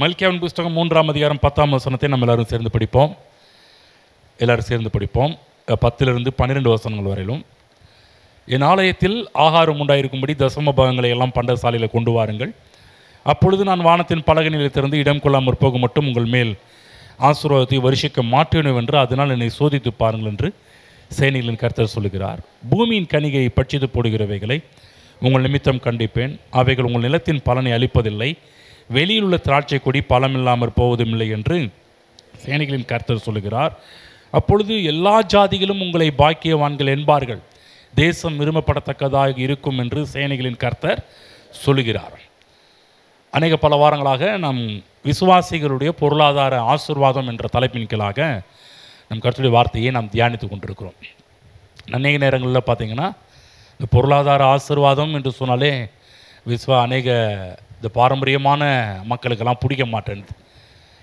மல்கியாவின் புஸ்தகம் 3ஆம் அதிகாரம் 10ஆம் வசனத்தை நம்ம எல்லாரும் சேர்ந்து படிப்போம். 10 12 வசனங்கள் வரையிலும். என் ஆலயத்தில் ஆகாரம் உண்டாயிருக்கும்படி தசம பாகங்களை எல்லாம் பண்டசாலையில் கொண்டு வாருங்கள். அப்பொழுது நான் வானத்தின் பலகனில் திறந்து இடம் கொள்ளாமற் போக மட்டும் உங்கள் மேல் ஆசீர்வாதத்தை வருஷிக்க மாட்டேனும் என்று அதனால் என்னை சோதித்து பாருங்கள் என்று சேனைகளின் கர்த்தர் சொல்லுகிறார். பூமியின் கனிகையை பட்சித்து போடுகிறவைகளை உங்கள் நிமித்தம் கண்டிப்பேன். அவைகள் உங்கள் நிலத்தின் பலனை அளிப்பதில்லை. வெளியில் உள்ள திராட்சை கொடி பலமில்லாமற் போவதும் இல்லை என்று சேனைகளின் கர்த்தர் சொல்லுகிறார். அப்பொழுது எல்லா ஜாதிகளும் உங்களை பாக்கியவான்கள் என்பார்கள். தேசம் விரும்பப்படத்தக்கதாக இருக்கும் என்று சேனைகளின் கர்த்தர் சொல்லுகிறார். பல வாரங்களாக நம் விசுவாசிகளுடைய பொருளாதார ஆசீர்வாதம் என்ற தலைப்பின் கீழாக நம் கர்த்தருடைய வார்த்தையை நாம் தியானித்து கொண்டிருக்கிறோம். அநேக நேரங்களில் பார்த்திங்கன்னா இந்த பொருளாதார ஆசீர்வாதம் என்று சொன்னாலே அநேக இந்த பாரம்பரியமான மக்களுக்கெல்லாம் பிடிக்க மாட்டேன்து.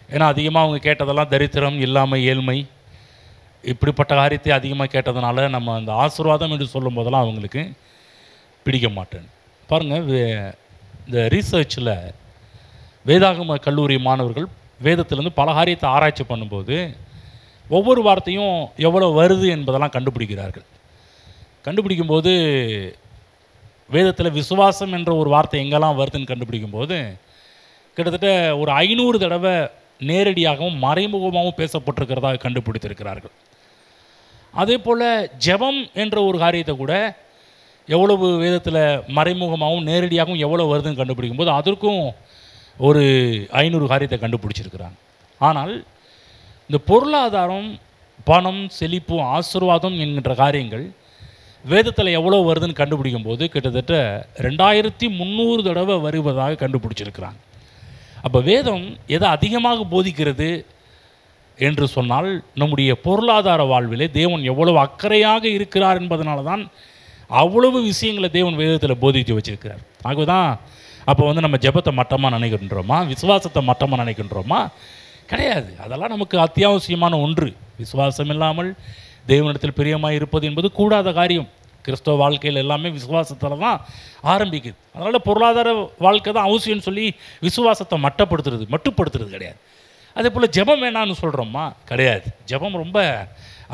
ஏன்னா அதிகமாக அவங்க கேட்டதெல்லாம் தரித்திரம், இல்லாமை, ஏழ்மை, இப்படிப்பட்ட காரியத்தை அதிகமாக கேட்டதுனால நம்ம அந்த ஆசீர்வாதம் என்று சொல்லும் போதெல்லாம் அவங்களுக்கு பிடிக்க மாட்டேன். பாருங்கள், இந்த ரீசர்ச்சில் வேதாகம கல்லூரி மாணவர்கள் வேதத்திலேருந்து பல காரியத்தை ஆராய்ச்சி பண்ணும்போது ஒவ்வொரு வார்த்தையும் எவ்வளோ வருது என்பதெல்லாம் கண்டுபிடிக்கிறார்கள். கண்டுபிடிக்கும்போது வேதத்தில் விசுவாசம் என்ற ஒரு வார்த்தை எங்கெல்லாம் வருதுன்னு கண்டுபிடிக்கும்போது கிட்டத்தட்ட ஒரு 500 தடவை நேரடியாகவும் மறைமுகமாகவும் பேசப்பட்டிருக்கிறதாக கண்டுபிடித்திருக்கிறார்கள். அதே போல் ஜெபம் என்ற ஒரு காரியத்தை கூட எவ்வளவு வேதத்தில் மறைமுகமாகவும் நேரடியாகவும் எவ்வளோ வருதுன்னு கண்டுபிடிக்கும்போது அதற்கும் ஒரு 500 காரியத்தை கண்டுபிடிச்சிருக்கிறாங்க. ஆனால் இந்த பொருளாதாரம், பணம், செழிப்பு, ஆசீர்வாதம் என்கின்ற காரியங்கள் வேதத்தில் எவ்வளோ வருதுன்னு கண்டுபிடிக்கும் போது கிட்டத்தட்ட 2300 தடவை வருவதாக கண்டுபிடிச்சிருக்கிறாங்க. அப்போ வேதம் எதை அதிகமாக போதிக்கிறது என்று சொன்னால் நம்முடைய பொருளாதார வாழ்விலே தேவன் எவ்வளவு அக்கறையாக இருக்கிறார் என்பதனால தான் அவ்வளவு விஷயங்களை தேவன் வேதத்தில் போதித்து வச்சிருக்கிறார். ஆகவே தான் அப்போ நம்ம ஜெபத்தை மட்டமாக நினைக்கின்றோமா, விசுவாசத்தை மட்டமாக நினைக்கின்றோமா? கிடையாது. அதெல்லாம் நமக்கு அத்தியாவசியமான ஒன்று. விசுவாசம் இல்லாமல் தேவனிடத்தில் பிரியமாக இருப்பது என்பது கூடாத காரியம். கிறிஸ்தவ வாழ்க்கையில் எல்லாமே விசுவாசத்தில் தான் ஆரம்பிக்குது. அதனால் பொருளாதார வாழ்க்கை தான் அவசியம்னு சொல்லி விசுவாசத்தை மட்டுப்படுத்துறது கிடையாது. அதே போல் ஜெபம் வேணான்னு சொல்கிறோமா? கிடையாது. ஜெபம் ரொம்ப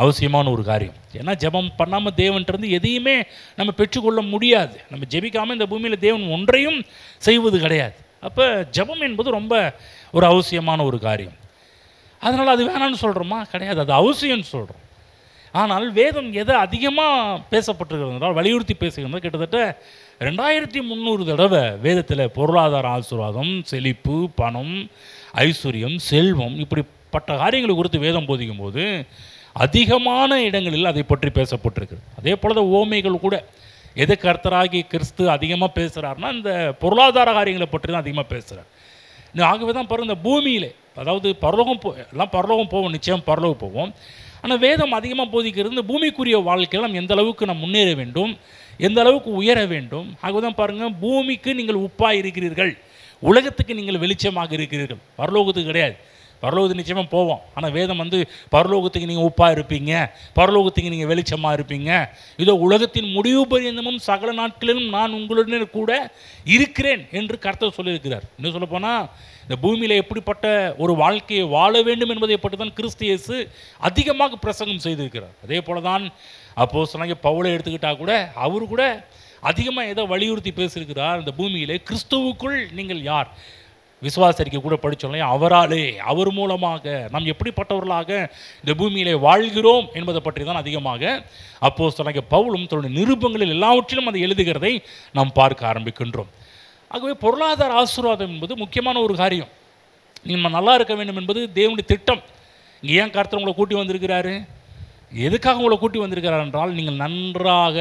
அவசியமான ஒரு காரியம். ஏன்னா ஜெபம் பண்ணாமல் தேவன்கிட்டருந்து எதையுமே நம்ம பெற்றுக்கொள்ள முடியாது. நம்ம ஜெபிக்காமல் இந்த பூமியில் தேவன் ஒன்றையும் செய்வது கிடையாது. அப்போ ஜெபம் என்பது ரொம்ப ஒரு அவசியமான ஒரு காரியம். அதனால் அது வேணான்னு சொல்கிறோமா? கிடையாது, அது அவசியம்னு சொல்கிறோம். ஆனால் வேதம் எதை அதிகமாக பேசப்பட்டிருக்கிறது என்றால், வலியுறுத்தி பேசுகிறது கிட்டத்தட்ட 2300 தடவை வேதத்தில் பொருளாதார ஆசீர்வாதம், செழிப்பு, பணம், ஐஸ்வர்யம், செல்வம், இப்படிப்பட்ட காரியங்களை குறித்து வேதம் போதிக்கும் போது அதிகமான இடங்களில் அதை பற்றி பேசப்பட்டிருக்கிறது. அதே போல தான் ஓமைகள் கூட எதை கர்த்தராகி கிறிஸ்து அதிகமாக பேசுகிறாருன்னா இந்த பொருளாதார காரியங்களை பற்றி தான் அதிகமாக பேசுகிறார். ஆகவே தான் பாருங்கள், இந்த பூமியிலே, அதாவது எல்லாம் பரலோகம் போவோம், நிச்சயம் பரலோகம் போவோம். ஆனால் வேதம் அதிகமாக போதிக்கிறது இந்த பூமிக்குரிய வாழ்க்கையில் நம்ம எந்த அளவுக்கு நம்ம முன்னேற வேண்டும், எந்த அளவுக்கு உயர வேண்டும். ஆகவே தான் பாருங்கள், பூமிக்கு நீங்கள் உப்பாக இருக்கிறீர்கள், உலகத்துக்கு நீங்கள் வெளிச்சமாக இருக்கிறீர்கள். பரலோகத்துக்கு கிடையாது. பரலோகத்துக்கு நிச்சயமாக போவோம். ஆனால் வேதம் பரலோகத்துக்கு நீங்கள் உப்பாக இருப்பீங்க, பரலோகத்துக்கு நீங்கள் வெளிச்சமாக இருப்பீங்க, இதோ உலகத்தின் முடிவு பரியந்தமும் சகல நாட்களிலும் நான் உங்களுடன் கூட இருக்கிறேன் என்று கர்த்தர் சொல்லியிருக்கிறார். இன்னும் சொல்லப்போனால் இந்த பூமியில் எப்படிப்பட்ட ஒரு வாழ்க்கையை வாழ வேண்டும் என்பதை பற்றி தான் கிறிஸ்து இயேசு அதிகமாக பிரசங்கம் செய்திருக்கிறார். அதே போல தான் அப்போஸ்தலனாகிய பவுலை எடுத்துக்கிட்டால் கூட அவரு கூட அதிகமாக எதை வலியுறுத்தி பேசியிருக்கிறார். இந்த பூமியிலே கிறிஸ்துவுக்குள் நீங்கள் யார், விசுவாசரிக்கை கூட படித்தோம், அவராலே, அவர் மூலமாக நாம் எப்படிப்பட்டவர்களாக இந்த பூமியிலே வாழ்கிறோம் என்பதை பற்றி தான் அதிகமாக அப்போஸ்தலனாகிய பவுலும் தன்னுடைய நிருபங்களில் எல்லாவற்றிலும் அதை எழுதுகிறதை நாம் பார்க்க ஆரம்பிக்கின்றோம். ஆகவே பொருளாதார ஆசீர்வாதம் என்பது முக்கியமான ஒரு காரியம். நீங்கள் நல்லா இருக்க வேண்டும் என்பது தேவனுடைய திட்டம். இங்கே ஏன் கர்த்தர் உங்களை கூட்டி வந்திருக்கிறாரு? எதுக்காக உங்களை கூட்டி வந்திருக்கிறார் என்றால் நீங்கள் நன்றாக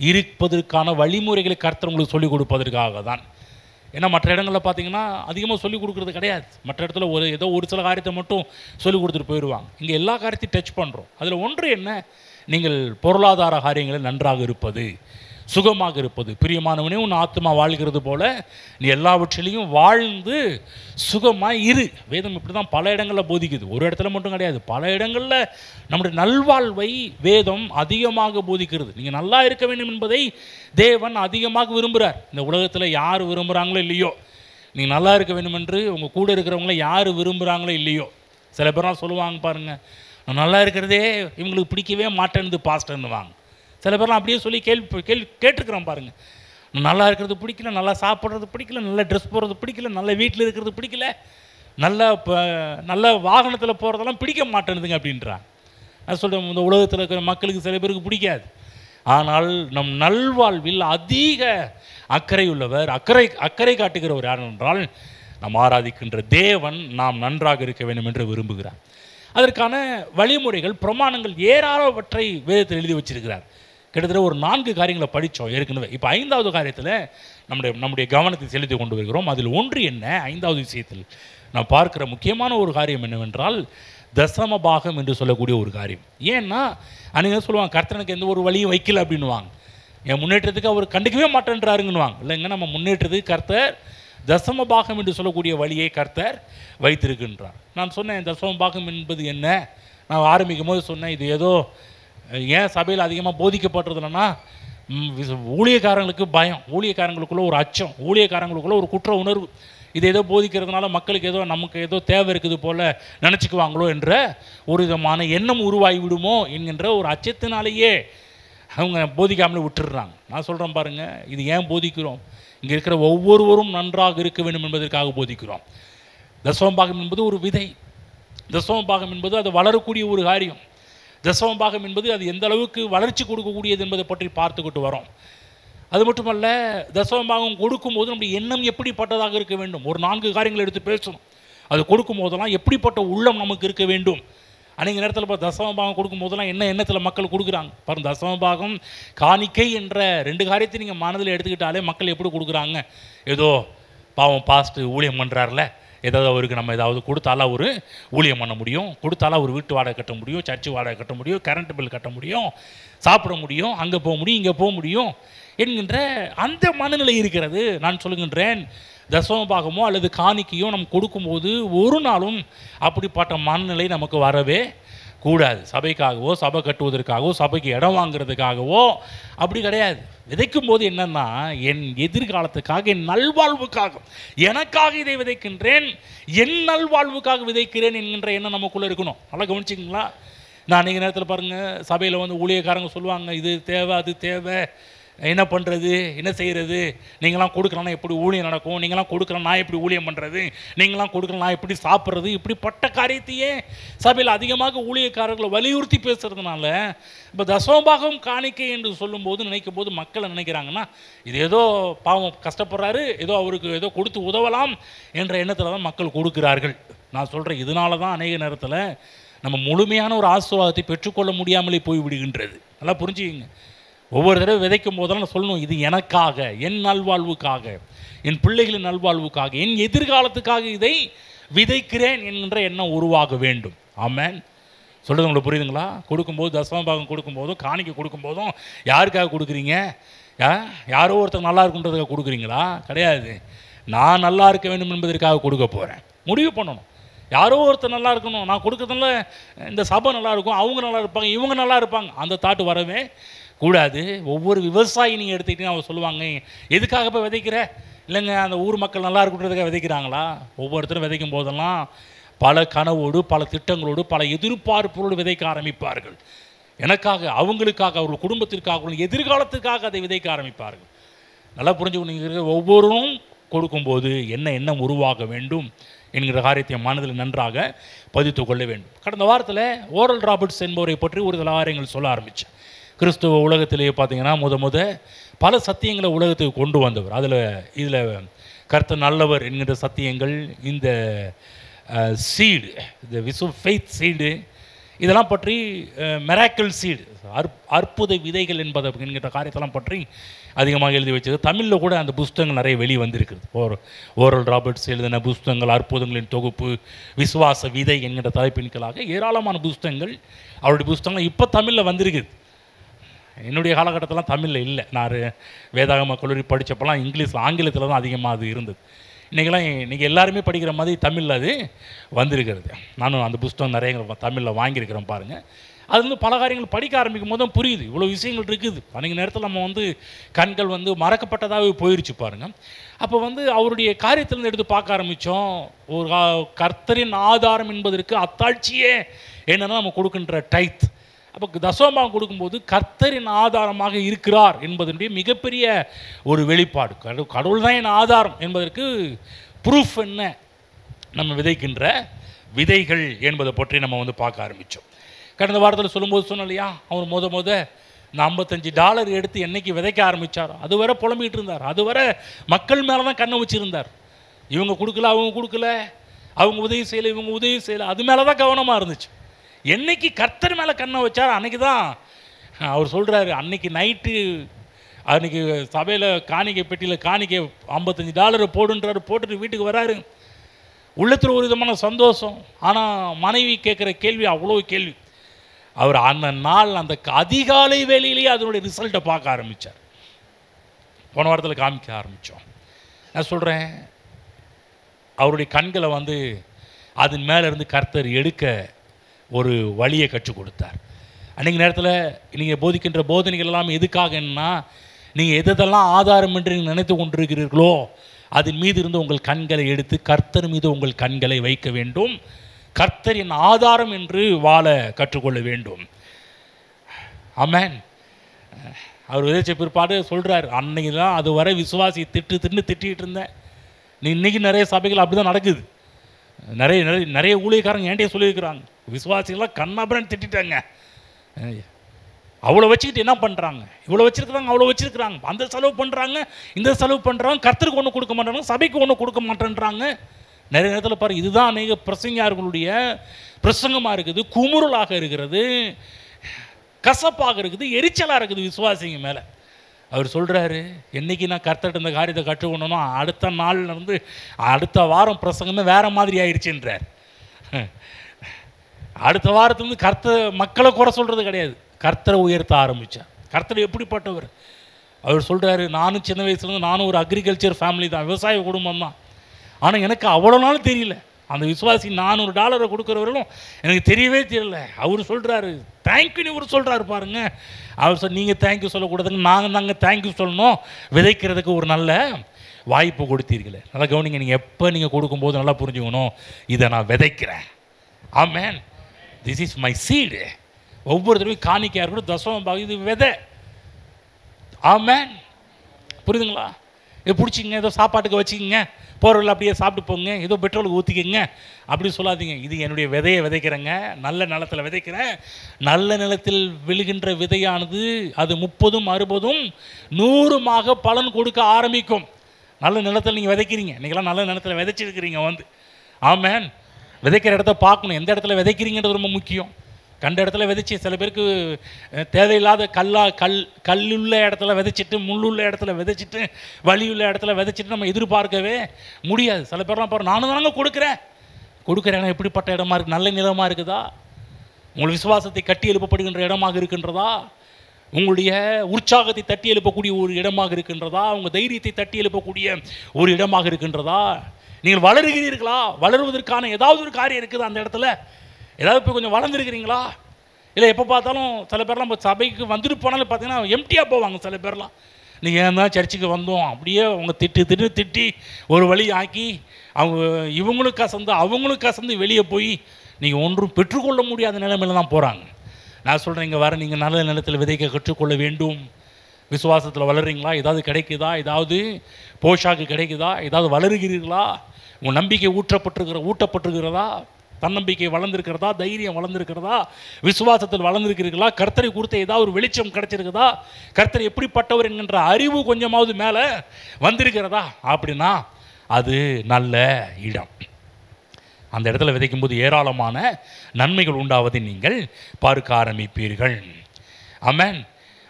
இருப்பதற்கான வழிமுறைகளை கர்த்தர் உங்களுக்கு சொல்லிக் கொடுப்பதற்காக தான். ஏன்னா மற்ற இடங்களில் பார்த்தீங்கன்னா அதிகமாக சொல்லிக் கொடுக்குறது கிடையாது. மற்ற இடத்துல ஏதோ ஒரு சில காரியத்தை மட்டும் சொல்லிக் கொடுத்துட்டு போயிடுவாங்க. இங்கே எல்லா காரியத்தையும் டச் பண்ணுறோம். அதில் ஒன்று என்ன, நீங்கள் பொருளாதார காரியங்களில் நன்றாக இருப்பது, சுகமாக இருப்பது. பிரியமானவனே, உன் ஆத்மா வாழ்கிறது போல நீ எல்லாவற்றிலையும் வாழ்ந்து சுகமாக இரு. வேதம் இப்படி தான் பல இடங்களில் போதிக்குது. ஒரு இடத்துல மட்டும் கிடையாது, பல இடங்களில் நம்முடைய நல்வாழ்வை வேதம் அதிகமாக போதிக்கிறது. நீங்கள் நல்லா இருக்க வேண்டும் என்பதை தேவன் அதிகமாக விரும்புகிறார். இந்த உலகத்தில் யார் விரும்புகிறாங்களோ இல்லையோ, நீங்கள் நல்லா இருக்க வேண்டும் என்று உங்கள் கூட இருக்கிறவங்கள யார் விரும்புகிறாங்களோ இல்லையோ, சில பேர்லாம் சொல்லுவாங்க பாருங்கள், நான் நல்லா இருக்கிறதே இவங்களுக்கு பிடிக்கவே மாட்டேன்னு பாஸ்டர்னுவாங்க. சில பேர்லாம் அப்படியே சொல்லி கேட்டுருக்குறோம் பாருங்கள். நல்லா இருக்கிறது பிடிக்கல, நல்லா சாப்பிட்றது பிடிக்கல, நல்ல ட்ரெஸ் போடுறது பிடிக்கல, நல்ல வீட்டில் இருக்கிறது பிடிக்கல, நல்ல வாகனத்தில் போகிறதெல்லாம் பிடிக்க மாட்டேனுதுங்க அப்படின்றாங்க. நான் சொல்கிறேன், இந்த உலகத்தில் இருக்கிற மக்களுக்கு சில பேருக்கு பிடிக்காது. ஆனால் நம் நல்வாழ்வில் அதிக அக்கறை உள்ளவர், அக்கறை காட்டுகிறவர் யார் என்றால் நாம் ஆராதிக்கின்ற தேவன் நாம் நன்றாக இருக்க வேண்டும் என்று விரும்புகிறார். அதற்கான வழிமுறைகள், பிரமாணங்கள் ஏராளவற்றை வேதத்தில் எழுதி வச்சிருக்கிறார். கிட்டத்தட்ட ஒரு 4 காரியங்களை படித்தோம் ஏற்கனவே. இப்போ 5வது காரியத்தில் நம்முடைய கவனத்தை செலுத்தி கொண்டு வருகிறோம். அதில் ஒன்று என்ன, 5வது விஷயத்தில் நான் பார்க்கிற முக்கியமான ஒரு காரியம் என்னவென்றால் தசம பாகம் என்று சொல்லக்கூடிய ஒரு காரியம். ஏன்னா அன்றைக்கி சொல்லுவாங்க, கர்த்தனுக்கு எந்த ஒரு வழியும் வைக்கல அப்படின்னுவாங்க. என் முன்னேற்றத்துக்கு அவர் கண்டுக்கவே மாட்டேன்றாருங்கன்னுவாங்க. இல்லைங்க, நம்ம முன்னேற்றத்துக்கு கர்த்தர் தசம பாகம் என்று சொல்லக்கூடிய வழியை கர்த்தர் வைத்திருக்கின்றார். நான் சொன்னேன், தசம பாகம் என்பது என்ன, நான் ஆரம்பிக்கும் போது சொன்னேன், இது ஏதோ ஏன் சபையில் அதிகமாக போதிக்கப்படுறதுலன்னா ஊழியக்காரங்களுக்கு பயம், ஊழியக்காரங்களுக்குள்ள ஒரு அச்சம், ஊழியக்காரங்களுக்குள்ள ஒரு குற்ற உணர்வு. இது ஏதோ போதிக்கிறதுனால மக்களுக்கு ஏதோ நமக்கு ஏதோ தேவை இருக்குது போல் நினச்சிக்குவாங்களோ என்ற ஒரு விதமான எண்ணம் உருவாகி விடுமோ என்கின்ற ஒரு அச்சத்தினாலேயே அவங்க போதிக்காமலே விட்டுடுறாங்க. நான் சொல்கிறேன் பாருங்கள், இது ஏன் போதிக்கிறோம், இங்கே இருக்கிற ஒவ்வொருவரும் நன்றாக இருக்க வேண்டும் என்பதற்காக போதிக்கிறோம். தசமபாகம் என்பது ஒரு விதை, தசமபாகம் என்பது அது வளரக்கூடிய ஒரு காரியம், தசமபாகம் என்பது அது எந்த அளவுக்கு வளர்ச்சி கொடுக்கக்கூடியது என்பதை பற்றி பார்த்துக்கிட்டு வரோம். அது மட்டுமல்ல, தசமபாகம் கொடுக்கும்போது நம்முடைய எண்ணம் எப்படிப்பட்டதாக இருக்க வேண்டும், ஒரு 4 காரியங்களை எடுத்து பேசணும். அது கொடுக்கும் போதெல்லாம் எப்படிப்பட்ட உள்ளம் நமக்கு இருக்க வேண்டும். அன்றைக்கு நேரத்தில் இப்போ தசமபாகம் கொடுக்கும் போதெல்லாம் என்ன எண்ணத்தில் மக்கள் கொடுக்குறாங்க பாருங்கள். தசமபாகம், காணிக்கை என்ற 2 காரியத்தை நீங்கள் மனதில் எடுத்துக்கிட்டாலே மக்கள் எப்படி கொடுக்குறாங்க, ஏதோ பாவம் பாஸ்ட்டு ஊழியம் பண்ணுறாருல, ஏதாவது அவருக்கு நம்ம ஏதாவது கொடுத்தாலும் ஒரு ஊழியம் பண்ண முடியும், கொடுத்தாலும் ஒரு வீட்டு வாடகை கட்ட முடியும், சர்ச்சு வாடகை கட்ட முடியும், கரண்ட் பில் கட்ட முடியும், சாப்பிட முடியும், அங்கே போக முடியும், இங்கே போக முடியும் என்கின்ற அந்த மனநிலை இருக்கிறது. நான் சொல்லுகின்றேன், தசமபாகமோ அல்லது காணிக்கையோ நம்ம கொடுக்கும்போது ஒரு நாளும் அப்படிப்பட்ட மனநிலை நமக்கு வரவே கூடாது. சபைக்காகவோ, சபை கட்டுவதற்காகவோ, சபைக்கு இடம் வாங்கிறதுக்காகவோ அப்படி கிடையாது. விதைக்கும் போது என்னன்னா, என் எதிர்காலத்துக்காக, என் நல்வாழ்வுக்காக, எனக்காக இதை விதைக்கின்றேன், என் நல்வாழ்வுக்காக விதைக்கிறேன் என்கின்ற எண்ணம் நமக்குள்ளே இருக்கணும். நல்லா கவனிச்சிங்களா? நான் அன்றைக்கி நேரத்தில் பாருங்கள், சபையில் வந்து ஊழியக்காரங்க சொல்லுவாங்க, இது தேவை, அது தேவை, என்ன பண்ணுறது, என்ன செய்கிறது, நீங்களாம் கொடுக்குறேன்னா எப்படி ஊழியம் நடக்கும், நீங்களாம் கொடுக்குறேன் நான் எப்படி ஊழியம் பண்ணுறது, நீங்களாம் கொடுக்குறேன் நான் எப்படி சாப்பிட்றது, இப்படிப்பட்ட காரியத்தையே சபையில் அதிகமாக ஊழியக்காரர்களை வலியுறுத்தி பேசுகிறதுனால இப்போ தசமபாகம் காணிக்கை என்று சொல்லும்போது நினைக்கும் போது மக்கள் நினைக்கிறாங்கன்னா, இது ஏதோ பாவம் கஷ்டப்படுறாரு, ஏதோ அவருக்கு ஏதோ கொடுத்து உதவலாம் என்ற எண்ணத்தில் தான் மக்கள் கொடுக்கிறார்கள். நான் சொல்கிறேன், இதனால தான் அநேக நேரத்தில் நம்ம முழுமையான ஒரு ஆசீர்வாதத்தை பெற்றுக்கொள்ள முடியாமலே போய்விடுகின்றது. நல்லா புரிஞ்சுக்கிங்க. ஒவ்வொரு தடவை விதைக்கும் போதெல்லாம் சொல்லணும், இது எனக்காக, என் நல்வாழ்வுக்காக, என் பிள்ளைகளின் நல்வாழ்வுக்காக, என் எதிர்காலத்துக்காக இதை விதைக்கிறேன் என்கின்ற எண்ணம் உருவாக வேண்டும். ஆமென். சொல்கிறது உங்களுக்கு புரியுதுங்களா? கொடுக்கும்போது, தசமபாகம் கொடுக்கும்போதும், காணிக்கை கொடுக்கும்போதும் யாருக்காக கொடுக்குறீங்க? யாரோ ஒருத்தர் நல்லா இருக்குன்றதுக்காக கொடுக்குறீங்களா? கிடையாது. நான் நல்லா இருக்க வேண்டும் என்பதற்காக கொடுக்க போகிறேன். முடிவு பண்ணணும். யாரோ ஒருத்தர் நல்லா இருக்கணும், நான் கொடுக்கறதுனால இந்த சபை நல்லா இருக்கும், அவங்க நல்லா இருப்பாங்க, இவங்க நல்லா இருப்பாங்க, அந்த தாட்டு வரவே கூடாது. ஒவ்வொரு விவசாயி நீங்கள் எடுத்துக்கிட்டீங்கன்னா அவங்க சொல்லுவாங்க, எதுக்காக போய் விதைக்கிற? இல்லைங்க, அந்த ஊர் மக்கள் நல்லா இருக்குன்றதுக்காக விதைக்கிறாங்களா? ஒவ்வொருத்தரும் விதைக்கும் போதெல்லாம் பல கனவோடு, பல திட்டங்களோடு, பல எதிர்பார்ப்புகளோடு விதைக்க ஆரம்பிப்பார்கள். எனக்காக, அவங்களுக்காக, அவர்கள் குடும்பத்திற்காக, அவர்கள் எதிர்காலத்திற்காக அதை விதைக்க ஆரம்பிப்பார்கள். நல்லா புரிஞ்சுக்கணும். ஒவ்வொருவரும் கொடுக்கும்போது என்ன எண்ணம் உருவாக வேண்டும் என்கிற காரியத்தை மனதில் நன்றாக பதித்து கொள்ள வேண்டும். கடந்த வாரத்தில் ஓரல் ராபர்ட்ஸ் என்பவரை பற்றி ஒரு சில காரியங்கள் சொல்ல ஆரம்பித்தேன். கிறிஸ்துவ உலகத்திலேயே பார்த்தீங்கன்னா முத பல சத்தியங்களை உலகத்துக்கு கொண்டு வந்தவர். இதில் கர்த்தர் நல்லவர் என்கின்ற சத்தியங்கள், இந்த சீடு, இந்த ஃபெய்த் சீடு, இதெல்லாம் பற்றி மெராக்கிள் சீடு, அற்புத விதைகள் என்பதை என்கிற காரியத்தெல்லாம் பற்றி அதிகமாக எழுதி வச்சது. தமிழில் கூட அந்த புஸ்தகங்கள் நிறைய வெளியே வந்திருக்குது. ஓரல் ராபர்ட்ஸ் எழுதின புஸ்தகங்கள், அற்புதங்களின் தொகுப்பு, விசுவாச விதை என்கிற தலைப்பின்களாக ஏராளமான புஸ்தகங்கள், அவருடைய புஸ்தகங்கள் இப்போ தமிழில் வந்திருக்குது. என்னுடைய காலகட்டத்திலாம் தமிழில் இல்லை. நான் வேதாகம கல்லூரி படித்தப்பெல்லாம் இங்கிலீஷில், ஆங்கிலத்தில் தான் அதிகமாக அது இருந்தது. இன்றைக்கி எல்லாருமே படிக்கிற மாதிரி தமிழில் அது வந்திருக்கிறது. நானும் அந்த புஸ்தகம் நிறைய தமிழில் வாங்கியிருக்கிறேன் பாருங்கள். அது வந்து பல காரியங்கள் படிக்க ஆரம்பிக்கும் போது தான் புரியுது, இவ்வளோ விஷயங்கள் இருக்குது. அன்றைக்கு நேரத்தில் நம்ம வந்து கண்கள் வந்து மறக்கப்பட்டதாகவே போயிடுச்சு பாருங்கள். அப்போ வந்து அவருடைய காரியத்திலேருந்து எடுத்து பார்க்க ஆரம்பித்தோம். ஒரு கர்த்தரின் ஆதாரம் என்பதற்கு அத்தாட்சியே என்னென்னா நம்ம கொடுக்கின்ற டைத். அப்போ தசமபாகம் கொடுக்கும்போது கர்த்தரின் ஆதாரமாக இருக்கிறார் என்பதனுடைய மிகப்பெரிய ஒரு வெளிப்பாடு. கடவுள் தான் என் ஆதாரம் என்பதற்கு ப்ரூஃப் என்ன? நம்ம விதைக்கின்ற விதைகள் என்பதை பற்றி நம்ம வந்து பார்க்க ஆரம்பித்தோம். கடந்த வாரத்தில் சொல்லும்போது சொன்னோம் இல்லையா, அவர் இந்த $55 எடுத்து என்னைக்கு விதைக்க ஆரம்பித்தார் அதுவரை புலம்பிகிட்டு இருந்தார். அதுவரை மக்கள் மேலே தான் கண்ணை வச்சுருந்தார். இவங்க கொடுக்கல, அவங்க கொடுக்கல, அவங்க உதவி செய்யலை, இவங்க உதவி செய்யலை, அது மேலே தான் கவனமாக இருந்துச்சு. என்னைக்கு கர்த்தர் மேலே கண்ணை வச்சார் அன்றைக்கி தான் அவர் சொல்கிறாரு, அன்றைக்கி நைட்டு அன்றைக்கி சபையில் காணிக்கை பெட்டியில் காணிக்கை $55 போடுன்றாரு. போட்டுட்டு வீட்டுக்கு வராரு. உள்ளத்தில் ஒரு விதமான சந்தோஷம். ஆனால் மனைவி கேட்குற கேள்வி அவ்வளோ கேள்வி. அவர் அந்த நாள் அந்த அதிகாலை வேலையிலேயே அதனுடைய ரிசல்ட்டை பார்க்க ஆரம்பித்தார். போன வாரத்தில் காமிக்க ஆரம்பித்தோம். நான் சொல்கிறேன், அவருடைய கண்களை வந்து அதன் மேலேருந்து கர்த்தர் எடுக்க ஒரு வழியை கற்றுக் கொடுத்தார். அன்றைக்கு நேரத்தில் நீங்கள் போதிக்கின்ற போதனைகள் எல்லாம் எதுக்காகன்னா, நீங்கள் எதெல்லாம் ஆதாரம் என்று நீங்கள் நினைத்து கொண்டிருக்கிறீர்களோ அதன் மீது இருந்து உங்கள் கண்களை எடுத்து கர்த்தர் மீது உங்கள் கண்களை வைக்க வேண்டும். கர்த்தரின் ஆதாரம் என்று வாழ கற்றுக்கொள்ள வேண்டும். ஆமென். அவர் விதைச்ச பிற்பாடு சொல்கிறார், அன்னைக்கு தான் அது வரை விசுவாசி திட்டிகிட்டு இருந்தேன். இன்றைக்கி நிறைய சபைகள் அப்படி தான் நடக்குது. நிறைய ஊழியக்காரங்க ஏன்டே சொல்லியிருக்கிறாங்க, விசுவாசிகள்லாம் கண்ணாபுரன்னு திட்டாங்க. அவ்வளோ வச்சுக்கிட்டு என்ன பண்ணுறாங்க, இவ்வளோ வச்சுருக்குறாங்க, அவ்வளோ வச்சுருக்குறாங்க, அந்த செலவு பண்ணுறாங்க, இந்த செலவு பண்ணுறாங்க, கர்த்தருக்கு ஒன்று கொடுக்க மாட்டாங்க, சபைக்கு ஒன்று கொடுக்க மாட்டேன்றாங்க. நிறைய நேரத்தில் பாரு, இதுதான் அநேக பிரசங்கியார்களுடைய பிரசங்கமாக இருக்குது, குமுறலாக இருக்கிறது, கசப்பாக இருக்குது, எரிச்சலாக இருக்குது விசுவாசிங்க மேலே. அவர் சொல்கிறாரு, என்றைக்கு நான் கர்த்தர்கிட்ட இந்த காரியத்தை கற்றுக்கொண்டனோ அடுத்த நாள்லேருந்து அடுத்த வாரம் பிரசங்கமே வேறு மாதிரி ஆயிடுச்சுன்றார். அடுத்த வாரத்துலேருந்து மக்களை குறை சொல்கிறது கிடையாது, கர்த்தரை உயர்த்த ஆரம்பித்தார். கர்த்தர் எப்படிப்பட்டவர்? அவர் சொல்கிறாரு, நானும் சின்ன வயசுலேருந்து நானும் ஒரு அக்ரிகல்ச்சர் ஃபேமிலி தான், விவசாய குடும்பம் தான். ஆனால் எனக்கு அவ்வளோ நாள் தெரியல, அந்த விசுவாசி $400 கொடுக்குறவர்களும் எனக்கு தெரியவே தெரியல. அவர் சொல்கிறாரு தேங்க்யூன்னு இவர் சொல்கிறாரு பாருங்க. அவர் நீங்கள் தேங்க்யூ சொல்லக்கூடாதுங்க, நாங்கள் தாங்க தேங்க்யூ சொல்லணும், விதைக்கிறதுக்கு ஒரு நல்ல வாய்ப்பு கொடுத்தீர்களே. நல்லா கவனிங்க, நீங்கள் எப்போ நீங்கள் கொடுக்கும்போது நல்லா புரிஞ்சுக்கணும், இதை நான் விதைக்கிறேன். Amen. This is my seed. ஒவ்வொரு தடவையும் காணிக்கையாக இருக்கட்டும், தசமபாகம், இது விதை. ஆமென். புரியுதுங்களா? இதை பிடிச்சிங்க, ஏதோ சாப்பாட்டுக்கு வச்சுக்கிங்க, போகிறவர்கள் அப்படியே சாப்பிட்டு போங்க, ஏதோ பெட்ரோலுக்கு ஊற்றிக்கிங்க அப்படி சொல்லாதீங்க. இது என்னுடைய விதையை விதைக்கிறேங்க, நல்ல நிலத்தில் விதைக்கிறேன். நல்ல நிலத்தில் விழுகின்ற விதையானது அது 30, 60, 100 பலன் கொடுக்க ஆரம்பிக்கும். நல்ல நிலத்தில் நீங்கள் விதைக்கிறீங்க, நீங்களாம் நல்ல நிலத்தில் விதைச்சிருக்கிறீங்க வந்து. ஆமென். விதைக்கிற இடத்த பார்க்கணும், எந்த இடத்துல விதைக்கிறீங்கன்றது ரொம்ப முக்கியம். கண்ட இடத்துல விதைச்சி, சில பேருக்கு தேவையில்லாத கல்லுள்ள இடத்துல விதைச்சிட்டு, முள்ளுள்ள இடத்துல விதைச்சிட்டு, வலியுள்ள இடத்துல விதைச்சிட்டு நம்ம எதிர்பார்க்கவே முடியாது. சில பேர்லாம் பாரு, நானும் தானங்க கொடுக்குற இடம் எப்படிப்பட்ட இடமா இருக்குது? நல்ல நிலமாக இருக்குதா? உங்கள் விசுவாசத்தை கட்டி எழுப்பப்படுகின்ற இடமாக இருக்கின்றதா? உங்களுடைய உற்சாகத்தை தட்டி எழுப்பக்கூடிய ஒரு இடமாக இருக்கின்றதா? உங்கள் தைரியத்தை தட்டி எழுப்பக்கூடிய ஒரு இடமாக இருக்கின்றதா? நீங்கள் வளருகிறீர்களா? வளருவதற்கான ஏதாவது ஒரு காரியம் இருக்குது அந்த இடத்துல? ஏதாவது இப்போ கொஞ்சம் வளர்ந்துருக்கிறீங்களா? இல்லை எப்போ பார்த்தாலும் சில பேர்லாம் இப்போ சபைக்கு வந்துட்டு போனாலும் பார்த்தீங்கன்னா எம்டியாக போவாங்க. சில பேர்லாம் நீங்கள் ஏன் தான் சர்ச்சுக்கு வந்தோம் அப்படியே அவங்க திட்டி ஒரு வழி ஆக்கி அவங்க இவங்களும் கசந்து வெளியே போய் நீங்கள் ஒன்றும் பெற்றுக்கொள்ள முடியாத நிலைமையில தான் போகிறாங்க. நான் சொல்கிறேன், இங்கே வர நீங்கள் நல்ல நிலத்தில் விதைக்க கற்றுக்கொள்ள வேண்டும். விசுவாசத்தில் வளர்றீங்களா? ஏதாவது கிடைக்குதா? ஏதாவது போஷாக்கு கிடைக்குதா? ஏதாவது வளருகிறீர்களா? உங்கள் நம்பிக்கை ஊட்டப்பட்டிருக்கிறதா? தன்னம்பிக்கை வளர்ந்துருக்கிறதா? தைரியம் வளர்ந்துருக்கிறதா? விசுவாசத்தில் வளர்ந்துருக்கிறீர்களா? கர்த்தரை குறித்த ஏதாவது ஒரு வெளிச்சம் கிடைச்சிருக்குதா? கர்த்தர் எப்படிப்பட்டவர் என்கின்ற அறிவு கொஞ்சமாவது மேலே வந்திருக்கிறதா? அப்படின்னா அது நல்ல இடம். அந்த இடத்துல விதைக்கும் போது ஏராளமான நன்மைகள் உண்டாவதை நீங்கள் பார்க்க ஆரம்பிப்பீர்கள். ஆமென்.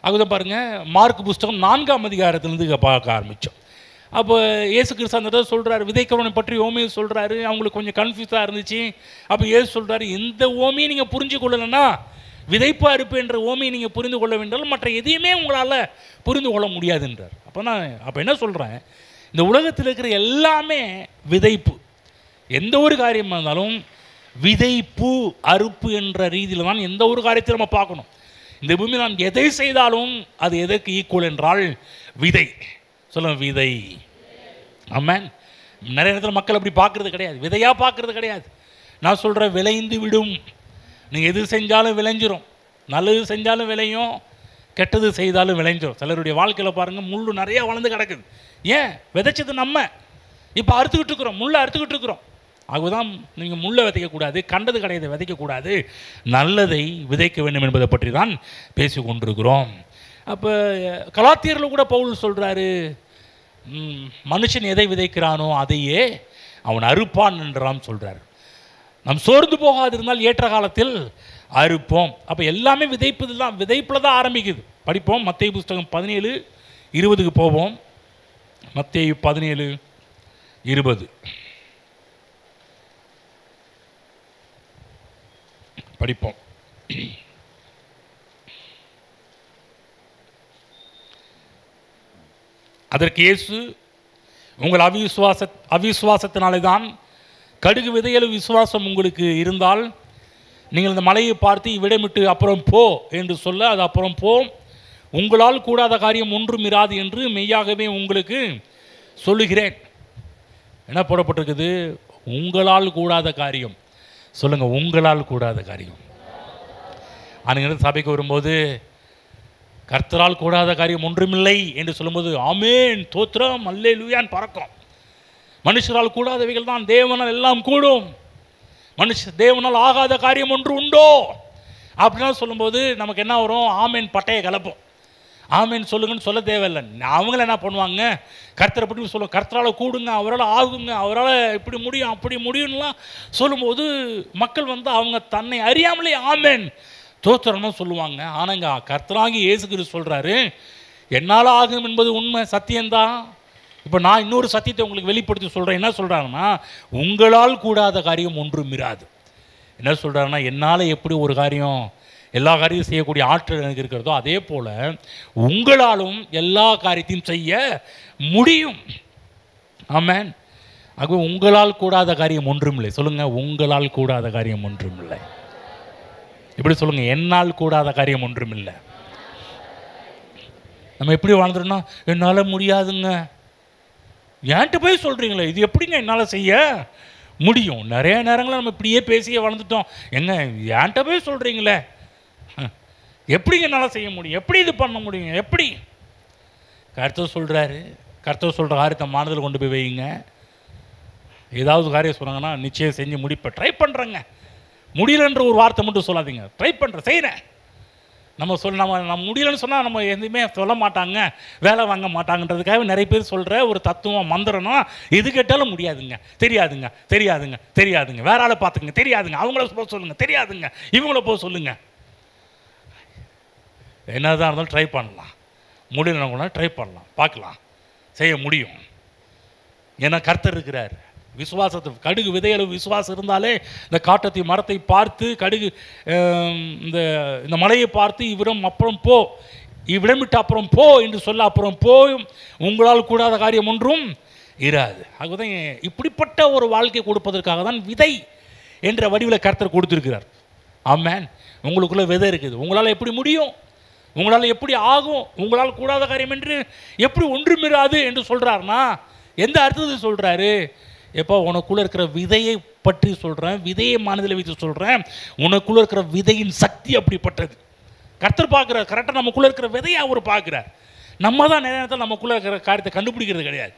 அதுதான் பாருங்கள், மார்க் புஸ்தகம் 4ஆம் அதிகாரத்திலிருந்து பார்க்க ஆரம்பித்தோம். அப்போ இயேசு கிறிஸ்து அந்த இடத்துல சொல்கிறார், விதைக்கிறவனை பற்றி ஓமையை சொல்கிறாரு. அவங்களுக்கு கொஞ்சம் கன்ஃபியூஸாக இருந்துச்சு. அப்போ இயேசு சொல்கிறாரு, இந்த ஓமையை நீங்கள் புரிஞ்சு கொள்ளலைன்னா, விதைப்பா இருப்புன்ற ஓமையை நீங்கள் புரிந்து கொள்ள வேண்டாலும் மற்ற எதையுமே உங்களால் புரிந்து கொள்ள முடியாதுன்றார். அப்போ என்ன சொல்கிறேன், இந்த உலகத்தில் இருக்கிற எல்லாமே விதைப்பு. எந்த ஒரு காரியமாக இருந்தாலும் விதைப்பு அறுப்பு என்ற ரீதியில் தான் எந்த ஒரு காரியத்தையும் நம்ம பார்க்கணும். இந்த பூமியில் நாம் எதை செய்தாலும் அது எதற்கு ஈக்குவல் என்றால் விதை. சொல்லுங்க, விதை. ஆமென். நிறைய நேரத்தில் மக்கள் அப்படி பார்க்கறது கிடையாது, விதையாக பார்க்கறது கிடையாது. நான் சொல்கிறேன், விளைந்து விடும். நீங்கள் எது செஞ்சாலும் விளைஞ்சிரும். நல்லது செஞ்சாலும் விளையும், கெட்டது செய்தாலும் விளைஞ்சிரும். சிலருடைய வாழ்க்கையில் பாருங்கள், முள்ளு நிறையா வளர்ந்து கிடக்குது. ஏன்? விதைச்சது நம்ம, இப்போ அறுத்துக்கிட்டு இருக்கிறோம், முள்ளை அறுத்துக்கிட்டு இருக்கிறோம். ஆகதான் நீங்கள் முள்ளை விதைக்கக்கூடாது, கண்டது கிடையாது விதைக்கக்கூடாது, நல்லதை விதைக்க வேண்டும் என்பதை பற்றி தான் பேசி கொண்டிருக்கிறோம். அப்போ கலாத்தியரில் கூட பவுல் சொல்கிறாரு, மனுஷன் எதை விதைக்கிறானோ அதையே அவன் அறுப்பான் என்றான் சொல்கிறார். நாம் சோர்ந்து போகாதிருந்தால் ஏற்ற காலத்தில் அறுப்போம். அப்போ எல்லாமே விதைப்பதில் தான், விதைப்பில் தான் ஆரம்பிக்குது. படிப்போம், மத்தேயு புஸ்தகம் 17:20 போவோம். மத்தேயு 17:20 படிப்போம். அதற்கு இயேசு, உங்கள் அவிசுவாசத்தினாலே தான், கடுகு விதையளவு விசுவாசம் உங்களுக்கு இருந்தால் நீங்கள் இந்த மலையை பார்த்து இவ்விடமிட்டு அப்புறம் போ என்று சொல்ல அது அப்புறம் போம். உங்களால் கூடாத காரியம் ஒன்றும் இராது என்று மெய்யாகவே உங்களுக்கு சொல்லுகிறேன். என்ன போடப்பட்டிருக்குது? உங்களால் கூடாத காரியம். சொல்லுங்கள், உங்களால் கூடாத காரியம். ஆனால் சபைக்கு வரும்போது கர்த்தரால் கூடாத காரியம் ஒன்றுமில்லை என்று சொல்லும்போது ஆமேன், தோத்திரம், அல்லேலூயான்னு பறக்கும். மனுஷரால் கூடாதவைகள் தான் தேவனால் எல்லாம் கூடும். தேவனால் ஆகாத காரியம் ஒன்று உண்டோ அப்படின்னா சொல்லும்போது நமக்கு என்ன வரும்? ஆமேன் பட்டையை கலப்போம். ஆமேன் சொல்லுங்கன்னு சொல்ல தேவையில்லை. அவங்கள என்ன பண்ணுவாங்க? கர்த்தரை பற்றி சொல்லுவாங்க, கர்த்தரால் கூடுங்க, அவரால் ஆகுங்க, அவரால் இப்படி முடியும் அப்படி முடியும்லாம் சொல்லும்போது மக்கள் அவங்க தன்னை அறியாமலே ஆமேன் தோத்திரம்னு சொல்லுவாங்க. ஆனால் இங்கே கர்த்தராகி இயேசு கிறிஸ்து சொல்கிறாரு, என்னால் ஆகும் என்பது உண்மை, சத்தியம்தான். இப்போ நான் இன்னொரு சத்தியத்தை உங்களுக்கு வெளிப்படுத்தி சொல்கிறேன். என்ன சொல்கிறாங்கன்னா, உங்களால் கூடாத காரியம் ஒன்றும் இராது. என்ன சொல்கிறாருன்னா, என்னால் எப்படி ஒரு காரியம் எல்லா காரியத்தையும் செய்யக்கூடிய ஆற்றல் எனக்கு இருக்கிறதோ அதே போல் உங்களாலும் எல்லா காரியத்தையும் செய்ய முடியும். ஆமென். ஆகவே உங்களால் கூடாத காரியம் ஒன்றும் இல்லை. சொல்லுங்கள், உங்களால் கூடாத காரியம் ஒன்றும் இல்லை. எப்படி சொல்லுங்கள்? என்னால் கூடாத காரியம் ஒன்றும் இல்லை. நம்ம எப்படி வாழ்ந்துட்டோம்னா, என்னால் முடியாதுங்க, ஏன்ட்டு போய் சொல்கிறீங்களே, இது எப்படிங்க என்னால் செய்ய முடியும்? நிறைய நேரங்களில் நம்ம இப்படியே பேசியே வளர்ந்துட்டோம். எங்க ஏன்ட்ட போய் சொல்கிறீங்களே, எப்படிங்க என்னால் செய்ய முடியும், எப்படி இது பண்ண முடியும், எப்படி? கர்த்தர் சொல்கிறாரு, கர்த்தர் சொல்கிற காரியத்தை மானதில் கொண்டு போய் வைங்க. ஏதாவது காரியம் சொன்னாங்கன்னா நிச்சயம் செஞ்சு முடிப்பேன், ட்ரை பண்ணுறேங்க, முடியலன்ற ஒரு வார்த்தை மட்டும் சொல்லாதீங்க, ட்ரை பண்ணுறேன், செய்கிறேன். நம்ம முடியலன்னு சொன்னால் நம்ம எதுவுமே சொல்ல மாட்டாங்க, வேலை வாங்க மாட்டாங்கன்றதுக்காக நிறைய பேர் சொல்கிற ஒரு தத்துவம் மந்திரம்னா, எது கேட்டாலும் முடியாதுங்க, தெரியாதுங்க, தெரியாதுங்க, தெரியாதுங்க, வேற ஆளை பார்த்துக்குங்க, தெரியாதுங்க, அவங்கள போக சொல்லுங்கள், தெரியாதுங்க, இவங்கள போக சொல்லுங்கள். என்னதான் இருந்தாலும் ட்ரை பண்ணலாம், முடியலன்னா கூட ட்ரை பண்ணலாம், பார்க்கலாம், செய்ய முடியும். ஏன்னா கர்த்தர் இருக்கிறார். விசுவாசத்தை, கடுகு விதையளவு விசுவாசம் இருந்தாலே இந்த காட்டத்தை மரத்தை பார்த்து, கடுகு இந்த மலையை பார்த்து இவ்விடம் அப்புறம் போ, இவ்விடம் விட்டு அப்புறம் போ என்று சொல்ல அப்புறம் போயும் உங்களால் கூடாத காரியம் ஒன்றும் இராது. ஆகதான் இப்படிப்பட்ட ஒரு வாழ்க்கை கொடுப்பதற்காக தான் விதை என்ற வடிவில் கர்த்தர் கொடுத்துருக்கிறார். ஆமென். உங்களுக்குள்ள விதை இருக்குது. உங்களால் எப்படி முடியும், உங்களால் எப்படி ஆகும், உங்களால் கூடாத காரியம் என்று எப்படி ஒன்றுமிராது என்று சொல்கிறாருன்னா எந்த அர்த்தத்தை சொல்கிறாரு? எப்போ உனக்குள்ளே இருக்கிற விதையை பற்றி சொல்கிறேன், விதையை மனதில் வைத்து சொல்கிறேன். உனக்குள்ளே இருக்கிற விதையின் சக்தி அப்படிப்பட்டது. கர்த்தர் பார்க்குறார், கரெக்டாக நமக்குள்ளே இருக்கிற விதையை அவர் பார்க்குறார். நம்ம தான் நிறைய நேரத்தில் நமக்குள்ளே இருக்கிற காரியத்தை கண்டுபிடிக்கிறது கிடையாது.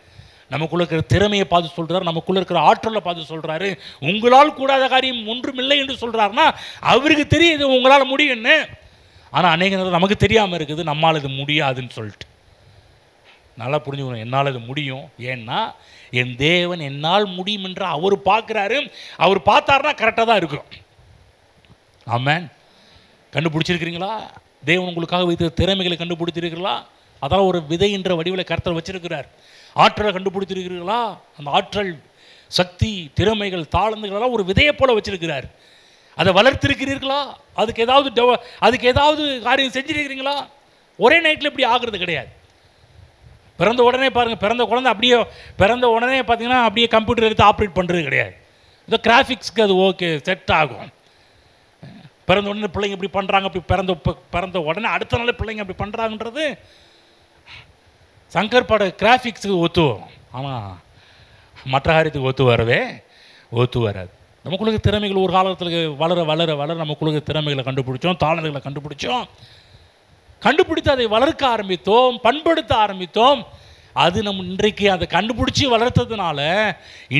நமக்குள்ளே இருக்கிற திறமையை பார்த்து சொல்கிறார், நமக்குள்ளே இருக்கிற ஆற்றலை பார்த்து சொல்கிறாரு. உங்களால் கூடாத காரியம் ஒன்றும் இல்லை என்று சொல்கிறாருன்னா அவருக்கு தெரியுது உங்களால் முடியும்னு. ஆனால் அநேக நேரம் நமக்கு தெரியாமல் இருக்குது, நம்மால் இது முடியாதுன்னு சொல்லிட்டு. நல்லா புரிஞ்சுக்கணும், என்னால் இது முடியும். ஏன்னா என் தேவன் என்னால் முடியும் என்று அவர் பார்க்குறாரு. அவர் பார்த்தாருன்னா கரெக்டாக தான் இருக்கும். ஆமென். கண்டுபிடிச்சிருக்கிறீங்களா? தேவன் உங்களுக்காக வைத்த திறமைகளை கண்டுபிடிச்சிருக்கிறீங்களா? அதான் ஒரு விதை என்ற வடிவில் கர்த்தர் வச்சிருக்கிறார். ஆற்றலை கண்டுபிடிச்சிருக்கிறீர்களா? அந்த ஆற்றல், சக்தி, திறமைகள், தாளந்துகளெல்லாம் ஒரு விதையை போல வச்சிருக்கிறார். அதை வளர்த்திருக்கிறீர்களா? அதுக்கு ஏதாவது காரியம் செஞ்சிருக்கிறீங்களா? ஒரே நைட்டில் இப்படி ஆகிறது கிடையாது. பிறந்த உடனே பாருங்கள், பிறந்த குழந்தை அப்படியே பிறந்த உடனே பார்த்தீங்கன்னா அப்படியே கம்ப்யூட்டர் எடுத்து ஆப்ரேட் பண்ணுறது கிடையாது. இந்த கிராஃபிக்ஸ்க்கு அது ஓகே செட் ஆகும். பிறந்த உடனே பிள்ளைங்க இப்படி பண்ணுறாங்க, அப்படி பிறந்த உடனே அடுத்த நாள் பிள்ளைங்க அப்படி பண்ணுறாங்கன்றது சங்கர் பட கிராஃபிக்ஸுக்கு ஒத்து வரும். ஆனால் மற்ற காரியத்துக்கு ஒத்து வராது. நமக்குள்ள திறமைகள் ஒரு காலத்தில் வளர வளர வளர நமக்குள்ள திறமைகளை கண்டுபிடிச்சோம், தாளங்களை கண்டுபிடித்து அதை வளர்க்க ஆரம்பித்தோம், பண்படுத்த ஆரம்பித்தோம். அது நம்ம இன்றைக்கு அதை கண்டுபிடிச்சி வளர்த்ததுனால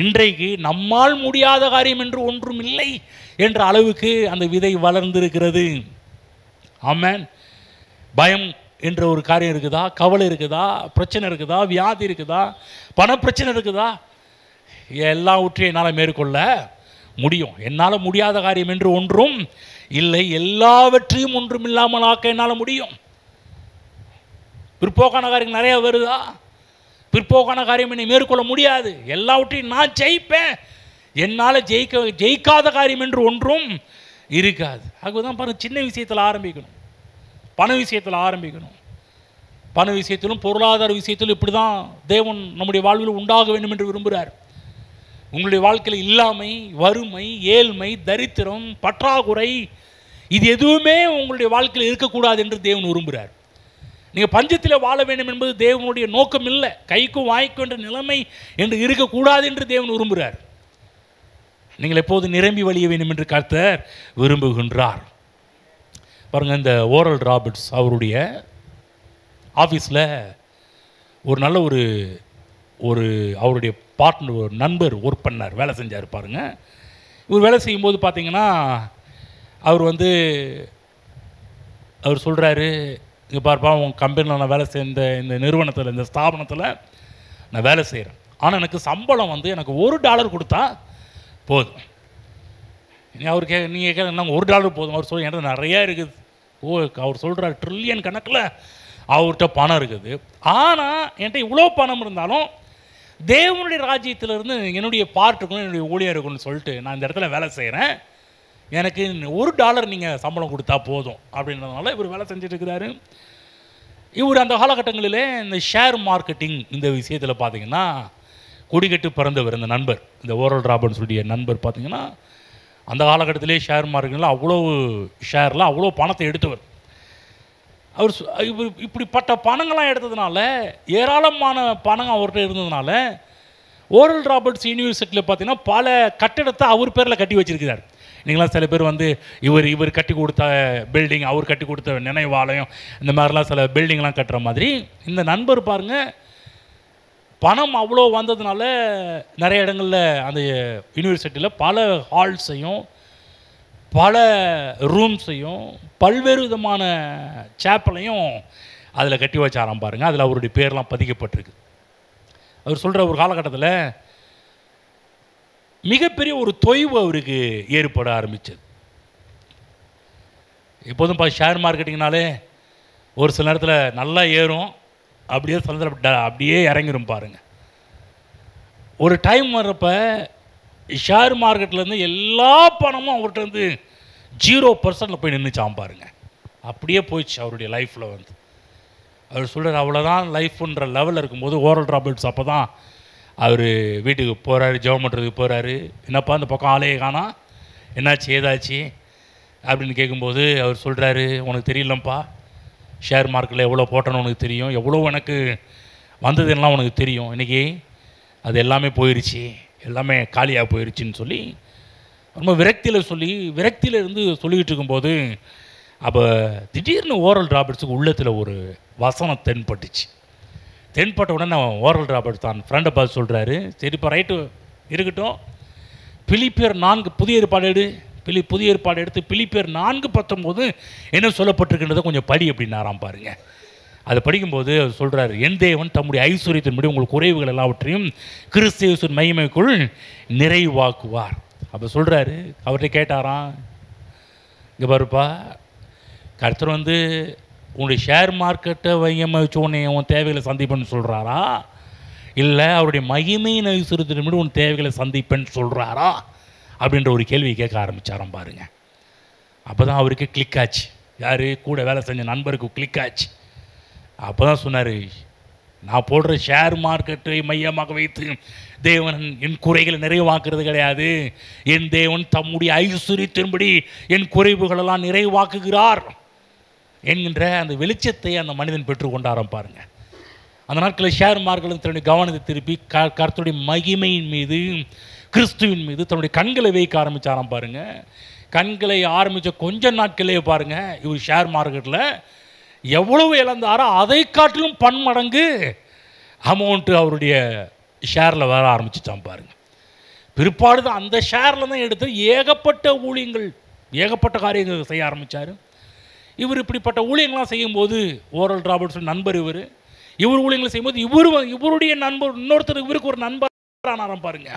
இன்றைக்கு நம்மால் முடியாத காரியம் என்று ஒன்றும் இல்லை என்ற அளவுக்கு அந்த விதை வளர்ந்திருக்கிறது. ஆமென். பயம் என்ற ஒரு காரியம் இருக்குதா? கவலை இருக்குதா? பிரச்சனை இருக்குதா? வியாதி இருக்குதா? பணப்பிரச்சனை இருக்குதா? எல்லாவற்றையும் என்னால் மேற்கொள்ள முடியும். என்னால் முடியாத காரியம் என்று ஒன்றும் இல்லை. எல்லாவற்றையும் ஒன்றும் இல்லாமல் ஆக்க என்னால் முடியும். பிற்போக்கான காரியங்கள் நிறைய வருதா? பிற்போக்கான காரியம் என்னை மேற்கொள்ள முடியாது. எல்லாவற்றையும் நான் ஜெயிப்பேன். என்னால் ஜெயிக்காத காரியம் என்று ஒன்றும் இருக்காது. அதுதான் பாருங்கள், சின்ன விஷயத்தில் ஆரம்பிக்கணும், பண விஷயத்தில் ஆரம்பிக்கணும். பண விஷயத்திலும் பொருளாதார விஷயத்திலும் இப்படி தான் தேவன் நம்முடைய வாழ்வில் உண்டாக வேண்டும் என்று விரும்புகிறார். உங்களுடைய வாழ்க்கையில் இல்லாமை, வறுமை, ஏழ்மை, தரித்திரம், பற்றாக்குறை இது எதுவுமே உங்களுடைய வாழ்க்கையில் இருக்கக்கூடாது என்று தேவன் விரும்புகிறார். நீங்கள் பஞ்சத்தில் வாழ வேண்டும் என்பது தேவனுடைய நோக்கம் இல்லை. கைக்கும் வாய்க்கும் என்ற நிலைமை என்று இருக்கக்கூடாது என்று தேவன் விரும்புகிறார். நீங்கள் எப்போது நிரம்பி வழிய வேண்டும் என்று கர்த்தர் விரும்புகின்றார். பாருங்கள், இந்த ஓரல் ராபர்ட்ஸ் அவருடைய ஆஃபீஸில் ஒரு நல்ல ஒரு அவருடைய பார்ட்னர், ஒரு நண்பர் ஒர்க் பண்ணார், வேலை செஞ்சார். பாருங்கள், இவர் வேலை செய்யும்போது பார்த்தீங்கன்னா அவர் சொல்கிறாரு, இங்கே பார்ப்பா, உன் கம்பெனியில் நான் வேலை செய்ய இந்த நிறுவனத்தில், இந்த ஸ்தாபனத்தில் நான் வேலை செய்கிறேன். ஆனால் எனக்கு சம்பளம் எனக்கு $1 கொடுத்தா போதும். அவர் நீங்கள் நாங்கள் $1 போதும். அவர் சொல்ல என்கிட்ட நிறையா இருக்குது. அவர் சொல்கிறார், ட்ரில்லியன் கணக்கில் அவர்கிட்ட பணம் இருக்குது. ஆனால் என்கிட்ட இவ்வளோ பணம் இருந்தாலும் தேவனுடைய ராஜ்யத்திலிருந்து என்னுடைய பார்ட் இருக்கணும், என்னுடைய ஊழியர் இருக்குன்னு சொல்லிட்டு நான் இந்த இடத்துல வேலை செய்கிறேன். எனக்கு $1 நீங்கள் சம்பளம் கொடுத்தா போதும் அப்படின்றதுனால இவர் வேலை செஞ்சுட்டு இருக்கிறாரு. இவர் அந்த காலகட்டங்களிலே இந்த ஷேர் மார்க்கெட்டிங் இந்த விஷயத்தில் பார்த்தீங்கன்னா கொடிக்கட்டு பிறந்தவர். இந்த நண்பர், இந்த ஓரல் ராபர்ட்ஸுடைய நண்பர் பார்த்தீங்கன்னா அந்த காலகட்டத்திலே ஷேர் மார்க்கெட்டில் அவ்வளோ பணத்தை எடுத்தவர். இவர் இப்படிப்பட்ட பணங்கள்லாம் எடுத்ததுனால, ஏராளமான பணம் அவர்கிட்ட இருந்ததுனால, ஓரல் ராபர்ட்ஸ் யூனிவர்சிட்டியில் பார்த்தீங்கன்னா பல கட்டிடத்தை அவர் பேரில் கட்டி வச்சிருக்கிறார். நீங்களாம் சில பேர் இவர் கட்டி கொடுத்த பில்டிங், அவர் கட்டி கொடுத்த நினைவாலயம், இந்த மாதிரிலாம் சில பில்டிங்லாம் கட்டுற மாதிரி இந்த நண்பர் பாருங்கள், பணம் அவ்வளோ வந்ததுனால நிறைய இடங்களில் அந்த யூனிவர்சிட்டியில் பல ஹால்ஸையும் பல ரூம்ஸையும் பல்வேறு விதமான சேப்பலையும் அதில் கட்டி வச்சாராம். பாருங்கள், அதில் அவருடைய பேர்லாம் பதிக்கப்பட்டிருக்கு. அவர் சொல்கிற ஒரு காலகட்டத்தில் மிகப்பெரிய ஒரு தொய்வு அவருக்கு ஏற்பட ஆரம்பித்தது. எப்போதும் ஷேர் மார்க்கெட்டிங்னாலே ஒரு சில நேரத்தில் நல்லா ஏறும், அப்படியே சில நேரத்தில் அப்படியே இறங்கிடும். பாருங்கள், ஒரு டைம் வர்றப்ப ஷேர் மார்க்கெட்லேருந்து எல்லா பணமும் அவர்கிட்ட 0% போய் நின்றுச்சாம். பாருங்கள், அப்படியே போயிடுச்சு அவருடைய லைஃப்பில். அவர் சொல்கிறார், அவ்வளோதான் லைஃப்ன்ற லெவலில் இருக்கும்போது ஓரல் ராபர்ட்ஸ் அப்போ தான் அவர் வீட்டுக்கு போகிறாரு, ஜெபம் பண்ணுறதுக்கு போகிறாரு. என்னப்பா இந்த பக்கம் ஆலையை காணா, என்னாச்சு ஏதாச்சு அப்படின்னு கேட்கும்போது அவர் சொல்கிறாரு, உனக்கு தெரியலப்பா, ஷேர் மார்க்கெட்டில் எவ்வளோ போட்டேன்னு உனக்கு தெரியும், எவ்வளோ எனக்கு வந்ததுலாம் உனக்கு தெரியும், இன்றைக்கி அது எல்லாமே போயிடுச்சு, எல்லாமே காலியாக போயிடுச்சின்னு சொல்லி ரொம்ப விரக்தியில் இருந்து சொல்லிக்கிட்டு இருக்கும்போது அப்போ திடீர்னு ஓரல் ராபர்ட்ஸுக்கு உள்ளத்தில் ஒரு வசனம் தென்பட்ட உடனே ஓரல் ராபர்ட்ஸ் தான் ஃப்ரெண்டை பார்த்து சொல்கிறாரு, சரிப்பா ரைட்டு இருக்கட்டும், பிலிப்பியர் 4 புதிய ஏற்பாடு எடுத்து பிலிப்பியர் 4:19 என்ன சொல்லப்பட்டிருக்கின்றதை கொஞ்சம் படி அப்படின்னாராம். பாருங்க, அதை படிக்கும்போது அவர் சொல்கிறார், என் தேவன் தம்முடைய ஐஸ்வர்யத்தின்படி உங்கள் குறைவுகள் எல்லாவற்றையும் கிறிஸ்து இயேசுவின் மகிமைக்குள் நிறைவாக்குவார். அப்போ சொல்கிறாரு, அவர்கிட்ட கேட்டாராம், இங்கே பாருப்பா, கர்த்தர் உன்னுடைய ஷேர் மார்க்கெட்டை வையமாக வச்சு உன் தேவைகளை சந்திப்பேன்னு சொல்கிறாரா, இல்லை அவருடைய மகிமையின் ஐஸ்வர்யத்தின்படி உன் தேவைகளை சந்திப்பேன்னு சொல்கிறாரா அப்படின்ற ஒரு கேள்வி கேட்க ஆரம்பித்தாராம். பாருங்க, அப்போ தான் அவருக்கு கிளிக் ஆச்சு. யார் கூட வேலை செஞ்ச நண்பருக்கு கிளிக் ஆச்சு. அப்போ தான் சொன்னார், நான் போடுற ஷேர் மார்க்கெட்டை மையமாக வைத்து தேவன் என் குறைகளை நிறைவாக்குறது கிடையாது. என் தேவன் தம்முடைய ஐஸ்வரியத்தின்படி என் குறைவுகளெல்லாம் நிறைவாக்குகிறார் என்கின்ற அந்த வெளிச்சத்தை அந்த மனிதன் பெற்றுக்கொண்டாராம் பாருங்க. அந்த நாட்களில் ஷேர் மார்க்கெட்டில் தன்னுடைய கவனத்தை திருப்பி கர்த்தருடைய மகிமையின் மீது, கிறிஸ்துவின் மீது தன்னுடைய கண்களை வைக்க ஆரம்பித்தாராம் பாருங்க. கண்களை ஆரம்பித்த கொஞ்ச நாட்களே பாருங்க, இவர் ஷேர் மார்க்கெட்டில் எவ்வளவு இழந்தாரோ அதை காட்டிலும் பன்மடங்கு அமௌண்ட்டு அவருடைய ஷேரில் வர ஆரம்பிச்சுட்டான் பாருங்க. பிற்பாடு தான் அந்த ஷேரில் தான் எடுத்து ஏகப்பட்ட ஊழியங்கள், ஏகப்பட்ட காரியங்கள் செய்ய ஆரம்பித்தார். இவர் இப்படிப்பட்ட ஊழியங்கள்லாம் செய்யும்போது, ஓரல் ராபர்ட்ஸ் நண்பர் இவர் ஊழியங்களை செய்யும்போது இவருடைய நண்பர் இன்னொருத்தர் இவருக்கு ஒரு நண்பர் ஆனாரம் பாருங்க.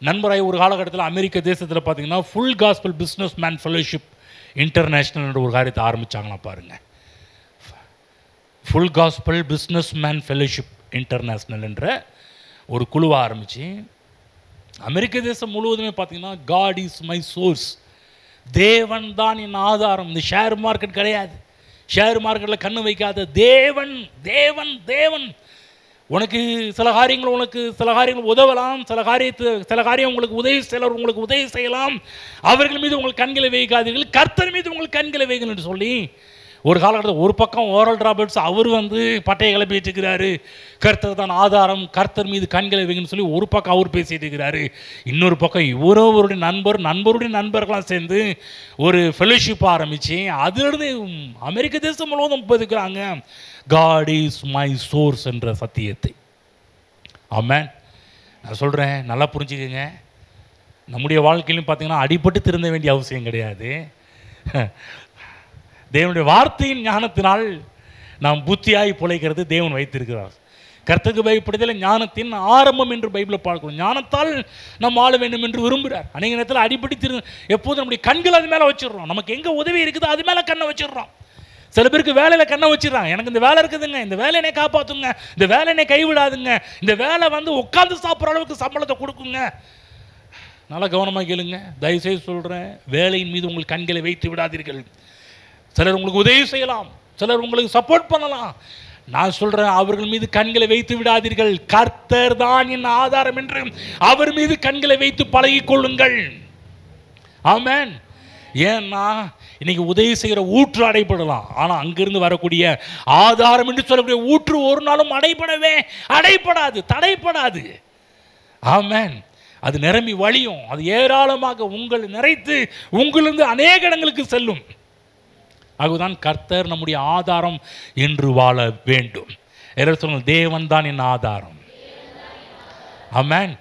நண்பராய் ஒரு காலகட்டத்தில் அமெரிக்க தேசத்தில் பார்த்தீங்கன்னா full gospel business man fellowship international என்ற ஒரு காரியத்தை ஆரம்பித்தாங்களாம் பாருங்கள். Full gospel business man fellowship international என்ற ஒரு குழுவை ஆரம்பித்து அமெரிக்க தேசம் முழுவதுமே பார்த்தீங்கன்னா காட் இஸ் மை சோர்ஸ், தேவன் தான் என் ஆதாரம். இந்த ஷேர் மார்க்கெட் கிடையாது, ஷேர் மார்க்கெட்டில் கண்ணு வைக்காத தேவன் தேவன் தேவன். உனக்கு சில காரியங்கள் உதவலாம், சில காரியம் உங்களுக்கு உதவி செய்யலாம். அவர்கள் மீது உங்கள் கண்களை வைக்காதீர்கள், கர்த்தர் மீது உங்கள் கண்களை வைங்கள் என்று சொல்லி ஒரு காலகட்டத்தில் ஒரு பக்கம் ஓரல் ராபர்ட்ஸ் அவர் பட்டையை கிளப்பிட்டு இருக்கிறாரு, கர்த்தர் தான் ஆதாரம், கர்த்தர் மீது கண்களை வைங்கன்னு சொல்லி ஒரு பக்கம் அவர் பேசிட்டு இருக்கிறாரு. இன்னொரு பக்கம் இவருடைய நண்பருடைய நண்பர்களாம் சேர்ந்து ஒரு ஃபெலோஷிப் ஆரம்பித்து அதிலிருந்து அமெரிக்க தேசம் முழுவதும் போயிருக்கிறாங்க காட் இஸ் மை சோர்ஸ் என்ற சத்தியத்தை. ஆமென். நான் சொல்கிறேன், நல்லா புரிஞ்சுக்கங்க. நம்முடைய வாழ்க்கையிலும் பார்த்தீங்கன்னா அடிபட்டு திருந்த வேண்டிய அவசியம் கிடையாது. தேவனுடைய வார்த்தையின் ஞானத்தினால் நாம் புத்தியாய் பிழைக்கிறது தேவன் வைத்திருக்கிறார். கர்த்தருக்கு பயப்படுதல் ஞானத்தின் ஆரம்பம் என்று பைபிளை பார்க்கிறோம். ஞானத்தால் நாம் ஆள வேண்டும் என்று விரும்புகிறார். அநேக நேரத்தில் அடிபட்டு எப்போதும் நம்முடைய கண்கள் அது மேலே வச்சிடுறோம். நமக்கு எங்கே உதவி இருக்குதோ அது மேலே கண்ணை வச்சிடுறோம். சில பேருக்கு வேலையில் கண்ணை வச்சிடறாங்க, எனக்கு இந்த வேலை இருக்குதுங்க, இந்த வேலை என்னை காப்பாற்றுங்க, இந்த வேலை என்னை கைவிடாதுங்க, இந்த வேலை உட்காந்து சாப்பிட்ற அளவுக்கு சம்பளத்தை கொடுக்குங்க. நல்லா கவனமாக கேளுங்க, தயவுசெய்து சொல்கிறேன், வேலையின் மீது உங்கள் கண்களை வைத்து விடாதீர்கள். சிலர் உங்களுக்கு உதவி செய்யலாம், சிலர் உங்களுக்கு சப்போர்ட் பண்ணலாம். நான் சொல்கிறேன், அவர்கள் மீது கண்களை வைத்து விடாதீர்கள். கர்த்தர் தான் என் ஆதாரம் என்று அவர் மீது கண்களை வைத்து பழகிக் கொள்ளுங்கள். ஆமென். ஏன்னா இன்னைக்கு உதவி செய்கிற ஊற்று அடைபடலாம், ஆனால் அங்கிருந்து வரக்கூடிய ஆதாரம் என்று சொல்லக்கூடிய ஊற்று ஒரு நாளும் அடைபடாது, தடைப்படாது. ஆமென். அது நிரம்பி வழியும், அது ஏராளமாக உங்களை நிறைத்து உங்களிருந்து அநேக இடங்களுக்கு செல்லும். அதுதான் கர்த்தர் நம்முடைய ஆதாரம் என்று வாழ வேண்டும். எல்லாரும் சொல்லுங்கள், தேவன் தான் என் ஆதாரம். ஆமென்.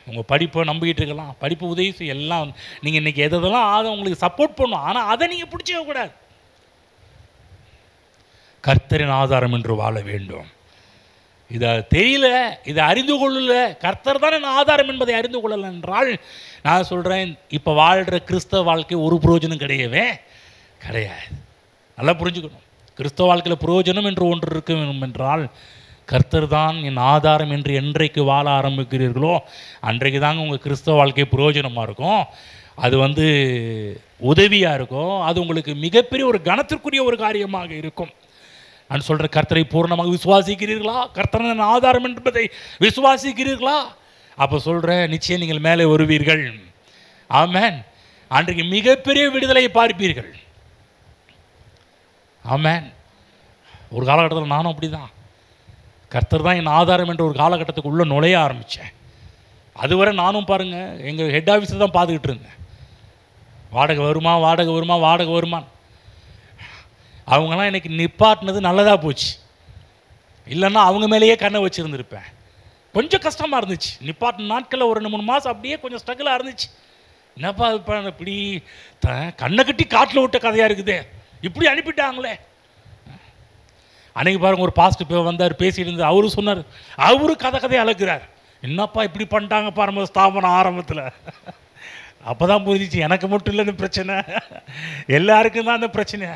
உங்கள் படிப்பை நம்பிக்கிட்டு இருக்கலாம், படிப்பு உதவி செய்ய எல்லாம் நீங்கள் இன்றைக்கி எதெல்லாம் ஆதாரம் உங்களுக்கு சப்போர்ட் பண்ணும், ஆனால் அதை நீங்கள் பிடிச்சிக்க கூடாது. கர்த்தரின் ஆதாரம் என்று வாழ வேண்டும். இதை தெரியல, இதை அறிந்து கொள்ளல, கர்த்தர் தான் என் ஆதாரம் என்பதை அறிந்து கொள்ளல என்றால் நான் சொல்கிறேன், இப்போ வாழ்கிற கிறிஸ்தவ வாழ்க்கை ஒரு பிரயோஜனம் கிடையாது. நல்லா புரிஞ்சுக்கணும். கிறிஸ்தவ வாழ்க்கையில் பிரயோஜனம் என்று ஒன்று இருக்க வேண்டும் என்றால் கர்த்தர் தான் என் ஆதாரம் என்று என்றைக்கு வாழ ஆரம்பிக்கிறீர்களோ அன்றைக்கு தாங்க உங்கள் கிறிஸ்தவ வாழ்க்கை பிரயோஜனமாக இருக்கும். அது உதவியாக இருக்கும். அது உங்களுக்கு மிகப்பெரிய ஒரு கனத்திற்குரிய ஒரு காரியமாக இருக்கும். நான் சொல்கிற, கர்த்தரை பூர்ணமாக விசுவாசிக்கிறீர்களா? கர்த்தரின் ஆதாரம் என்பதை விசுவாசிக்கிறீர்களா? அப்போ சொல்கிறேன், நிச்சயம் நீங்கள் மேலே வருவீர்கள். ஆமென். அன்றைக்கு மிகப்பெரிய விடுதலையை பார்ப்பீர்கள். ஆமென். ஒரு காலகட்டத்தில் நானும் அப்படி தான், கர்த்தர் தான் என் ஆதாரம் என்ற ஒரு காலகட்டத்துக்கு உள்ளே நுழைய ஆரம்பித்தேன். அதுவரை நானும் பாருங்கள், எங்கள் ஹெட் ஆஃபீஸில் தான் பார்த்துக்கிட்டு இருந்தேன். வாடகை வருமா. அவங்களாம் எனக்கு நிப்பாட்டினது நல்லதாக போச்சு, இல்லைன்னா அவங்க மேலேயே கண்ணை வச்சுருந்துருப்பேன். கொஞ்சம் கஷ்டமாக இருந்துச்சு. நிப்பாட்டின நாட்களில் ஒரு 2-3 மாதம் அப்படியே கொஞ்சம் ஸ்ட்ரகிளாக இருந்துச்சு. என்னப்பா இப்போ இப்படி கண்ணை கட்டி காட்டில் விட்ட கதையாக இருக்குதே, இப்படி அனுப்பிட்டாங்களே. அன்னைக்கு பாருங்க, ஒரு பாஸ்டர் வந்தார், பேசிட்டு இருந்தார். அவரு சொன்னார், அவரு கதையை அழகுறார். என்னப்பா இப்படி பண்ணிட்டாங்க பாருங்க ஸ்தாபனம் ஆரம்பத்தில். அப்போ தான் புரிஞ்சிச்சு, எனக்கு மட்டும் இல்லை இந்த பிரச்சனை, எல்லாருக்கும் தான் இந்த பிரச்சனை.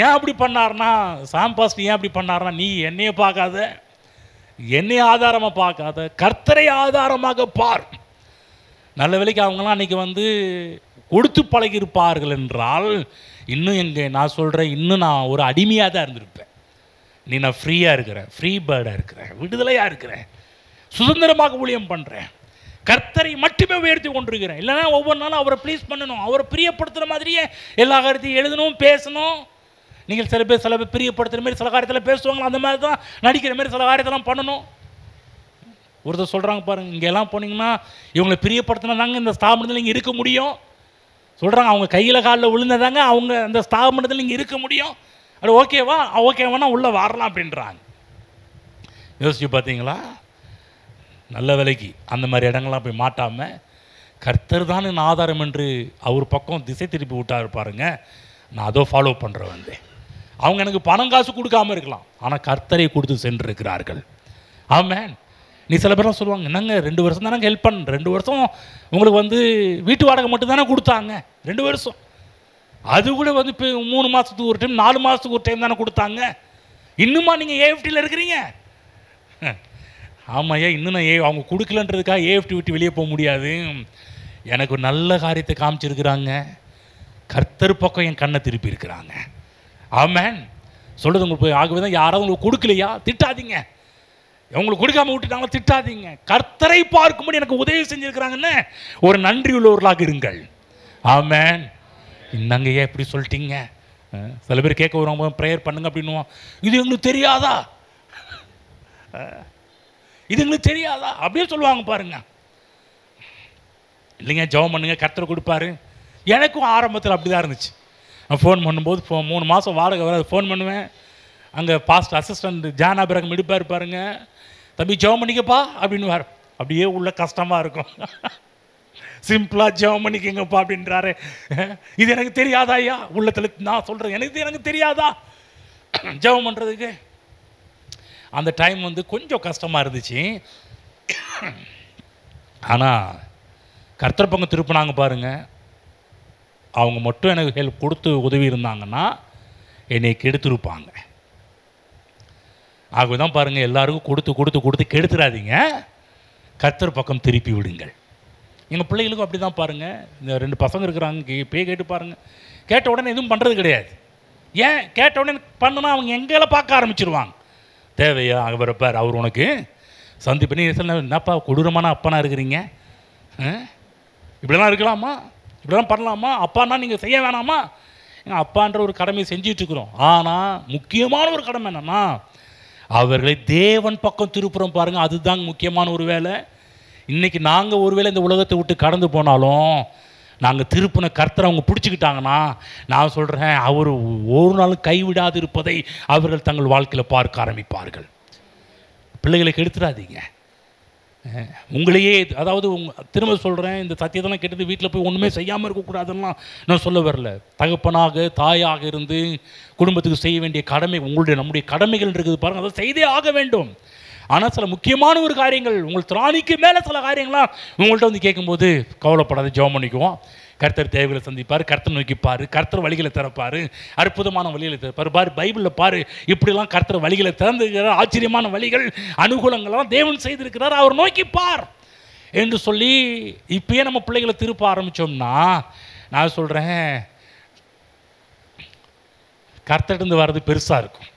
ஏன் அப்படி பண்ணார்னா, சாம் பாஸ்டர் ஏன் அப்படி பண்ணார்னா, நீ என்னைய பார்க்காத, என்னை ஆதாரமாக பார்க்காத, கர்த்தரை ஆதாரமாக பார். நல்ல வேளைக்கு அவங்களாம் அன்றைக்கி கொடுத்து பழகியிருப்பார்கள் என்றால் இன்னும் நான் சொல்கிறேன், இன்னும் நான் ஒரு அடிமையாக தான் இருந்திருப்பேன். நீ நான் ஃப்ரீயாக இருக்கிறேன், ஃப்ரீ பேர்டாக இருக்கிறேன், விடுதலையாக இருக்கிறேன், சுதந்திரமாக ஊழியம் பண்ணுறேன், கர்த்தரை மட்டுமே உயர்த்தி கொண்டிருக்கிறேன். இல்லைன்னா ஒவ்வொரு நாளும் அவரை ப்ளீஸ் பண்ணணும், அவரை பிரியப்படுத்துகிற மாதிரியே எல்லா காரியத்தையும் எழுதணும், பேசணும். நீங்கள் சில பேர் பிரியப்படுத்துகிற மாதிரி சில காரியத்தில் பேசுவாங்களா, அந்த மாதிரி தான் நடிக்கிற மாதிரி சில காரியத்தெல்லாம் பண்ணணும். ஒருத்தர் சொல்கிறாங்க பாருங்கள், இங்கெல்லாம் போனீங்கன்னா இவங்களை பிரியப்படுத்தினா தாங்க இந்த ஸ்தாபனத்தில் இங்கே இருக்க முடியும் சொல்கிறாங்க. அவங்க கையில் காலில் விழுந்ததாங்க அவங்க அந்த ஸ்தாபனத்தில் இங்கே இருக்க முடியும். அது ஓகேவா, ஓகேவானா உள்ளே வரலாம் அப்படின்றாங்க. யோசிச்சு பார்த்தீங்களா? நல்ல விலைக்கு அந்த மாதிரி இடங்கள்லாம் போய் மாட்டாமல் கர்த்தர் தான் என் ஆதாரம் என்று அவர் பக்கம் திசை திருப்பி விட்டார் பாருங்க. நான் அதோ ஃபாலோ பண்ணுறேன் வந்து. அவங்க எனக்கு பணம் காசு கொடுக்காமல் இருக்கலாம், ஆனால் கர்த்தரை கொடுத்து சென்றிருக்கிறார்கள். ஆமென். நீ சில பேர்லாம் சொல்லுவாங்க, என்னங்க 2 வருஷம் தானே ஹெல்ப் பண்ண, 2 வருஷம் உங்களுக்கு வந்து வீட்டு வாடகை மட்டும் தானே கொடுத்தாங்க, 2 வருஷம். அது கூட வந்து இப்போ 3 மாதத்துக்கு ஒரு டைம் 4 மாதத்துக்கு ஒரு டைம் தானே கொடுத்தாங்க. இன்னுமா நீங்கள் ஏஎஃப்டியில் இருக்கிறீங்க? ஆமாய்யா, இன்னும் நான் அவங்க கொடுக்கலன்றதுக்காக ஏஎஃப்டி விட்டு வெளியே போக முடியாது. எனக்கு ஒரு நல்ல காரியத்தை காமிச்சிருக்கிறாங்க, கர்த்தர் பக்கம் என் கண்ணை திருப்பி இருக்கிறாங்க. ஆமென். சொல்கிறது உங்களுக்கு போய் ஆகவே தான் யாராவது உங்களுக்கு கொடுக்கலையா திட்டாதீங்க, உங்களுக்கு கொடுக்காம விட்டுட்டாங்களா திட்டாதீங்க. கர்த்தரை பார்க்கும்போது எனக்கு உதவி செஞ்சுருக்கிறாங்கன்னு ஒரு நன்றி உள்ளவர்களாக இருங்கள். ஆமென். இன்னங்க ஏன் இப்படி சொல்லிட்டீங்க? சில பேர் கேட்க வருவாங்க, ப்ரேயர் பண்ணுங்க அப்படின்னுவோம். இது எங்களுக்கு தெரியாதா, இது எங்களுக்கு தெரியாதா அப்படியே சொல்லுவாங்க பாருங்க. இல்லைங்க ஜெபம் பண்ணுங்க கர்த்தர் கொடுப்பாரு. எனக்கும் ஆரம்பத்தில் அப்படி தான் இருந்துச்சு. நான் ஃபோன் பண்ணும்போது 3 மாதம் வாடகை வர ஃபோன் பண்ணுவேன். அங்கே பாஸ்ட் அசிஸ்டண்ட் ஜான் ஆபிரகாம் எடுப்பார் பாருங்க, தம்பி ஜெபம் பண்ணிக்கப்பா அப்படின்னு வார். அப்படியே உள்ள கஷ்டமாக இருக்கும். சிம்பிளாக ஜெபம் பண்ணிக்கங்கப்பா அப்படின்றாரு. இது எனக்கு தெரியாதா ஐயா? உள்ளத்தில் நான் சொல்கிறேன், எனக்கு தெரியாதா ஜெபம் பண்ணுறதுக்கு? அந்த டைம் வந்து கொஞ்சம் கஷ்டமாக இருந்துச்சு. ஆனால் கர்த்தர் பக்கம் திருப்பினாங்க பாருங்க, அவங்க மட்டும் எனக்கு ஹெல்ப் கொடுத்து உதவி இருந்தாங்கன்னா என்னை கெடுத்துருப்பாங்க. ஆகவே தான் பாருங்கள், எல்லாருக்கும் கொடுத்து கெடுத்துடாதீங்க, கர்த்தர் பக்கம் திருப்பி விடுங்கள். எங்கள் பிள்ளைகளுக்கும் அப்படி தான் பாருங்கள். இந்த 2 பசங்க இருக்கிறாங்க, இப்போயே கேட்டு பாருங்கள். கேட்ட உடனே எதுவும் பண்ணுறது கிடையாது. ஏன் கேட்ட உடனே பண்ணுனா அவங்க எங்கெல்லாம் பார்க்க ஆரம்பிச்சிருவாங்க. தேவையா அவர் பார், அவர் உனக்கு சந்திப்பு. நீ என்னப்பா கொடூரமான அப்பனா இருக்கிறீங்க, இப்படிலாம் இருக்கலாமா, இப்படிலாம் பண்ணலாமா? அப்பான்னா நீங்கள் செய்ய வேணாமா? எங்கள் அப்பான்ற ஒரு கடமையை செஞ்சிட்ருக்குறோம். ஆனால் முக்கியமான ஒரு கடமை என்னென்னா அவர்களை தேவன் பக்கம் திருப்புறோம் பாருங்கள். அதுதாங்க முக்கியமான ஒரு வேலை. இன்றைக்கி நாங்கள் ஒரு வேளை இந்த உலகத்தை விட்டு கடந்து போனாலும் நாங்கள் திருப்பின கர்த்தரை அவங்க பிடிச்சிக்கிட்டாங்கன்னா நான் சொல்கிறேன், அவர் ஒரு நாளும் கைவிடாது இருப்பதை அவர்கள் தங்கள் வாழ்க்கையில் பார்க்க ஆரம்பிப்பார்கள். பிள்ளைகளை கெடுத்துடாதீங்க. உங்களையே, அதாவது திரும்ப சொல்கிறேன், இந்த சத்தியத்தெல்லாம் கேட்டது வீட்டில் போய் ஒன்றுமே செய்யாமல் இருக்கக்கூடாதுலாம் நான் சொல்ல வரல. தகப்பனாக தாயாக இருந்து குடும்பத்துக்கு செய்ய வேண்டிய கடமை நம்முடைய கடமைகள் இருக்குது பாருங்கள், அதை செய்தே ஆக வேண்டும். ஆனால் சில முக்கியமான ஒரு காரியங்கள் உங்கள் திராணிக்கு மேலே சில காரியங்களாம் உங்கள்கிட்ட வந்து கேட்கும்போது கவலைப்படாத, ஜெபம் பண்ணிக்குவோம். கர்த்தர் தேவைகளை சந்திப்பார், கர்த்தர் நோக்கிப்பார், கர்த்தர் வழிகளை திறப்பார், அற்புதமான வழிகளை திறப்பார். பாரு பைபிளில் பாரு, இப்படிலாம் கர்த்தர் வழிகளை திறந்துக்கிறார், ஆச்சரியமான வழிகள் அனுகூலங்கள்லாம் தேவன் செய்திருக்கிறார், அவர் நோக்கிப்பார் என்று சொல்லி இப்பயே நம்ம பிள்ளைகளை திருப்ப ஆரம்பித்தோம்னா நான் சொல்கிறேன், கர்த்தர்கிட்ட வர்றது பெருசாக இருக்கும்.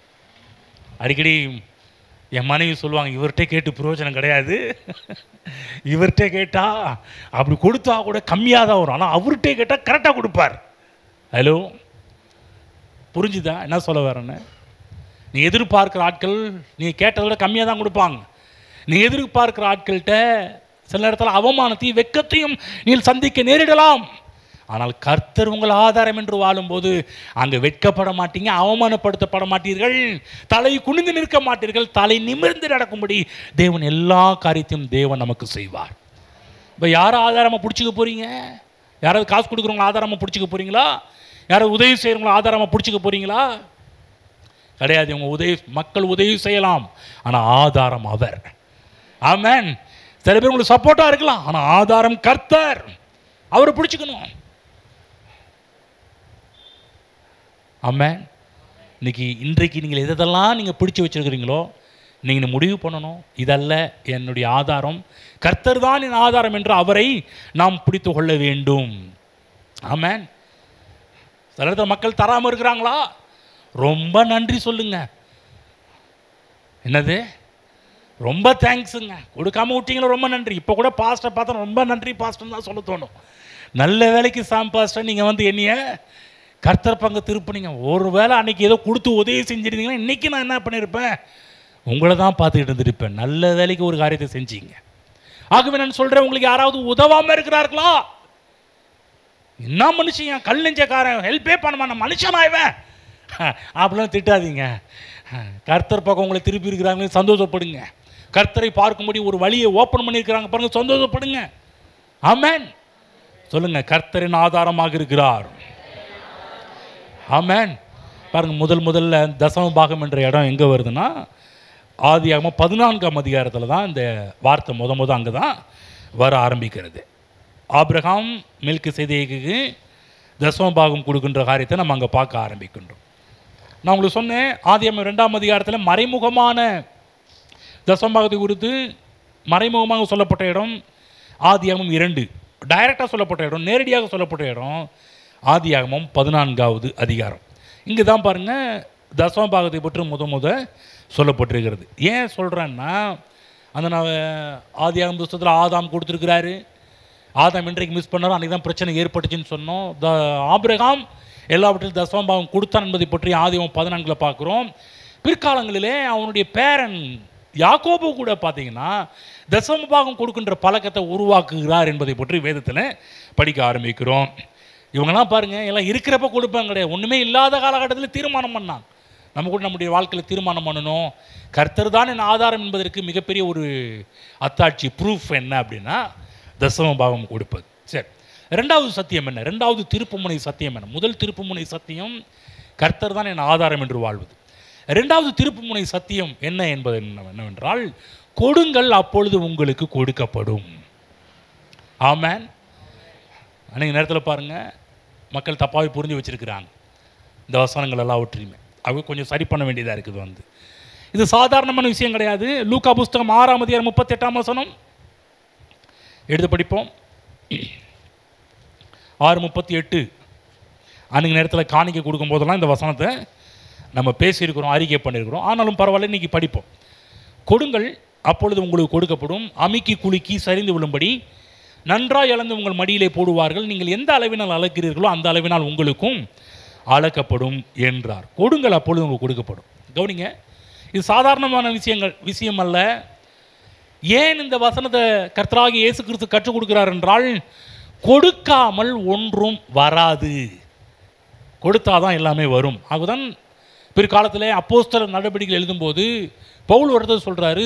அடிக்கடி என் மனைவி சொல்லுவாங்க, இவர்கிட்ட கேட்டு பிரயோஜனம் கிடையாது, இவர்கிட்ட கேட்டால் அப்படி கொடுத்தா கூட கம்மியாக தான் வரும், ஆனால் அவர்கிட்ட கேட்டால் கரெக்டாக கொடுப்பார். ஹலோ, புரிஞ்சுதா என்ன சொல்ல வரேன்னு? நீ எதிர்பார்க்குற ஆட்கள் நீங்கள் கேட்டதை விட கம்மியாக தான் கொடுப்பாங்க. நீ எதிர்பார்க்குற ஆட்கள்கிட்ட சில இடத்துல அவமானத்தையும் வெட்கத்தையும் நீ சந்திக்க நேரிடலாம். ஆனால் கர்த்தர் உங்கள் ஆதாரம் என்று வாழும்போது அங்கே வெட்கப்பட மாட்டீங்க, அவமானப்படுத்தப்பட மாட்டீர்கள், தலை குனிந்து நிற்க மாட்டீர்கள், தலை நிமிர்ந்து நடக்கும்படி தேவன் எல்லா காரியத்தையும் தேவன் நமக்கு செய்வார். இப்போ யாரை ஆதாரமாக பிடிச்சிக்க போகிறீங்க? யாராவது காசு கொடுக்குறவங்கள ஆதாரமாக பிடிச்சிக்க போகிறீங்களா? யாராவது உதவி செய்கிறவங்கள ஆதாரமாக பிடிச்சிக்க போகிறீங்களா? கிடையாது. இவங்க மக்கள் உதவி செய்யலாம், ஆனால் ஆதாரம் அவர். ஆமென். சில பேர் உங்களுக்கு சப்போர்ட்டாக இருக்கலாம், ஆனால் ஆதாரம் கர்த்தர், அவரை பிடிச்சிக்கணும். ஆமென். இன்றைக்கு நீங்கள் எதெல்லாம் நீங்கள் பிடிச்சி வச்சுருக்கிறீங்களோ நீங்கள் முடிவு பண்ணணும், இதல்ல என்னுடைய ஆதாரம், கர்த்தர் தான் என் ஆதாரம் என்று அவரை நாம் பிடித்து கொள்ள வேண்டும். ஆமென். சில இடத்துல மக்கள் தராமல் இருக்கிறாங்களா, ரொம்ப நன்றி சொல்லுங்க. என்னது? ரொம்ப தேங்க்ஸுங்க, கொடுக்காம விட்டீங்களா ரொம்ப நன்றி. இப்போ கூட பாஸ்டர் பார்த்தா ரொம்ப நன்றி பாஸ்டர்னு தான் சொல்ல தோணும். நல்ல வேலைக்கு சாம் பாஸ்டர் நீங்கள் வந்து என்னைய கர்த்தர் பங்கு திருப்பினீங்க. ஒரு வேளை அன்றைக்கி ஏதோ கொடுத்து உதவி செஞ்சுருந்தீங்கன்னா இன்றைக்கி நான் என்ன பண்ணியிருப்பேன்? உங்களை தான் பார்த்துக்கிட்டு இருந்திருப்பேன். நல்ல வேலைக்கு ஒரு காரியத்தை செஞ்சீங்க. ஆகவே நான் சொல்கிறேன், உங்களுக்கு யாராவது உதவாமல் இருக்கிறார்களா? என்ன மனுஷன், கல் நெஞ்சக்காரன், ஹெல்ப்பே பண்ண மாட்டேன், மனுஷனாய்வேன் அப்படிலாம் திட்டாதீங்க. கர்த்தர் பக்கம் உங்களை திருப்பி இருக்கிறாங்களே சந்தோஷப்படுங்க. கர்த்தரை பார்க்கும்படி ஒரு வழியை ஓப்பன் பண்ணியிருக்கிறாங்க பாருங்க, சந்தோஷப்படுங்க. ஆமென் சொல்லுங்க. கர்த்தரின் ஆதாரமாக இருக்கிறார். ஆமென். பாருங்க, முதல்ல தசம பாகம் என்ற இடம் எங்கே வருதுன்னா, ஆதியாகமம் 14ஆம் அதிகாரத்தில் தான் இந்த வார்த்தை முத அங்கே தான் வர ஆரம்பிக்கிறது. ஆபிரகாம் மெல்கிசேதேக்குக்கு தசம பாகம் கொடுக்கின்ற காரியத்தை நம்ம அங்கே பார்க்க ஆரம்பிக்கின்றோம். நான் உங்களுக்கு சொன்னேன், ஆதியாகமம் 2ஆம் அதிகாரத்தில் மறைமுகமான தசம பாகத்தை குறித்து மறைமுகமாக சொல்லப்பட்ட இடம் ஆதியாகமம் 2, டைரக்டாக சொல்லப்பட்ட இடம், நேரடியாக சொல்லப்பட்ட இடம் ஆதியாகமம் 14ஆவது அதிகாரம். இங்கே தான் பாருங்கள் தசம பாகத்தை பற்றி முத சொல்லப்பட்டிருக்கிறது. ஏன் சொல்கிறேன்னா, அந்த நான் ஆதியாகமம் புத்தகத்தில் ஆதாம் கொடுத்துருக்கிறாரு. ஆதாம் இன்றைக்கு மிஸ் பண்ணாரோ அன்றைக்கி தான் பிரச்சனை ஏற்பட்டுச்சுன்னு சொன்னோம். ஆபிரகாம் எல்லாவற்றிலும் தசம பாகம் கொடுத்தான் என்பதை பற்றி ஆதியாகமம் 14 பார்க்குறோம். பிற்காலங்களிலே அவனுடைய பேரன் யாக்கோபு கூட பார்த்தீங்கன்னா தசம பாகம் கொடுக்கின்ற பழக்கத்தை உருவாக்குகிறார் என்பதை பற்றி வேதத்தில் படிக்க ஆரம்பிக்கிறோம். இவங்கெல்லாம் பாருங்கள், எல்லாம் இருக்கிறப்ப கொடுப்பாங்க கிடையாது. ஒன்றுமே இல்லாத காலகட்டத்தில் தீர்மானம் பண்ணாங்க. நம்ம கூட நம்முடைய வாழ்க்கையில் தீர்மானம் பண்ணணும், கர்த்தர் தான் என் ஆதாரம் என்பதற்கு மிகப்பெரிய ஒரு அத்தாட்சி, ப்ரூஃப் என்ன அப்படின்னா தசம பாகம் கொடுப்பது. சரி, ரெண்டாவது சத்தியம் என்ன? ரெண்டாவது திருப்புமுனை சத்தியம் என்ன? முதல் திருப்புமுனை சத்தியம் கர்த்தர் தான் என் ஆதாரம் என்று வாழ்வது. ரெண்டாவது திருப்புமுனை சத்தியம் என்ன என்பது என்னவென்றால், கொடுங்கள் அப்பொழுது உங்களுக்கு கொடுக்கப்படும். ஆமென். அன்றைக்கி நேரத்தில் பாருங்கள், மக்கள் தப்பாகவே புரிஞ்சு வச்சுருக்கிறாங்க இந்த வசனங்கள் எல்லாவற்றையுமே. அவங்க கொஞ்சம் சரி பண்ண வேண்டியதாக இருக்குது. இது சாதாரணமான விஷயம் கிடையாது. லூக்கா புஸ்தகம் 6ஆம் அதிகாரம் 38ஆம் வசனம் எடுத்து படிப்போம். 6:38. அன்றைக்கி நேரத்தில் காணிக்கை கொடுக்கும் போதெல்லாம் இந்த வசனத்தை நம்ம பேசியிருக்கிறோம், அறிக்கை பண்ணியிருக்கிறோம். ஆனாலும் பரவாயில்ல, இன்றைக்கி படிப்போம். கொடுங்கள் அப்பொழுது உங்களுக்கு கொடுக்கப்படும், அமுக்கி குலுக்கி சரிந்து விழும்படி நன்றாய் அளந்து உங்கள் மடியிலே போடுவார்கள், நீங்கள் எந்த அளவினால் அளக்கிறீர்களோ அந்த அளவினால் உங்களுக்கும் அளக்கப்படும் என்றார். கொடுங்கள் அப்பொழுது உங்களுக்கு கொடுக்கப்படும். கவனிங்க, இது சாதாரணமான விஷயம் அல்ல. ஏன் இந்த வசனத்தை கர்த்தராகிய இயேசு கிறிஸ்து கற்றுக் கொடுக்கிறார் என்றால், கொடுக்காமல் ஒன்றும் வராது, கொடுத்தாதான் எல்லாமே வரும். அதுதான் பிற்காலத்தில் அப்போஸ்தலர் நடவடிக்கைகள் எழுதும்போது பவுல் ஒருத்தர் சொல்கிறாரு,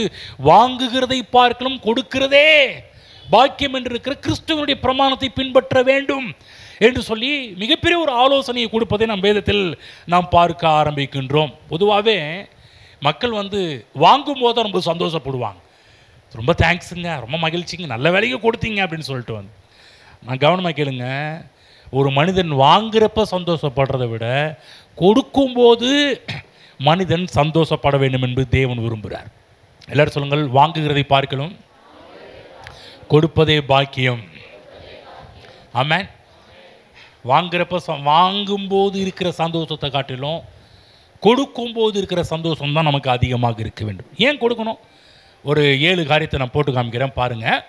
வாங்குகிறதை பார்க்கலும் கொடுக்கிறதே பாக்கியம் என்று இருக்கிற கிறிஸ்துவனுடைய பிரமாணத்தை பின்பற்ற வேண்டும் என்று சொல்லி மிகப்பெரிய ஒரு ஆலோசனையை கொடுப்பதை நம் வேதத்தில் நாம் பார்க்க ஆரம்பிக்கின்றோம். பொதுவாகவே மக்கள் வாங்கும் போது ரொம்ப சந்தோஷப்படுவாங்க, ரொம்ப தேங்க்ஸுங்க, ரொம்ப மகிழ்ச்சிங்க, நல்ல வேலைக்கு கொடுத்தீங்க அப்படின்னு சொல்லிட்டு நான் கவனமாக கேளுங்க, ஒரு மனிதன் வாங்குறப்ப சந்தோஷப்படுறதை விட கொடுக்கும்போது மனிதன் சந்தோஷப்பட வேண்டும் என்று தேவன் விரும்புகிறார். எல்லாரும் சொல்லுங்கள், வாங்குகிறதை பார்க்கலும் கொடுப்பதே பாக்கியம். ஆமென். வாங்கும்போது இருக்கிற சந்தோஷத்தை காட்டிலும் கொடுக்கும்போது இருக்கிற சந்தோஷம் தான் நமக்கு அதிகமாக இருக்க வேண்டும். ஏன் கொடுக்கணும்? ஒரு 7 காரியத்தை நான் போட்டு காமிக்கிறேன் பாருங்கள்,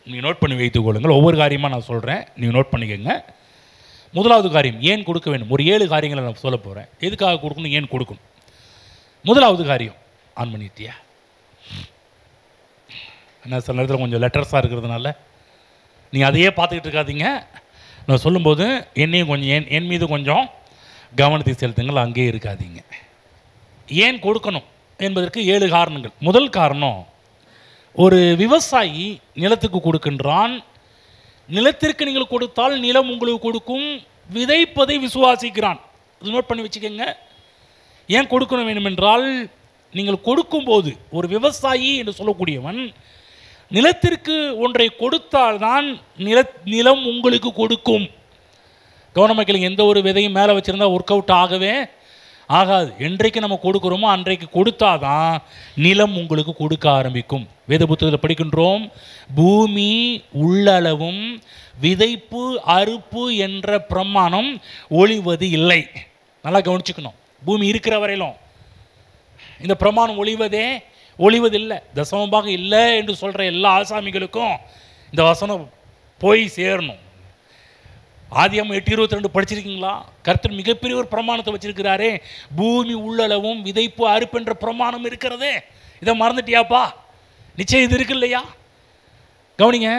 நீங்கள் நோட் பண்ணி வைத்துக் கொள்ளுங்கள். ஒவ்வொரு காரியமாக நான் சொல்கிறேன், நீங்கள் நோட் பண்ணிக்கோங்க. முதலாவது காரியம், ஏன் கொடுக்க வேண்டும்? ஒரு 7 காரியங்களை நான் சொல்ல போகிறேன். எதுக்காக கொடுக்கணும், ஏன் கொடுக்கணும்? முதலாவது காரியம், ஆன் பண்ணிட்டியா? என்ன சில நேரத்தில் கொஞ்சம் லெட்டர்ஸாக இருக்கிறதுனால நீங்கள் அதையே பார்த்துக்கிட்டு இருக்காதீங்க. நான் சொல்லும்போது என்னையும் கொஞ்சம் என் மீது கொஞ்சம் கவனத்தை செலுத்துங்கள், அங்கேயே இருக்காதீங்க. ஏன் கொடுக்கணும் என்பதற்கு 7 காரணங்கள். முதல் காரணம், ஒரு விவசாயி நிலத்துக்கு கொடுக்கின்றான். நிலத்திற்கு நீங்கள் கொடுத்தால் நிலம் உங்களுக்கு கொடுக்கும், விதைப்பதை விசுவாசிக்கிறான். இது நோட் பண்ணி வச்சுக்கோங்க. ஏன் கொடுக்கணும் வேண்டும் என்றால், நீங்கள் கொடுக்கும்போது ஒரு விவசாயி என்று சொல்லக்கூடியவன் நிலத்திற்கு ஒன்றை கொடுத்தால்தான் நிலம் உங்களுக்கு கொடுக்கும். கவனமாக கேளுங்க, எந்த ஒரு விதையும் மேலே வச்சுருந்தா ஒர்க் அவுட் ஆகவே ஆகாது. என்றைக்கு நம்ம கொடுக்குறோமோ அன்றைக்கு கொடுத்தாதான் நிலம் உங்களுக்கு கொடுக்க ஆரம்பிக்கும். வேத புத்தகத்தில் படிக்கின்றோம், பூமி உள்ளளவும் விதைப்பு அறுப்பு என்ற பிரமாணம் ஒழிவது இல்லை. நல்லா கவனிச்சுக்கணும். பூமி இருக்கிற வரையிலும் இந்த பிரமாணம் ஒழிவதில்லை. தசமபாகம் இல்லை என்று சொல்கிற எல்லா ஆசாமிகளுக்கும் இந்த வசனம் போய் சேரணும். ஆதியாகமம் 8:22 படிச்சிருக்கீங்களா? கர்த்தர் மிகப்பெரிய ஒரு பிரமாணத்தை வச்சிருக்கிறாரே, பூமி உள்ளளவும் விதைப்பு அறுப்பு என்ற பிரமாணம் இருக்கிறதே. இதை மறந்துட்டியாப்பா? நிச்சயம் இது இருக்கு இல்லையா? கவனிங்க,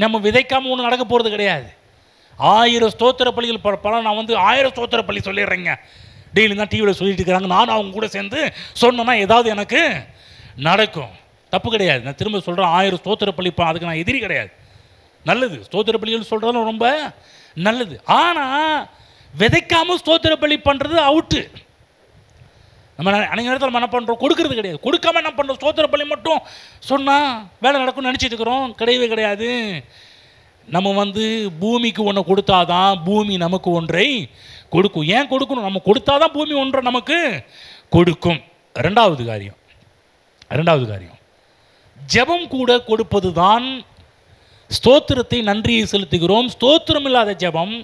நம்ம விதைக்காமல் ஒன்றும் நடக்க போகிறது கிடையாது. 1000 ஸ்தோத்திர பள்ளிகள் பல நான் 1000 ஸ்தோத்திர பள்ளி சொல்லிடுறேங்க. டெய்லி தான் டிவியில் சொல்லிட்டு இருக்கிறாங்க. நானும் அவங்க கூட சேர்ந்து சொன்னேன்னா ஏதாவது எனக்கு நடக்கும். தப்பு கிடையாது. நான் திரும்ப சொல்கிறேன், 1000 ஸ்தோத்திர பள்ளி அதுக்கு நான் எதிரி கிடையாது. நல்லது, ஸ்தோத்திர பள்ளிகள் சொல்கிறதும் ரொம்ப நல்லது. ஆனால் விதைக்காமல் ஸ்தோத்திர பள்ளி பண்ணுறது அவுட்டு. நம்ம அன்றைக்கு நேரத்தில் நம்ம என்ன பண்ணுறோம்? கொடுக்கறது கிடையாது. கொடுக்காம என்ன பண்ணுறோம்? ஸ்தோத்திர பள்ளி மட்டும் சொன்னால் வேலை நடக்கும்னு நினச்சிட்டு இருக்கிறோம். கிடையவே கிடையாது. நம்ம பூமிக்கு ஒன்று கொடுத்தாதான் பூமி நமக்கு ஒன்றை கொடுக்கும். ஏன் கொடுக்கணும்? நம்ம கொடுத்தாதான் பூமி ஒன்றை நமக்கு கொடுக்கும். ரெண்டாவது காரியம் ஜெபம் கூட கொடுப்பது தான். ஸ்தோத்திரத்தை நன்றியை செலுத்துகிறோம். ஸ்தோத்திரம் இல்லாத ஜெபம்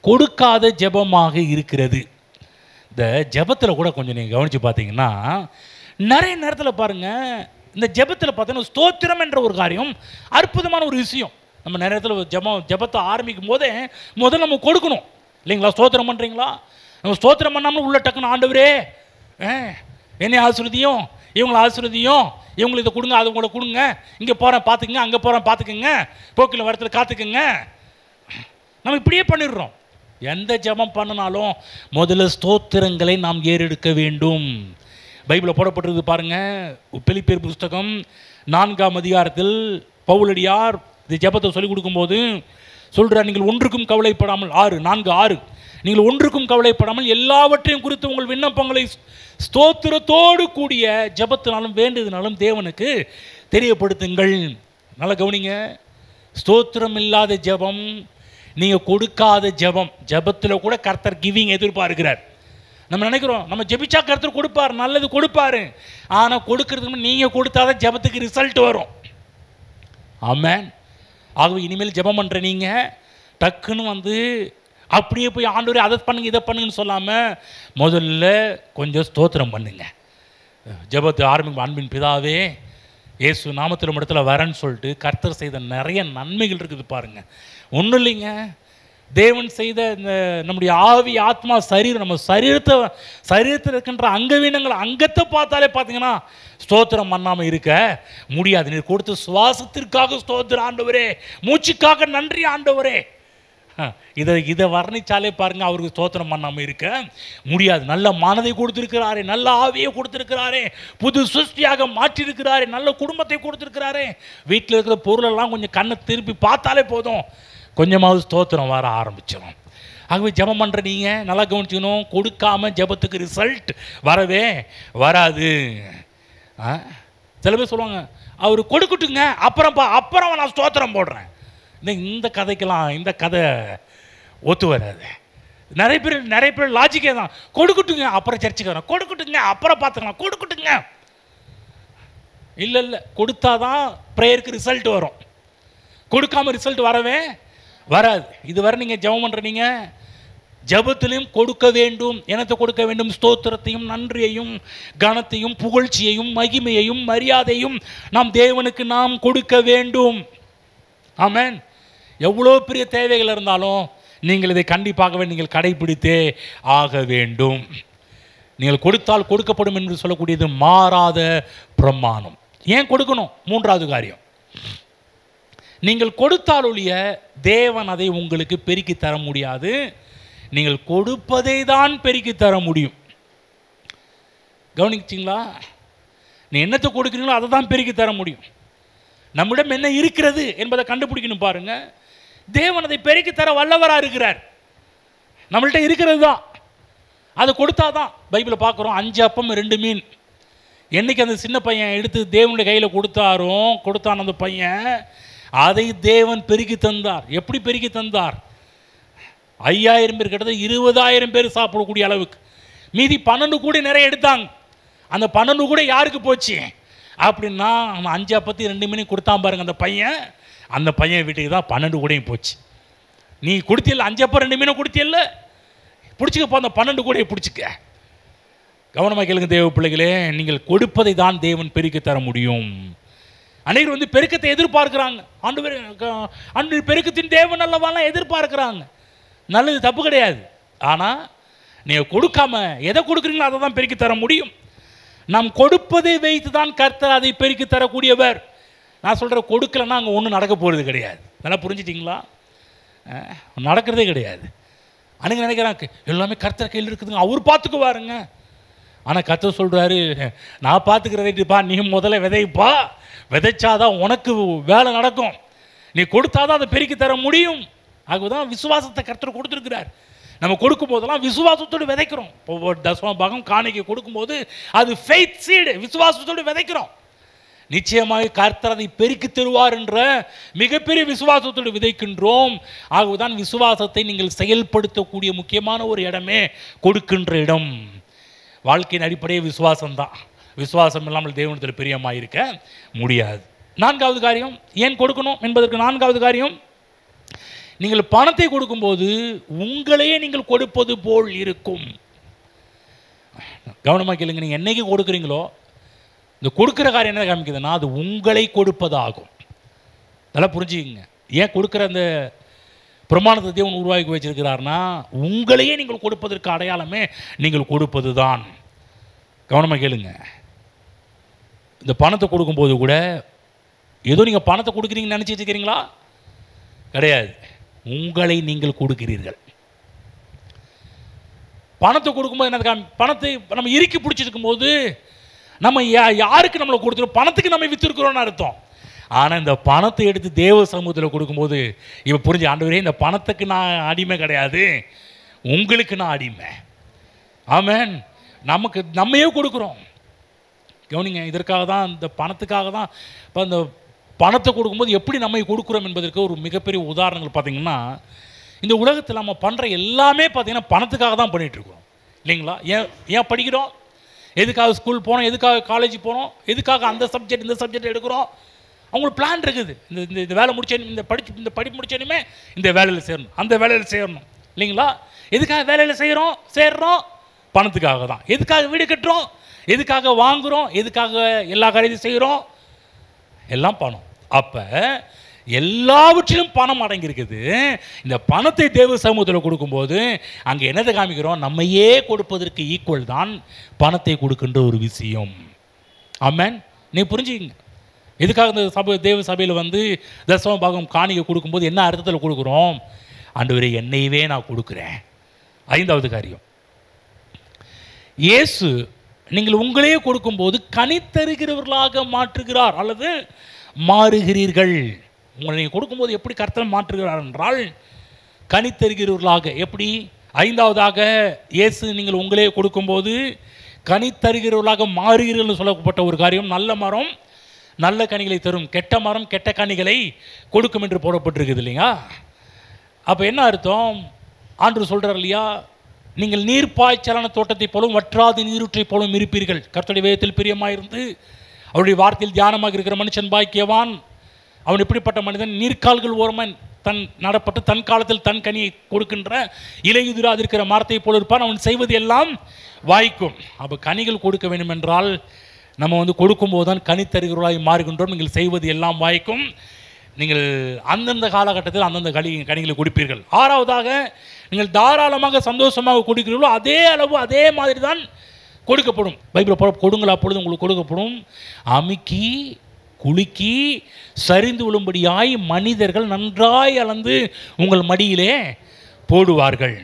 கொடுக்காத ஜெபமாக இருக்கிறது. இந்த ஜெபத்தில் கூட கொஞ்சம் நீங்கள் கவனித்து பார்த்தீங்கன்னா, நிறைய நேரத்தில் பாருங்கள், இந்த ஜெபத்தில் பார்த்தீங்கன்னா ஸ்தோத்திரம் என்ற ஒரு காரியம் அற்புதமான ஒரு விஷயம். நம்ம நிறைய நேரத்தில் ஜெபத்தை ஆரம்பிக்கும் போதே முதல்ல நம்ம கொடுக்கணும் இல்லைங்களா? ஸ்தோத்திரம் பண்ணுறீங்களா? நம்ம ஸ்தோத்திரம் பண்ணாமல் உள்ள டக்குன்னு, ஆண்டவரே என்னை ஆசீர்வதியும், இவங்களை ஆசீர்வதியும், இவங்களுக்கு இதை கொடுங்க, அது உங்களை கொடுங்க, இங்கே போகிறேன் பார்த்துக்குங்க, அங்கே போகிறேன் பார்த்துக்குங்க, போக்கில் வரத்தில் காத்துக்குங்க. நம்ம இப்படியே பண்ணிடுறோம். எந்த ஜெபம் பண்ணினாலும் முதல்ல ஸ்தோத்திரங்களை நாம் ஏறெடுக்க வேண்டும். பைபிளில் போடப்பட்டிருக்கு பாருங்கள். பிலிப்பியர் புஸ்தகம் 4ஆம் அதிகாரத்தில் பவுலடியார் இந்த ஜெபத்தை சொல்லிக் கொடுக்கும்போது சொல்கிறார், நீங்கள் ஒன்றுக்கும் கவலைப்படாமல் 4:6 நீங்கள் ஒன்றுக்கும் கவலைப்படாமல் எல்லாவற்றையும் குறித்து உங்கள் விண்ணப்பங்களை ஸ்தோத்திரத்தோடு கூடிய ஜெபத்தினாலும் வேண்டியதுனாலும் தேவனுக்கு தெரியப்படுத்துங்கள். நல்லா கவனிங்க, ஸ்தோத்திரம் இல்லாத ஜெபம், நீங்கள் கொடுக்காத ஜெபம். ஜெபத்தில் கூட கர்த்தர் கிவிங் எதிர்பார்க்கிறார். நம்ம நினைக்கிறோம் நம்ம ஜெபிச்சா கர்த்தர் கொடுப்பார், நல்லது கொடுப்பாரு. ஆனால் கொடுக்கறதுக்கு நீங்கள் கொடுத்தாதான் ஜெபத்துக்கு ரிசல்ட் வரும். ஆமென். ஆகவே இனிமேல் ஜெபம் பண்ணுற நீங்கள் டக்குன்னு அப்படியே போய் ஆண்டவரே அதை பண்ணுங்க இதை பண்ணுங்கன்னு சொல்லாமல் முதல்ல கொஞ்சம் ஸ்தோத்திரம் பண்ணுங்க. ஜெபத்தை ஆரம்பிக்கும். அன்பின் பிதாவே, இயேசு நாமத்தில் இடத்துல வரேன்னு சொல்லிட்டு கர்த்தர் செய்த நிறைய நன்மைகள் இருக்குது பாருங்கள். ஒன்றும் இல்லைங்க, தேவன் செய்த இந்த நம்முடைய ஆவி ஆத்மா சரீரம், நம்ம சரீரத்தில் இருக்கின்ற அங்கவீனங்கள் அங்கத்தை பார்த்தாலே பார்த்தீங்கன்னா ஸ்தோத்திரம் பண்ணாமல் இருக்க முடியாது. நீர் கொடுத்த சுவாசத்திற்காக ஸ்தோத்திரம் ஆண்டவரே, மூச்சுக்காக நன்றி ஆண்டவரே. இதை வர்ணிச்சாலே பாருங்க, அவருக்கு ஸ்தோத்திரம் பண்ணாமல் இருக்க முடியாது. நல்ல மனதை கொடுத்திருக்கிறாரே, நல்ல ஆவியை கொடுத்திருக்கிறாரே, புது சிருஷ்டியாக மாற்றிருக்கிறாரே, நல்ல குடும்பத்தை கொடுத்திருக்கிறாரே. வீட்டில் இருக்கிற பொருளெல்லாம் கொஞ்சம் கண்ணை திருப்பி பார்த்தாலே போதும், கொஞ்சமாவது ஸ்தோத்திரம் வர ஆரம்பிச்சிடும். ஆகவே ஜெபம் பண்ணுற நீங்கள் நல்லா கவனிச்சுக்கணும், கொடுக்காம ஜெபத்துக்கு ரிசல்ட் வரவே வராது. சில பேர் சொல்லுவாங்க, அவர் கொடுக்கட்டுங்க அப்புறம் நான் ஸ்தோத்திரம் போடுறேன். இந்த கதைக்கெல்லாம் இந்த கதை ஒத்து வராது. நிறைய பேர் லாஜிக்கே தான், கொடுக்கட்டுங்க அப்புறம் சர்ச்சுக்கு வரேன், கொடுக்கட்டுங்க அப்புறம் பார்த்துக்கலாம், கொடுக்கட்டுங்க. இல்லை, கொடுத்தாதான் ப்ரேயருக்கு ரிசல்ட் வரும். கொடுக்காம ரிசல்ட் வரவே வராது. இதுவரை நீங்கள் ஜெபம் பண்ணுறீங்க, ஜெபத்திலையும் கொடுக்க வேண்டும். என்னத்தை கொடுக்க வேண்டும்? ஸ்தோத்திரத்தையும் நன்றியையும் கனத்தையும் புகழ்ச்சியையும் மகிமையையும் மரியாதையும் நாம் தேவனுக்கு நாம் கொடுக்க வேண்டும். ஆமென். எவ்வளோ பெரிய தேவைகள் இருந்தாலும் நீங்கள் இதை கண்டிப்பாகவே நீங்கள் கடைபிடித்தே ஆக வேண்டும். நீங்கள் கொடுத்தால் கொடுக்கப்படும் என்று சொல்லக்கூடியது மாறாத பிரமாணம். ஏன் கொடுக்கணும்? மூன்றாவது காரியம், நீங்கள் கொடுத்தால் ஒழிய தேவன் அதை உங்களுக்கு பெருக்கி தர முடியாது. நீங்கள் கொடுப்பதை தான் பெருக்கி தர முடியும். கவனிச்சிங்களா? நீ என்னத்தை கொடுக்குறீங்களோ அதை தான் பெருக்கி தர முடியும். நம்மிடம் என்ன இருக்கிறது என்பதை கண்டுபிடிக்கணும் பாருங்க. தேவன் அதை பெருக்கி தர வல்லவராக இருக்கிறார். நம்மள்கிட்ட இருக்கிறது தான், அதை கொடுத்தாதான். பைபிளை பார்க்குறோம், 5 அப்பம் 2 மீன். என்னைக்கு அந்த சின்ன பையன் எடுத்து தேவனுடைய கையில் கொடுத்தான் அந்த பையன், அதை தேவன் பெருக்கி தந்தார். எப்படி பெருக்கி தந்தார்? 5000 பேர், கிட்டத்தட்ட 20000 பேர் சாப்பிடக்கூடிய அளவுக்கு. மீதி 12 கூட நிறைய எடுத்தாங்க. அந்த 12 கூட யாருக்கு போச்சு அப்படின்னா, அவன் 5 அப்பத்தையும் 2 மீனையும் கொடுத்தான் பாருங்க அந்த பையன் வீட்டுக்கு தான் 12 கூடையும் போச்சு. நீ கொடுத்தியல்ல 5 அப்பம் 2 மீனை கொடுத்தியல்ல, பிடிச்சிக்கப்போ அந்த 12 கூடையை பிடிச்சிக்க. கவனமாக கேளுங்க தேவ பிள்ளைகளே, நீங்கள் கொடுப்பதை தான் தேவன் பெருக்கி தர முடியும். அனைவரும் வந்து பெருக்கத்தை எதிர்பார்க்கிறாங்க. ஆண்டு பெருக்கத்தின் தேவன் அல்லவாலாம் எதிர்பார்க்கிறாங்க. நல்லது, தப்பு கிடையாது. ஆனால் நீங்கள் கொடுக்காம எதை கொடுக்குறீங்களோ அதை தான் பெருக்கி தர முடியும். நாம் கொடுப்பதை வைத்து தான் கர்த்தர் அதை பெருக்கி தரக்கூடியவர். நான் சொல்கிற கொடுக்கலன்னா அங்கே ஒன்றும் நடக்க போகிறது கிடையாது. நல்லா புரிஞ்சிட்டிங்களா? நடக்கிறதே கிடையாது. அன்றைக்கி நினைக்கிறாங்க எல்லாமே கர்த்தர் கையில் இருக்குதுங்க, அவர் பார்த்துக்குவாருங்க. ஆனால் கர்த்தர் சொல்கிறாரு, நான் பார்த்துக்கிறதுப்பா, நீ முதல்ல விதைப்பா, விதைச்சாதான் உனக்கு வேலை நடக்கும், நீ கொடுத்தாதான் அதை பெருக்கி தர முடியும். அதுதான் விசுவாசத்தை கர்த்தர் கொடுத்துருக்கிறார். நம்ம கொடுக்கும் போதெல்லாம் விசுவாசத்தோடு விதைக்கிறோம். இப்போ தசம பாகம் காணிக்கை கொடுக்கும்போது அது ஃபெய்த் சீடு, விசுவாசத்தோடு விதைக்கிறோம். நிச்சயமாக கர்த்தர் அதை பெருக்கி தருவார் என்ற மிகப்பெரிய விசுவாசத்தோடு விதைக்கின்றோம். ஆகவேதான் விசுவாசத்தை நீங்கள் செயல்படுத்தக்கூடிய முக்கியமான ஒரு இடமே கொடுக்கின்ற இடம். வாழ்க்கையின் அடிப்படையே விசுவாசம்தான். விசுவாசம் இல்லாமல் தேவனிடத்தில் பிரியமாக இருக்க முடியாது. நான்காவது காரியம், ஏன் கொடுக்கணும் என்பதற்கு நான்காவது காரியம், நீங்கள் பணத்தை கொடுக்கும்போது உங்களையே நீங்கள் கொடுப்பது போல் இருக்கும். கவனமாக கேளுங்க, நீங்கள் என்னைக்கு கொடுக்குறீங்களோ இந்த கொடுக்குற காரியம் என்ன காமிக்குதுன்னா அது உங்களை கொடுப்பதாகும். நல்லா புரிஞ்சுக்கங்க. ஏன் கொடுக்குற அந்த பிரமாணத்தை தேவன் உருவாக்கி வச்சிருக்கிறார்னா உங்களையே நீங்கள் கொடுப்பதற்கு அடையாளமே நீங்கள் கொடுப்பது தான். கவனமாக கேளுங்க. இந்த பணத்தை கொடுக்கும்போது கூட ஏதோ நீங்கள் பணத்தை கொடுக்குறீங்கன்னு நினச்சிட்டு இருக்கிறீங்களா? கிடையாது, உங்களை நீங்கள் கொடுக்கிறீர்கள். பணத்தை கொடுக்கும்போது என்ன, பணத்தை நம்ம இறுக்கி பிடிச்சிருக்கும் போது நம்ம யாருக்கு நம்மளை கொடுத்துருவோம்? பணத்துக்கு நம்ம விற்றுருக்கிறோன்னு அர்த்தம். ஆனால் இந்த பணத்தை எடுத்து தேவ சமூகத்தில் கொடுக்கும்போது இப்போ புரிஞ்சு, ஆண்டவரே இந்த பணத்துக்கு நான் அடிமை கிடையாது, உங்களுக்கு நான் அடிமை. ஆமென். நமக்கு நம்மையே கொடுக்குறோம். கவனிங்க, இதற்காக தான், இந்த பணத்துக்காக தான். இப்போ இந்த பணத்தை கொடுக்கும்போது எப்படி நம்மை கொடுக்குறோம் என்பதற்கு ஒரு மிகப்பெரிய உதாரணங்கள் பார்த்திங்கன்னா, இந்த உலகத்தில் நம்ம பண்ணுற எல்லாமே பார்த்திங்கன்னா பணத்துக்காக தான் பண்ணிகிட்ருக்கோம் இல்லைங்களா? ஏன் படிக்கிறோம்? எதுக்காக ஸ்கூல் போனோம்? எதுக்காக காலேஜ் போனோம்? எதுக்காக அந்த சப்ஜெக்ட் இந்த சப்ஜெக்ட் எடுக்கிறோம்? அவங்களுக்கு பிளான் இருக்குது. இந்த வேலை முடிச்சேன், இந்த படிப்பு முடிச்சேனுமே இந்த வேலையில் சேரணும், அந்த வேலையில் சேரணும் இல்லைங்களா? எதுக்காக வேலையில் சேர்றோம்? பணத்துக்காக தான். எதுக்காக வீடு கட்டுறோம்? எதுக்காக வாங்குகிறோம்? எதுக்காக எல்லா காரியத்தையும் செய்கிறோம்? எல்லாம் பணம். அப்போ எல்லாவற்றிலும் பணம் அடங்கியிருக்குது. இந்த பணத்தை தேவ சமூகத்தில் கொடுக்கும்போது அங்கே என்னதை காமிக்கிறோம்? நம்மையே கொடுப்பதற்கு ஈக்குவல் தான் பணத்தை கொடுக்கின்ற ஒரு விஷயம். ஆமென். நீ புரிஞ்சுக்கிங்க. எதுக்காக இந்த தேவ சபையில் வந்து தசம பாகம் காணிக்கை கொடுக்கும்போது என்ன அர்த்தத்தில் கொடுக்குறோம்? ஆண்டவரே என்னையவே நான் கொடுக்குறேன். ஐந்தாவது காரியம், இயேசு நீங்கள் உங்களையே கொடுக்கும்போது கனித்தருகிறவர்களாக மாற்றுகிறார் அல்லது மாறுகிறீர்கள். உங்களை நீங்கள் கொடுக்கும்போது எப்படி கர்த்தர் மாற்றுகிறார் என்றால் கனித்தருகிறவர்களாக. எப்படி? ஐந்தாவதாக, இயேசு நீங்கள் உங்களே கொடுக்கும்போது கனித்தருகிறவர்களாக மாறுகிறீர்கள் சொல்லப்பட்ட ஒரு காரியம். நல்ல மரம் நல்ல கனிகளை தரும், கெட்ட மரம் கெட்ட கனிகளை கொடுக்கும் என்று போடப்பட்டிருக்குது இல்லையா? அப்போ என்ன அர்த்தம்? ஆண்டவர் சொல்கிறார் இல்லையா, நீங்கள் நீர்ப்பாய்ச்சலான தோட்டத்தை போலும் வற்றாத நீரூற்றை போலும் இருப்பீர்கள். கர்த்தருடைய வேதத்தில் பிரியமாயிருந்து அவருடைய வார்த்தையில் தியானமாக இருக்கிற மனுஷன் பாக்கியவான். அவன் எப்படிப்பட்ட மனிதன்? நீர்க்கால்கள் ஓரமாக தன் நடப்பட்டு தன் காலத்தில் தன் கனியை கொடுக்கின்ற இலையுதிராது இருக்கிற மரத்தை போல இருப்பான். அவன் செய்வது எல்லாம் வாய்க்கும். அப்போ கனிகள் கொடுக்க வேண்டும் என்றால் நம்ம வந்து கொடுக்கும்போது தான் கனித்தருகிறவர்களாய் மாறுகின்றோம். நீங்கள் செய்வது எல்லாம் வாய்க்கும். நீங்கள் அந்தந்த காலகட்டத்தில் அந்தந்த கனிகளை கொடுப்பீர்கள். ஆறாவதாக, நீங்கள் தாராளமாக சந்தோஷமாக கொடுக்கிறீர்களோ அதே அளவு அதே மாதிரி தான் கொடுக்கப்படும். பைபிள் கொடுங்கள் அப்பொழுது உங்களுக்கு கொடுக்கப்படும். அமுக்கி குலுக்கி சரிந்து விழும்படியாய் மனிதர்கள் நன்றாய் அளந்து உங்கள் மடியிலே போடுவார்கள்.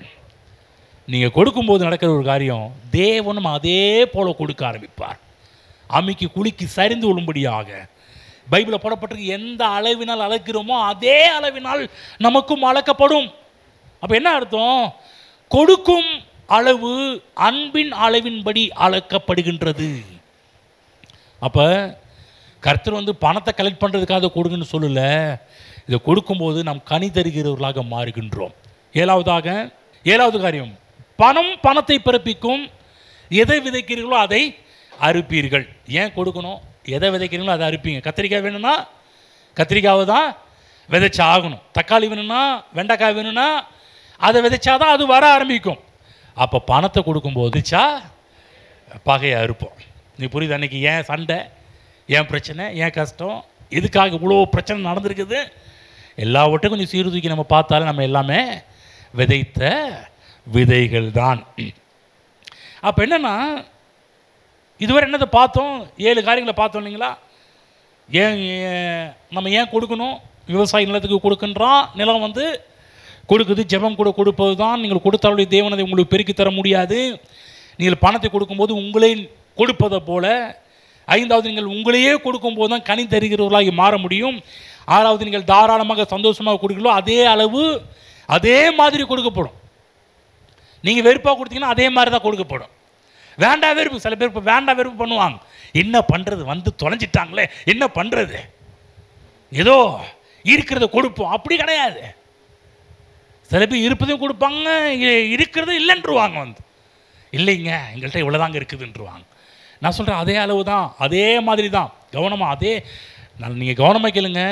நீங்கள் கொடுக்கும்போது நடக்கிற ஒரு காரியம், தேவனும் அதே போல கொடுக்க ஆரம்பிப்பார். அமுக்கி குலுக்கி சரிந்து விழும்படியாக. பைபிளில் போடப்பட்டிருக்கு, எந்த அளவினால் அளக்கிறோமோ அதே அளவினால் நமக்கும் அளக்கப்படும். அப்போ என்ன அர்த்தம்? கொடுக்கும் அளவு அன்பின் அளவின்படி அளக்கப்படுகின்றது. அப்போ கர்த்தர் வந்து பணத்தை கலெக்ட் பண்ணுறதுக்காக கொடுங்கன்னு சொல்லல, இதை கொடுக்கும்போது நாம் கனி தருகிறவர்களாக மாறுகின்றோம். ஏழாவது காரியம், பணம் பணத்தை பிறப்பிக்கும். எதை விதைக்கிறீர்களோ அதை அறுப்பீர்கள். ஏன் கொடுக்கணும்? எதை விதைக்கிறீங்களோ அதை அறுப்பீங்க. கத்திரிக்காய் வேணும்னா கத்திரிக்காவை தான் விதைச்சா ஆகணும். தக்காளி வேணும்னா வெண்டைக்காய் வேணும்னா அதை விதைச்சாதான் அது வர ஆரம்பிக்கும். அப்போ பணத்தை கொடுக்கும்போது பகையாக இருப்போம். நீ புரியுது? அன்றைக்கி ஏன் சண்டை, ஏன் பிரச்சனை, ஏன் கஷ்டம், எதுக்காக இவ்வளோ பிரச்சனை நடந்திருக்குது, எல்லாவற்றையும் கொஞ்சம் சீர்தூக்கி நம்ம பார்த்தாலும் நம்ம எல்லாமே விதைத்த விதைகள் தான். அப்போ என்னென்னா, இதுவரை என்னதை பார்த்தோம்? 7 காரியங்களை பார்த்தோம் இல்லைங்களா? ஏன் நம்ம ஏன் கொடுக்கணும்? விவசாய நிலத்துக்கு கொடுக்குன்றான், நிலம் வந்து கொடுக்குது. ஜெபம் கூட கொடுப்பது தான். நீங்கள் கொடுத்தாலுடைய தேவனதை உங்களுக்கு பெருக்கி தர முடியாது. நீங்கள் பணத்தை கொடுக்கும்போது உங்களே கொடுப்பதை போல. 5வது, நீங்கள் உங்களையே கொடுக்கும்போது தான் கனி தருகிறவர்களாகி மாற முடியும். 6வது, நீங்கள் தாராளமாக சந்தோஷமாக கொடுக்கலாம், அதே அளவு அதே மாதிரி கொடுக்கப்படும். நீங்கள் வெறுப்பாக கொடுத்தீங்கன்னா அதே மாதிரி தான் கொடுக்கப்படும். வேண்டா வெறுப்பு, சில பேர் இப்போ வேண்டா வெறுப்பு பண்ணுவாங்க. என்ன பண்ணுறது, வந்து தொலைஞ்சிட்டாங்களே, என்ன பண்ணுறது, ஏதோ இருக்கிறத கொடுப்போம். அப்படி கிடையாது. சில பேர் இருப்பதையும் கொடுப்பாங்க, இருக்கிறது இல்லைன்றுவாங்க. வந்து இல்லைங்க எங்கள்கிட்ட இவ்வளோதாங்க இருக்குதுன்றுவாங்க. நான் சொல்கிறேன் அதே அளவு தான், அதே மாதிரி தான். கவனமாக அதே நீங்கள் கவனமாக கேளுங்க.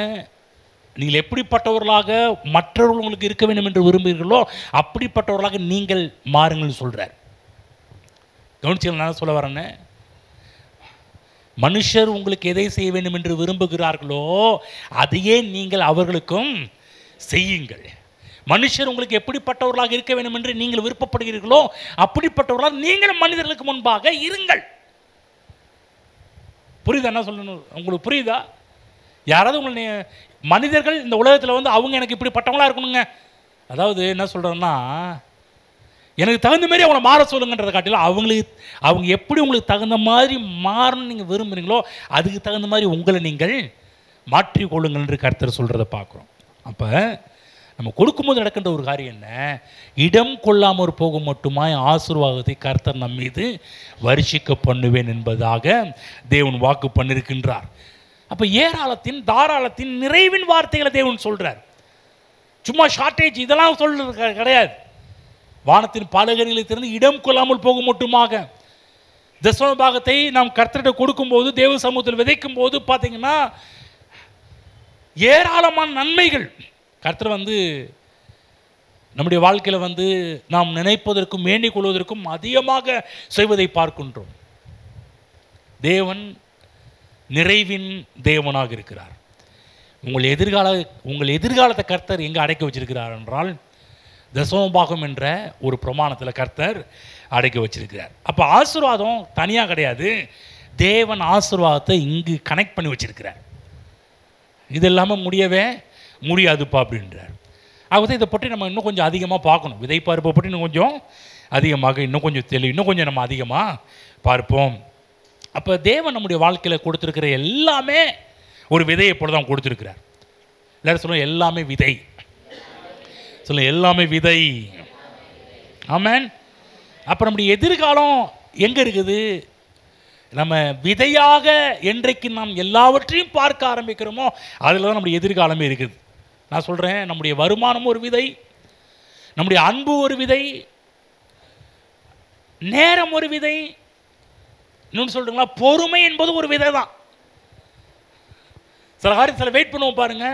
நீங்கள் எப்படிப்பட்டவர்களாக மற்றவர்கள் உங்களுக்கு இருக்க வேண்டும் என்று விரும்புகிறீர்களோ அப்படிப்பட்டவர்களாக நீங்கள் மாறுங்கள் சொல்கிறார். கவனிச்சு நான் சொல்ல வரேன்னு, மனுஷர் உங்களுக்கு எதை செய்ய வேண்டும் என்று விரும்புகிறார்களோ அதையே நீங்கள் அவர்களுக்கும் செய்யுங்கள். மனுஷர் உங்களுக்கு எப்படிப்பட்டவர்களாக இருக்க வேண்டும் என்று நீங்கள் விருப்பப்படுகிறீர்களோ அப்படிப்பட்டவர்களாக நீங்கள் மனிதர்களுக்கு முன்பாக இருங்கள். புரியுதா என்ன சொல்லணும்? உங்களுக்கு புரியுதா? யாராவது உங்களை மனிதர்கள் இந்த உலகத்தில் வந்து அவங்க எனக்கு இப்படிப்பட்டவங்களா இருக்கணுங்க, அதாவது என்ன சொல்கிறேன்னா, எனக்கு தகுந்த மாதிரி அவங்கள மாற சொல்லுங்கன்றதை காட்டிலும் அவங்க எப்படி உங்களுக்கு தகுந்த மாதிரி மாறணும்னு நீங்கள் விரும்புகிறீங்களோ அதுக்கு தகுந்த மாதிரி உங்களை நீங்கள் மாற்றிக்கொள்ளுங்கள் என்று கர்த்தர் சொல்கிறத பார்க்குறோம். அப்போ நம்ம கொடுக்கும்போது நடக்கின்ற ஒரு காரியம் என்ன, இடம் கொள்ளாமற் போகும் மட்டுமாய் ஆசீர்வாதத்தை கர்த்தர் நம் மீது வருஷிக்க பண்ணுவேன் என்பதாக தேவன் வாக்கு பண்ணியிருக்கின்றார். அப்போ ஏராளத்தின் தாராளத்தின் நிறைவின் வார்த்தைகளை தேவன் சொல்கிறார். சும்மா ஷார்ட்டேஜ் இதெல்லாம் சொல்கிறது கிடையாது. வானத்தின் பலகணிகளை திறந்து இடம் கொள்ளாமல் போகும் மட்டுமாக தசம பாகத்தை நாம் கர்த்தரிடம் கொடுக்கும்போது, தேவ சமூகத்தில் விதைக்கும் போது பார்த்தீங்கன்னா ஏராளமான நன்மைகள் கர்த்தர் வந்து நம்முடைய வாழ்க்கையில் வந்து நாம் நினைப்பதற்கும் வேண்டிக் கொள்வதற்கும் அதிகமாக செய்வதை பார்க்கின்றோம். தேவன் நிறைவின் தேவனாக இருக்கிறார். உங்கள் எதிர்காலத்தை கர்த்தர் எங்கே அடைக்க வச்சிருக்கிறார் என்றால் தசமபாகம் என்ற ஒரு பிரமாணத்தில் கர்த்தர் அடைக்க வச்சிருக்கிறார். அப்போ ஆசீர்வாதம் தனியாக கிடையாது, தேவன் ஆசீர்வாதத்தை இங்கு கனெக்ட் பண்ணி வச்சிருக்கிறார். இது இல்லாமல் முடியவே முடியாதுப்பா அப்படின்றார். ஆகவே இதை பற்றி நம்ம இன்னும் கொஞ்சம் அதிகமாக பார்க்கணும். விதைப்பருப்பை பற்றி இன்னும் கொஞ்சம் அதிகமாக, இன்னும் கொஞ்சம் தெளிவு, இன்னும் கொஞ்சம் நம்ம அதிகமாக பார்ப்போம். அப்போ தேவன் நம்முடைய வாழ்க்கையில் கொடுத்துருக்கிற எல்லாமே ஒரு விதையை போல தான் கொடுத்துருக்கிறார். எல்லாரும் சொல்லுவோம் எல்லாமே விதை, சொல்லுங்க எல்லாமே விதை. ஆமென். அப்போ நம்முடைய எதிர்காலம் எங்கே இருக்குது? நம்ம விதையாக என்றைக்கு நாம் எல்லாவற்றையும் பார்க்க ஆரம்பிக்கிறோமோ அதில் தான் நம்முடைய எதிர்காலமே இருக்குது. நான் சொல்கிறேன், நம்முடைய வருமானம் ஒரு விதை, நம்முடைய அன்பு ஒரு விதை, நேரம் ஒரு விதை, இன்னொன்று சொல்கிறீங்களா பொறுமை என்பது ஒரு விதை தான். சில காரியத்தில் வெயிட் பண்ணுவோம் பாருங்க.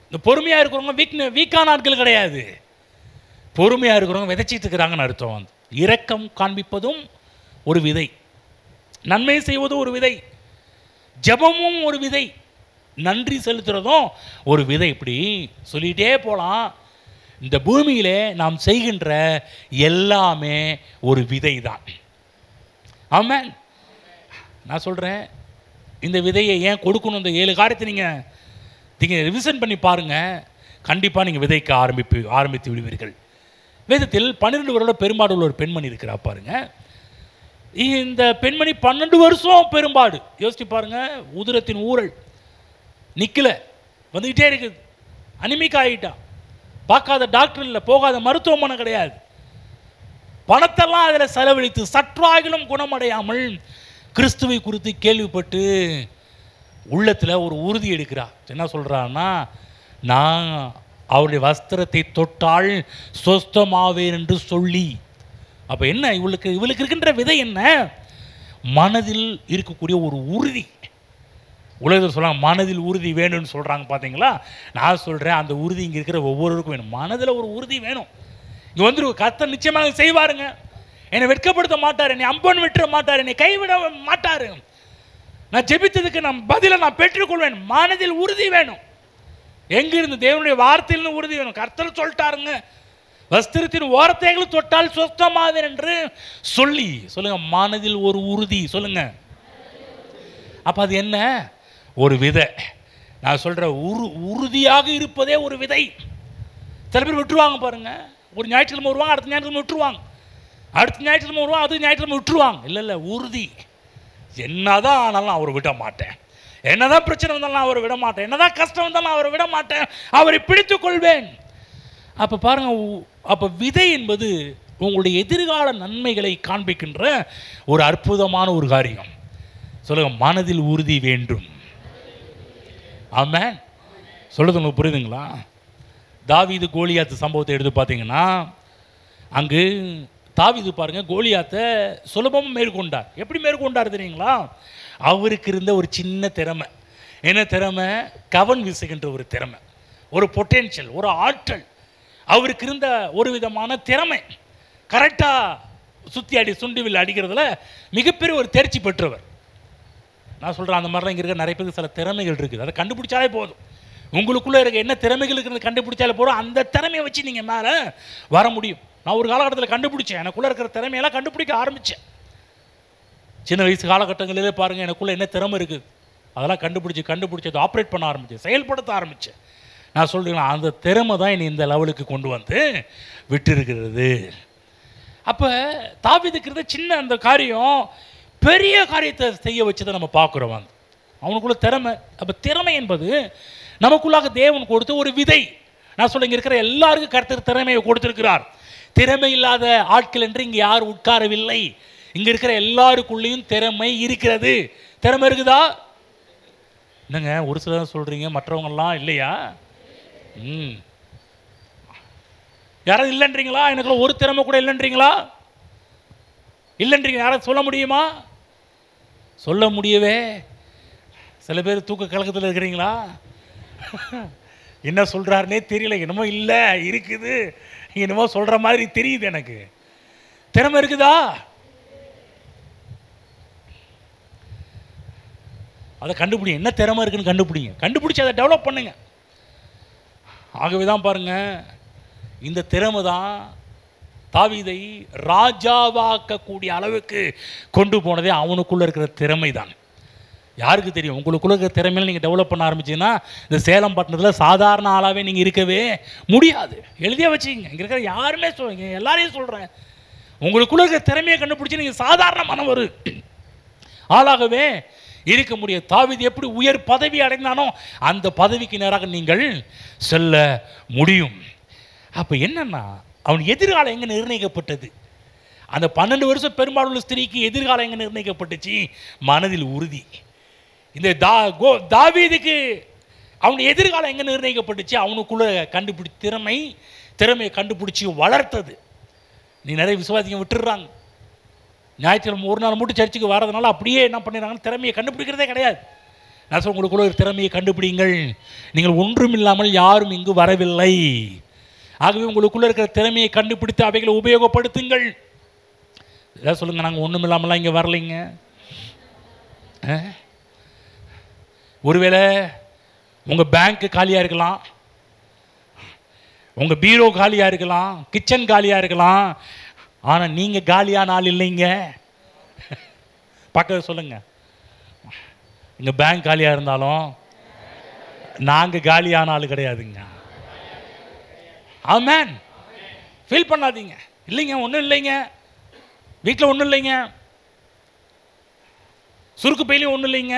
இந்த பொறுமையாக இருக்கிறவங்க வீக்கான ஆட்கள் கிடையாது. பொறுமையாக இருக்கிறவங்க விதைச்சிட்டு இருக்கிறாங்கன்னு அர்த்தம். வந்து இரக்கம் காண்பிப்பதும் ஒரு விதை, நன்மை செய்வதும் ஒரு விதை, ஜெபமும் ஒரு விதை, நன்றி செலுத்துறதும் ஒரு விதை. இப்படி சொல்லிகிட்டே போகலாம். இந்த பூமியிலே நாம் செய்கின்ற எல்லாமே ஒரு விதை தான். ஆமென். நான் சொல்கிறேன், இந்த விதையை ஏன் கொடுக்கணும்? இந்த 7 காரியத்தை நீங்கள் ரிவிஷன் பண்ணி பாருங்கள், கண்டிப்பாக நீங்கள் விதைக்க ஆரம்பித்து விடுவீர்கள். வேதத்தில் 12 வருட பெரும்பாடு உள்ள ஒரு பெண்மணி இருக்கிறா பாருங்க. இந்த பெண்மணி 12 வருஷம் பெரும்பாடு. யோசிச்சு பாருங்க, உதிரத்தின் ஊரல் நிற்கல, வந்துக்கிட்டே இருக்குது, அனிமிக் ஆகிட்டா, பார்க்காத டாக்டர் இல்லை, போகாத மருத்துவமனை கிடையாது, பணத்தெல்லாம் அதில் செலவழித்து சற்றாகிலும் குணமடையாமல் கிறிஸ்துவை குறித்து கேள்விப்பட்டு உள்ளத்தில் ஒரு உறுதி எடுக்கிறா. என்ன சொல்கிறான்னா, நான் அவருடைய வஸ்திரத்தை தொட்டால் சொஸ்தமாவேன் என்று சொல்லி. அப்போ என்ன, இவளுக்கு இருக்கின்ற விதை என்ன? மனதில் இருக்கக்கூடிய ஒரு உறுதி. உலகத்தில் சொல்கிறாங்க மனதில் உறுதி வேணும்னு சொல்கிறாங்க பார்த்தீங்களா? நான் சொல்கிறேன், அந்த உறுதி இங்கே இருக்கிற ஒவ்வொருவருக்கும் வேணும். மனதில் ஒரு உறுதி வேணும். இங்கே வந்துரு கர்த்தர் நிச்சயமாக செய்வாருங்க. என்னை வெட்கப்படுத்த மாட்டார், என்னை அம்பன் விட்டுற மாட்டார், என்னை கைவிட மாட்டார். நான் ஜெபித்ததுக்கு நான் பதிலை நான் பெற்றுக்கொள்வேன். மனதில் உறுதி வேணும். எங்கிருந்து? தேவனுடைய வார்த்தையிலிருந்து உறுதி வேணும். கர்த்தர் சொல்லிட்டாருங்க, வஸ்திரத்தின் ஓரத்தைகளும் தொட்டால் சுத்தமாவேன் என்று சொல்லி சொல்லுங்க. மனதில் ஒரு உறுதி சொல்லுங்க. அப்ப அது என்ன? ஒரு விதை. நான் சொல்ற உறுதியாக இருப்பதே ஒரு விதை. சில பேர் விட்டுருவாங்க பாருங்க. ஒரு ஞாயிற்றுக்கிழமை வருவாங்க, அடுத்த ஞாயிற்றுக்கிழமை விட்டுருவாங்க, அடுத்த ஞாயிற்றுக்கிழமை வருவாங்க, அது ஞாயிற்றுக்கிழமை விட்டுருவாங்க. இல்லை, உறுதி. என்னதான் ஆனாலும் நான் அவரை விட மாட்டேன், என்னதான் பிரச்சனை வந்தாலும் நான் அவரை விட மாட்டேன், என்னதான் கஷ்டம் வந்தாலும் நான் அவரை விட மாட்டேன், அவரை பிடித்துக் கொள்வேன். அப்போ பாருங்க, அப்போ விதை என்பது உங்களுடைய எதிர்கால நன்மைகளை காண்பிக்கின்ற ஒரு அற்புதமான ஒரு காரியம். சொல்லுங்க, மனதில் உறுதி வேண்டும். ஆமென். சொல்றது உங்களுக்கு புரியுதுங்களா? தாவீது கோலியாத்து சம்பவத்தை எடுத்து பார்த்தீங்கன்னா, அங்கு தாவீது பாருங்க கோலியாத்தை சுலபமாக மேற்கொண்டார். எப்படி மேற்கொண்டார் தெரியுங்களா? அவருக்கு இருந்த ஒரு சின்ன திறமை. என்ன திறமை? கவன் வீசுகின்ற ஒரு திறமை, ஒரு பொட்டென்ஷியல், ஒரு ஆற்றல். அவருக்கு இருந்த ஒரு விதமான திறமை. கரெக்டாக சுற்றி அடி சுண்டிவில் அடிக்கிறதுல மிகப்பெரிய ஒரு தேர்ச்சி பெற்றவர். நான் சொல்கிறேன், அந்த மாதிரிலாம் இங்கே இருக்க நிறைய பேருக்கு சில திறமைகள் இருக்குது. அதை கண்டுபிடிச்சாலே போதும். உங்களுக்குள்ளே இருக்க என்ன திறமைகள் இருக்கிறது கண்டுபிடிச்சாலே போதும். அந்த திறமையை வச்சு நீங்கள் மேலே வர முடியும். நான் ஒரு காலகட்டத்தில் கண்டுபிடிச்சேன். எனக்குள்ளே இருக்கிற திறமையெல்லாம் கண்டுபிடிக்க ஆரம்பித்தேன். சின்ன வயசு காலகட்டங்களிலே பாருங்கள், எனக்குள்ளே என்ன திறமை இருக்குது அதெல்லாம் கண்டுபிடிச்சி அதை ஆப்ரேட் பண்ண ஆரம்பித்தேன், செயல்படுத்த ஆரம்பித்தேன். நான் சொல்கிறேன், அந்த திறமை தான் என்னை இந்த லெவலுக்கு கொண்டு வந்து விட்டுருக்கிறது. அப்போ தாவீதுக்கு இருந்த சின்ன அந்த காரியம் பெரிய காரியத்தை செய்ய வச்சதை நம்ம பார்க்குறோம். அவனுக்குள்ள திறமை. அப்போ திறமை என்பது நமக்குள்ளாக தேவன் கொடுத்த ஒரு விதை. நான் சொல்ல, இங்கே இருக்கிற எல்லாருக்கும் கர்த்தர் திறமையை கொடுத்திருக்கிறார். திறமை இல்லாத ஆட்கள் என்று இங்கே யாரும் உட்காரவில்லை. இங்கே இருக்கிற எல்லாருக்குள்ளேயும் திறமை இருக்கிறது. திறமை இருக்குதா? என்னங்க ஒரு சிலர் சொல்கிறீங்க, மற்றவங்கெல்லாம் இல்லையா? யாராவது இல்லைன்றீங்களா? எனக்குள்ள ஒரு திறமை கூட இல்லைன்றீங்களா? இல்லைன்றீங்க. யாராவது சொல்ல முடியுமா? சொல்ல முடியவே. சில பேர் தூக்க கலக்கத்தில் இருக்கிறீங்களா? என்ன சொல்கிறாருன்னே தெரியல. என்னமோ இல்லை, இருக்குது, என்னமோ சொல்கிற மாதிரி தெரியுது. எனக்கு திறமை இருக்குதா? அதை கண்டுபிடிங்க. என்ன திறமை இருக்குன்னு கண்டுபிடிங்க. கண்டுபிடிச்சி அதை டெவலப் பண்ணுங்க. ஆகவே தான் பாருங்க, இந்த திறமை தான் தாவீதை ராஜாவாக்கக்கூடிய அளவுக்கு கொண்டு போனதே அவனுக்குள்ளே இருக்கிற திறமை தான். யாருக்கு தெரியும்? உங்களுக்குள்ள இருக்கிற திறமையில நீங்கள் டெவலப் பண்ண ஆரம்பிச்சிங்கன்னா இந்த சேலம் பட்டணத்தில் சாதாரண ஆளாகவே நீங்கள் இருக்கவே முடியாது. எழுதியே வச்சுக்கிங்க. இங்கே இருக்கிற யாருமே சொல்லுங்க, எல்லாரையும் சொல்கிறேன், உங்களுக்குள்ள இருக்கிற திறமையை கண்டுபிடிச்சி நீங்கள் சாதாரணமான ஒரு ஆளாகவே இருக்க முடியாது. தாவீது எப்படி உயர் பதவி அடைந்தானோ அந்த பதவிக்கு நேராக நீங்கள் செல்ல முடியும். அப்போ என்னன்னா, அவன் எதிர்காலம் எங்கே நிர்ணயிக்கப்பட்டது? அந்த 12 வருஷம் பெரும்பாலுள்ள ஸ்திரீக்கு எதிர்காலம் எங்கே நிர்ணயிக்கப்பட்டுச்சு? மனதில் உறுதி. இந்த தாவீதுக்கு அவன் எதிர்காலம் எங்கே நிர்ணயிக்கப்பட்டுச்சு? அவனுக்குள்ள திறமையை கண்டுபிடிச்சி வளர்த்தது. நீ நிறைய விசுவாசிங்க விட்டுடுறாங்க. ஞாயிற்றுக்கிழமை ஒரு நாள் மட்டும் சர்ச்சுக்கு வரதுனால அப்படியே என்ன பண்ணிடுறாங்கன்னு திறமையை கண்டுபிடிக்கிறதே கிடையாது. நான் சொல்ல, உங்களுக்குள்ள ஒரு திறமையை கண்டுபிடிங்கள். நீங்கள் ஒன்றும் இல்லாமல் யாரும் இங்கு வரவில்லை. ஆகவே உங்களுக்குள்ள இருக்கிற திறமையை கண்டுபிடித்து அவைகளை உபயோகப்படுத்துங்கள். ஏதாவது சொல்லுங்க, நாங்கள் ஒன்றும் இல்லாமலாம் இங்கே வரலைங்க. ஒருவேளை உங்கள் பேங்க்கு காலியாக இருக்கலாம், உங்கள் பீரோ காலியாக இருக்கலாம், கிச்சன் காலியாக இருக்கலாம், ஆனால் நீங்கள் காலியான ஆள் இல்லைங்க. பக்கத்தில் சொல்லுங்க, எங்கள் பேங்க் காலியாக இருந்தாலும் நாங்கள் காலியான ஆள் கிடையாதுங்க. ஆமென். ஃபீல் பண்ணாதீங்க. இல்லைங்க, ஒன்றும் இல்லைங்க, வீட்டில் ஒன்றும் இல்லைங்க, சுருக்கு பையிலையும் ஒன்றும் இல்லைங்க,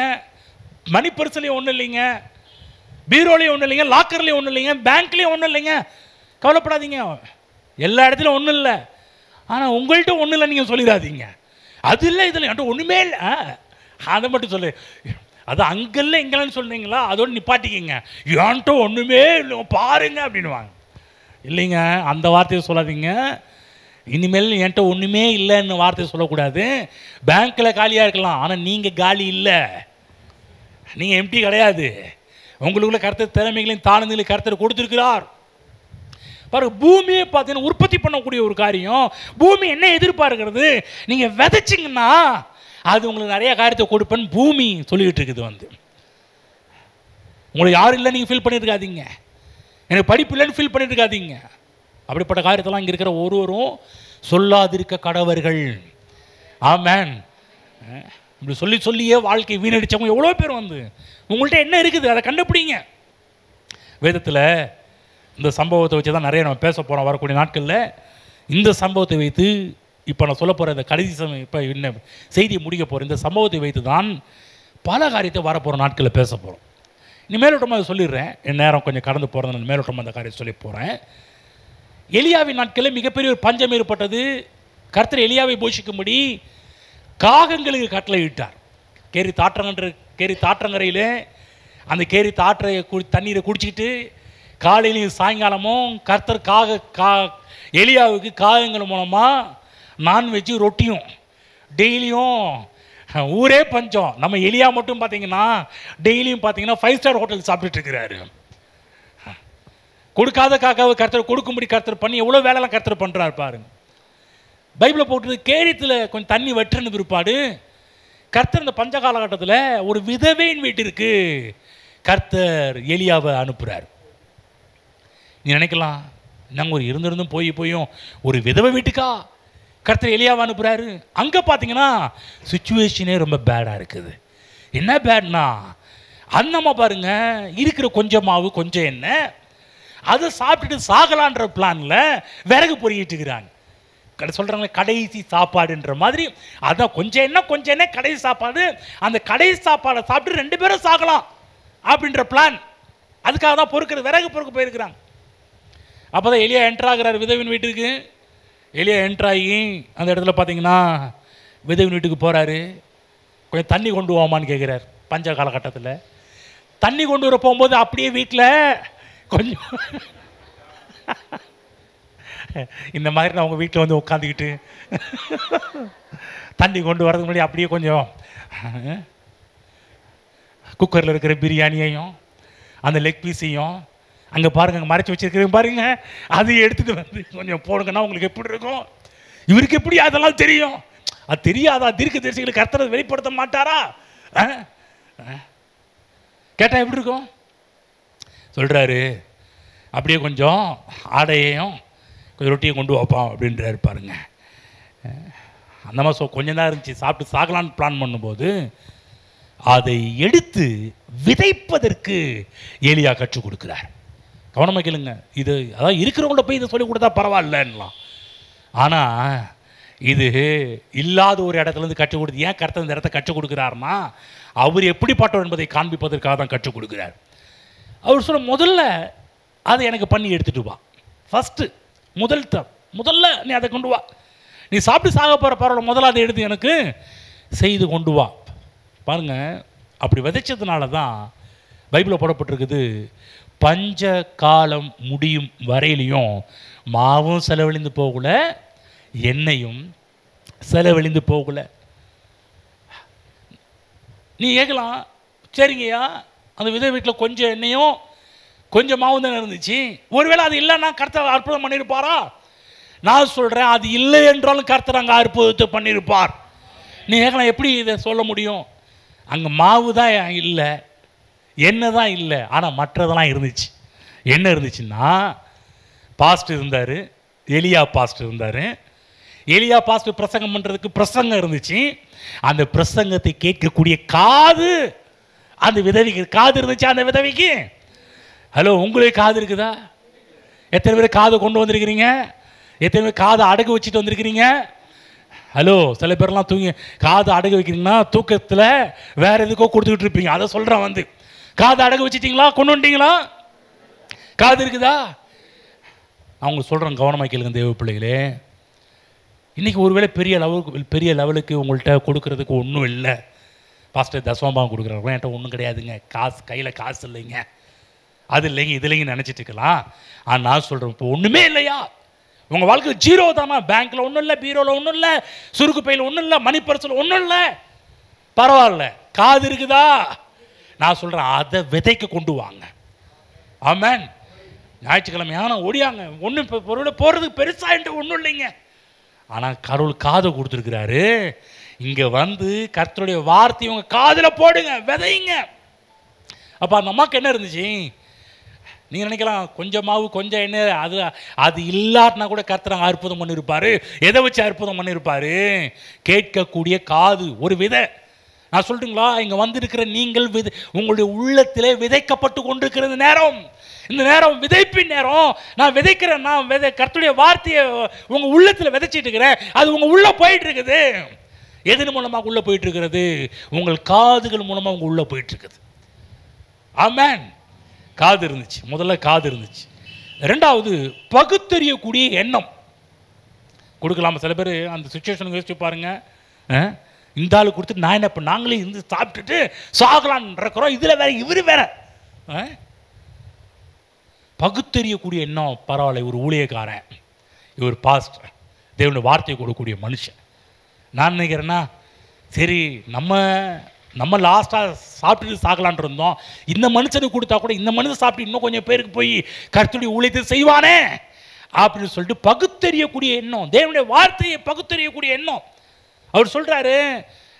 மணி பர்ஸ்லையும் ஒன்றும் இல்லைங்க, பீரோலையும் ஒன்றும் இல்லைங்க, லாக்கர்லையும் ஒன்றும் இல்லைங்க, பேங்க்லேயும் ஒன்றும் இல்லைங்க. கவலைப்படாதீங்க, எல்லா இடத்துலையும் ஒன்றும் இல்லை. ஆனால் உங்கள்கிட்ட ஒன்றும் இல்லை நீங்கள் சொல்லிடாதீங்க. அது இல்லை, இதில் என்கிட்ட ஒன்றுமே இல்லை, அதை மட்டும் சொல்லு. அது அங்கெல்லாம் எங்கெல்லாம் சொல்கிறீங்களா, அதோடு நிப்பாட்டிக்கிங்க. என்கிட்ட ஒன்றுமே இல்லை பாருங்க அப்படின்வாங்க. இல்லைங்க, அந்த வார்த்தையை சொல்லாதீங்க. இனிமேல் என்கிட்ட ஒன்றுமே இல்லைன்னு வார்த்தையை சொல்லக்கூடாது. பேங்க்கில் காலியாக இருக்கலாம், ஆனால் நீங்கள் காலி இல்லை, நீங்கள் எம்டி கிடையாது. உங்களுக்குள்ள கர்த்தர் திறமைகளையும் தாழ்ந்துகளையும் கர்த்தர் கொடுத்துருக்கிறார். பாருங்க, பூமியை பார்த்தீங்கன்னா உற்பத்தி பண்ணக்கூடிய ஒரு காரியம். பூமி என்ன எதிர்பார்க்கிறது? நீங்கள் விதைச்சிங்கன்னா அது உங்களுக்கு நிறைய காரியத்தை கொடுப்பேன்னு பூமி சொல்லிக்கிட்டு இருக்குது. உங்களுக்கு யாரும் இல்லை நீங்கள் ஃபீல் பண்ணியிருக்காதீங்க, எனக்கு படிப்பு இல்லைன்னு ஃபீல் பண்ணியிருக்காதீங்க. அப்படிப்பட்ட காரியத்தெல்லாம் இங்கே இருக்கிற ஒருவரும் சொல்லாதிருக்க கடவர்கள். ஆமென். இப்படி சொல்லி சொல்லியே வாழ்க்கை வீணடிச்சவங்க எவ்வளோ பேர் உங்கள்கிட்ட என்ன இருக்குது அதை கண்டுபிடிங்க. வேதத்தில் இந்த சம்பவத்தை வச்சு தான் நிறைய நம்ம பேச போகிறோம் வரக்கூடிய நாட்களில். இந்த சம்பவத்தை வைத்து இப்போ நான் சொல்ல போகிற இந்த கடைசி சமயம், இப்போ என்ன செய்தியை முடிக்க போகிற இந்த சம்பவத்தை வைத்து தான் பல காரியத்தை வரப்போகிற நாட்களில் பேச போகிறோம். இனி மேலோட்டமாக அதை சொல்லிடுறேன், என் நேரம் கொஞ்சம் கடந்து போகிறது, மேலோட்டமாக அந்த காரியத்தை சொல்லி போகிறேன். எலியாவின் நாட்களில் மிகப்பெரிய ஒரு பஞ்சம் ஏற்பட்டது. கர்த்தர் எலியாவை போஷிக்கும்படி காகங்களுக்கு கட்டளை இட்டார். கேரி தாற்றங்கரையில் அந்த கேரி தாற்றை தண்ணீரை குடிச்சிக்கிட்டு காலையிலையும் சாயங்காலமும் கர்த்தர் எலியாவுக்கு காகங்கள் மூலமாக நான்வெஜ்ஜு ரொட்டியும் டெய்லியும். ஊரே பஞ்சம். நம்ம எலியா மட்டும் பார்த்தீங்கன்னா டெய்லியும் பார்த்தீங்கன்னா 5 ஸ்டார் ஹோட்டல் சாப்பிட்டுட்டு இருக்கிறாரு. கொடுக்காத காக்காவை கர்த்தர் கொடுக்கும்படி கர்த்தர் பண்ணி எவ்வளோ வேலைலாம் கர்த்தர் பண்ணுறாரு பாருங்க. பைபிளில் போட்டு கேரியத்தில் கொஞ்சம் தண்ணி வெட்டுன்னு பிற்பாடு கர்த்தர் இந்த பஞ்ச காலகட்டத்தில் ஒரு விதவையின் வீட்டிற்கு கர்த்தர் எலியாவை அனுப்புகிறார். நீ நினைக்கலாம், நாங்கள் ஒரு இருந்திருந்தும் போயும் ஒரு விதவை வீட்டுக்கா கர்த்தர் எலியாவை அனுப்புகிறாரு? அங்கே பார்த்தீங்கன்னா சுச்சுவேஷனே ரொம்ப பேடாக இருக்குது. என்ன பேட்னா, அந்தம்மா பாருங்க, இருக்கிற கொஞ்சம் மாவு கொஞ்சம் எண்ணெய் அதை சாப்பிட்டுட்டு சாகலான்ற பிளானில் விறகு பொறிக்கிட்டு இருக்கிறாங்க. சொல்கிறாங்களே கடைசி சாப்பாடுன்ற மாதிரி. அதான் கொஞ்சம் என்ன கடைசி சாப்பாடு. அந்த கடைசி சாப்பாடை சாப்பிட்டு 2 பேரும் சாகலாம் அப்படின்ற பிளான். அதுக்காக தான் விறகு பொறுக்க போயிருக்கிறாங்க. அப்போ தான் எலியா என்ட்ராகிறார் விதவின் வீட்டுக்கு. எலியா என்ட்ராகி அந்த இடத்துல பார்த்தீங்கன்னா விதவின் வீட்டுக்கு போகிறாரு. கொஞ்சம் தண்ணி கொண்டு போவாமான்னு கேட்குறார். பஞ்ச காலகட்டத்தில் தண்ணி கொண்டு வர போகும்போது அப்படியே வீட்டில் கொஞ்சம் இந்த மாதிரி நான் உங்கள் வீட்டில் உட்காந்துக்கிட்டு தண்ணி கொண்டு வரதுக்கு முன்னாடி அப்படியே கொஞ்சம் குக்கரில் இருக்கிற பிரியாணியையும் அந்த லெக் பீஸையும் அங்கே பாருங்க, அங்கே மறைச்சி வச்சிருக்கிறேன் பாருங்க, அதையும் எடுத்துகிட்டு கொஞ்சம் போடுங்கன்னா உங்களுக்கு எப்படி இருக்கும்? இவருக்கு எப்படி அதெல்லாம் தெரியும்? அது தெரியாதா? தீர்க்கதரிசிகளுக்கு கர்த்தரை வெளிப்படுத்த மாட்டாரா? கேட்டால் எப்படி இருக்கும்? சொல்கிறாரு, அப்படியே கொஞ்சம் ஆடையையும் கொஞ்சம் ரொட்டியை கொண்டு வைப்பான் அப்படின்றாரு பாருங்க. அந்த மாதிரி கொஞ்சம் தான் இருந்துச்சு. சாப்பிட்டு சாகலான்னு பிளான் பண்ணும்போது அதை எடுத்து விதைப்பதற்கு எலியா கற்றுக் கொடுக்குறார். கவனமாக கேளுங்க. இது அதாவது இருக்கிறவங்கள்ட்ட போய் இதை சொல்லி கொடுத்தா பரவாயில்லலாம். ஆனால் இது இல்லாத ஒரு இடத்துலேருந்து கற்றுக் கொடுத்து, ஏன் கர்த்தர் இந்த இடத்த கற்றுக் கொடுக்குறாருன்னா அவர் எப்படிப்பட்டவர் என்பதை காண்பிப்பதற்காக தான் கற்றுக் கொடுக்குறார். அவர் சொல்ல முதல்ல அதை எனக்கு பண்ணி எடுத்துகிட்டு வா. ஃபஸ்ட்டு முதல்ல நீ அதை கொண்டு வா. நீ சாப்பிட்டு சாக போகிற பரவாயில்ல, முதல்ல அதை எடுத்து எனக்கு செய்து கொண்டு வா. பாருங்கள், அப்படி விதைச்சதுனால தான் பைபிளில் போடப்பட்டிருக்குது, பஞ்ச காலம் முடியும் வரையிலையும் மாவும் செலவழிந்து போகல, எண்ணெயும் செலவழிந்து போகல. நீ கேட்கலாம், சரிங்கய்யா அந்த விதை வீட்டில் கொஞ்சம் எண்ணெயும் கொஞ்சம் மாவும் தானே இருந்துச்சு, ஒருவேளை அது இல்லைன்னா கர்த்தர் அற்புதம் பண்ணியிருப்பாரா? நான் சொல்கிறேன், அது இல்லை என்றாலும் கர்த்தர் அங்கே அற்புதத்தை பண்ணியிருப்பார். நீ கேட்கலாம், எப்படி இதை சொல்ல முடியும்? அங்கே மாவு தான் இல்லை, எண்ணெய் தான் இல்லை, ஆனால் மற்றதெல்லாம் இருந்துச்சு. என்ன இருந்துச்சுன்னா, பாஸ்ட் இருந்தார், எலியா பாஸ்ட் இருந்தார். எலியா பாஸ்ட் பிரசங்கம் பண்ணுறதுக்கு பிரசங்கம் இருந்துச்சு. அந்த பிரசங்கத்தை கேட்கக்கூடிய காது அந்த விதவிக்கு காது இருந்துச்சு. அந்த விதவிக்கு ஹலோ, உங்களுக்கு காது இருக்குதா? எத்தனை பேர் காதை கொண்டு வந்திருக்கிறீங்க? எத்தனை பேர் காதை அடகு வச்சுட்டு வந்திருக்கிறீங்க? ஹலோ, சில பேர்லாம் தூங்கி காதை அடகு வைக்கிறீங்கன்னா தூக்கத்தில் வேற எதுக்கோ கொடுத்துக்கிட்டு இருப்பீங்க. அதை சொல்கிறேன், காதை அடகு வச்சுட்டிங்களா? கொண்டு வந்துட்டீங்களா? காது இருக்குதா? அவங்க சொல்கிறேன், கவனமாக கேளுங்க தேவ பிள்ளைகளே. இன்றைக்கி ஒருவேளை பெரிய லெவலுக்கு உங்கள்கிட்ட கொடுக்கறதுக்கு ஒன்றும் இல்லை. பாஸ்டர் தசமபாகம் கொடுக்குறாங்க, என்கிட்ட ஒன்றும் கிடையாதுங்க, கையில் காசு இல்லைங்க, அது இல்லைங்க, இது இல்லைங்க நினச்சிட்டு இருக்கலாம். ஆனால் நான் சொல்கிறேன், இப்போ ஒன்றுமே இல்லையா? உங்கள் வாழ்க்கை ஜீரோ தானா? பேங்க்கில் ஒன்றும் இல்லை, பீரோவில் ஒன்றும் இல்லை, சுருக்கு பையில் ஒன்றும் இல்லை, மணி பர்ஸில் ஒன்றும் இல்லை, பரவாயில்ல, காது இருக்குதா? நான் சொல்கிறேன், அதை விதைக்க கொண்டு வாங்க. ஆமென். ஞாயிற்றுக்கிழமையான ஓடியாங்க, ஒன்றும் இப்போ போகிறதுக்கு பெருசாக ஒன்றும் இல்லைங்க. ஆனால் கடவுள் காதை கொடுத்துருக்கிறாரு. இங்கே வந்து கர்த்தருடைய வார்த்தையை உங்கள் காதில் போடுங்க, விதையுங்க. அப்போ அந்த அம்மாவுக்கு என்ன இருந்துச்சு? நீங்கள் நினைக்கலாம் கொஞ்சம் மாவு கொஞ்சம் எண்ணெய், அது இல்லாட்டினா கூட கர்த்தர் அற்புதம் பண்ணியிருப்பார். எதை வச்சு அற்புதம் பண்ணியிருப்பார்? கேட்கக்கூடிய காது, ஒரு விதை. நான் சொல்லட்டுங்களா, இங்கே வந்திருக்கிற நீங்கள் உங்களுடைய உள்ளத்திலே விதைக்கப்பட்டு கொண்டிருக்கிறது நேரம். இந்த நேரம் விதைப்பின் நேரம். நான் விதைக்கிறேன், நான் கர்த்தருடைய வார்த்தையை உங்கள் உள்ளத்தில் விதைச்சிட்டு இருக்கிறேன். அது உங்கள் உள்ளே போயிட்டு இருக்குது. எதன் மூலமாக உள்ளே போயிட்டு இருக்கிறது? உங்கள் காதுகள் மூலமாக உங்கள் உள்ளே போயிட்டு இருக்குது. ஆமென். காது இருந்துச்சு, முதல்ல காது இருந்துச்சு. ரெண்டாவது பகுத்தறியக்கூடிய எண்ணம் கொடுக்கலாமா? சில பேர் அந்த சுச்சுவேஷனுக்கு யோசிச்சு பாருங்க. இந்த ஆளு கொடுத்துட்டு நான் என்ன பண்ண, நாங்களே இருந்து சாப்பிட்டுட்டு சாகலான்னு இருக்கிறோம், இதில் வேற இவரு வேற. பகுத்தறியக்கூடிய எண்ணம் பரவாயில்ல, இவர் ஊழியக்காரன், இவர் பாஸ்டர், தேவனுடைய வார்த்தையை கொடுக்கக்கூடிய மனுஷன். நான் நினைக்கிறேன்னா சரி, நம்ம லாஸ்ட்டாக சாப்பிட்டுட்டு சாகலான் இருந்தோம், இந்த மனுஷனுக்கு கொடுத்தா கூட இந்த மனுஷன் சாப்பிட்டு இன்னும் கொஞ்சம் பேருக்கு போய் கர்த்தருடைய ஊழியத்தை செய்வானே அப்படின்னு சொல்லிட்டு பகுத்தறியக்கூடிய எண்ணம், தேவனுடைய வார்த்தையை பகுத்தறியக்கூடிய எண்ணம். அவர் சொல்கிறாரு,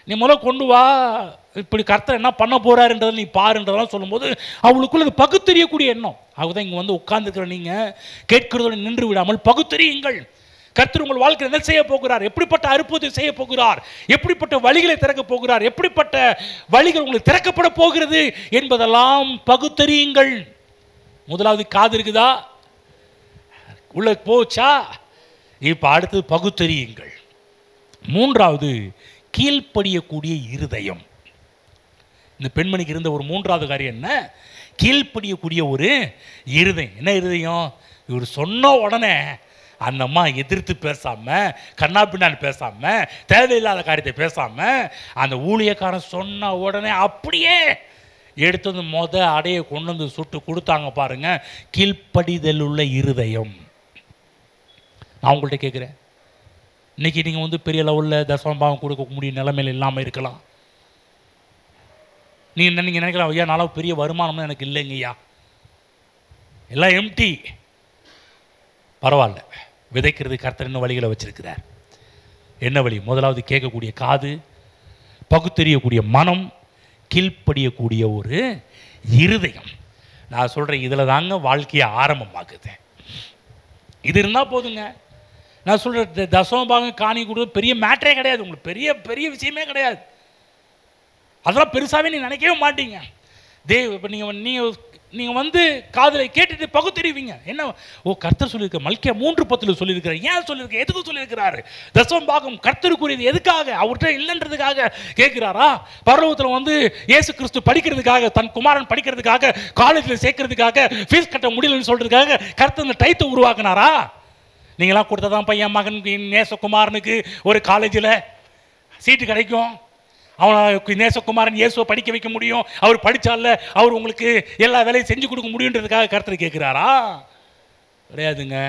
நீ முதல்ல கொண்டு வா, இப்படி கர்த்தர் என்ன பண்ண போகிறாருன்றதை நீ பாருன்றதெல்லாம் சொல்லும்போது அவளுக்குள்ள அது பகுத்தறியக்கூடிய எண்ணம். அதுதான் இங்கே வந்து உட்கார்ந்துருக்கிற நீங்கள் கேட்கிறதோடு நின்று விடாமல் பகுத்தறியுங்கள். கர்த்தர் உங்கள் வாழ்க்கையில் என்ன செய்ய போகிறார், எப்படிப்பட்ட அற்புதத்தை செய்ய போகிறார், எப்படிப்பட்ட வழிகளை திறக்க போகிறார், எப்படிப்பட்ட வழிகள் உங்களுக்கு திறக்கப்பட போகிறது என்பதெல்லாம் பகுத்தறியுங்கள். முதலாவது காது இருக்குதா, உள்ள போச்சா? இப்போ அடுத்தது பகுத்தறியுங்கள். மூன்றாவது கீழ்ப்படியக்கூடிய இருதயம். இந்த பெண்மணிக்கு இருந்த ஒரு மூன்றாவது காரியம் என்ன? கீழ்ப்படியக்கூடிய ஒரு இருதயம். என்ன இருதயம்? இவர் சொன்ன உடனே அந்த அம்மா எதிர்த்து பேசாம, கண்ணா பின்னான்னு பேசாம, தேவையில்லாத காரியத்தை பேசாம, அந்த ஊழியக்காரன் சொன்ன உடனே அப்படியே எடுத்து வந்து அடையை கொண்டு வந்து சுட்டு கொடுத்தாங்க பாருங்க. கீழ்ப்படிதல் உள்ள இருதயம். நான் உங்கள்கிட்ட கேட்குறேன், இன்னைக்கு நீங்கள் வந்து பெரிய லெவலில் தசமபாகம் கொடுக்க முடிய நிலைமையில் இல்லாமல் இருக்கலாம். நீங்கள் நினைக்கலாம், ஐயா நாளாக பெரிய வருமானம் எனக்கு இல்லைங்க ஐயா, எல்லாம் எம்டி. பரவாயில்ல, விதைக்கிறது கர்த்தர் என்ன வழிகளை வச்சிருக்கிறார். என்ன வழி? முதலாவது கேட்கக்கூடிய காது, பகுத்தறியக்கூடிய மனம், கீழ்ப்படியக்கூடிய ஒரு இருதயம். நான் சொல்கிறேன், இதில் தாங்க வாழ்க்கையை ஆரம்பமாக்குது. இது இருந்தால் போதுங்க. நான் சொல்கிறேன், தசமபாகம் காணி கொடுத்து பெரிய மேட்டரே கிடையாது, உங்களுக்கு பெரிய பெரிய விஷயமே கிடையாது. அதெல்லாம் பெருசாகவே நீங்கள் நினைக்கவே மாட்டீங்க. இப்போ நீங்கள் வந்து காதில் கேட்டுட்டு பகுத்தறிவீங்க. என்ன? ஓ, கர்த்தர் சொல்லியிருக்க, மல்கியா 3:10 சொல்லியிருக்கிறார். ஏன் சொல்லியிருக்க, எதுக்கு சொல்லியிருக்கிறாரு? தசமபாகம் கர்த்தருக்குரியது எதுக்காக? அவர்கிட்ட இல்லைன்றதுக்காக கேட்குறாரா? பரலோகத்தில் வந்து இயேசு கிறிஸ்து படிக்கிறதுக்காக, தன் குமாரன் படிக்கிறதுக்காக, காலேஜில் சேர்க்கறதுக்காக, ஃபீஸ் கட்ட முடியலன்னு சொல்கிறதுக்காக கர்த்தர் இந்த டைத்தை உருவாக்குனாரா? நீங்களாம் கொடுத்தா தான் பையன் மகன் நேசகுமாரனுக்கு ஒரு காலேஜில் சீட்டு கிடைக்கும், அவனை நேசகுமாரன் இயேசுவை படிக்க வைக்க முடியும், அவர் படித்தால அவர் உங்களுக்கு எல்லா வேலையும் செஞ்சு கொடுக்க முடியுன்றதுக்காக கர்த்தர் கேட்குறாரா? கிடையாதுங்க,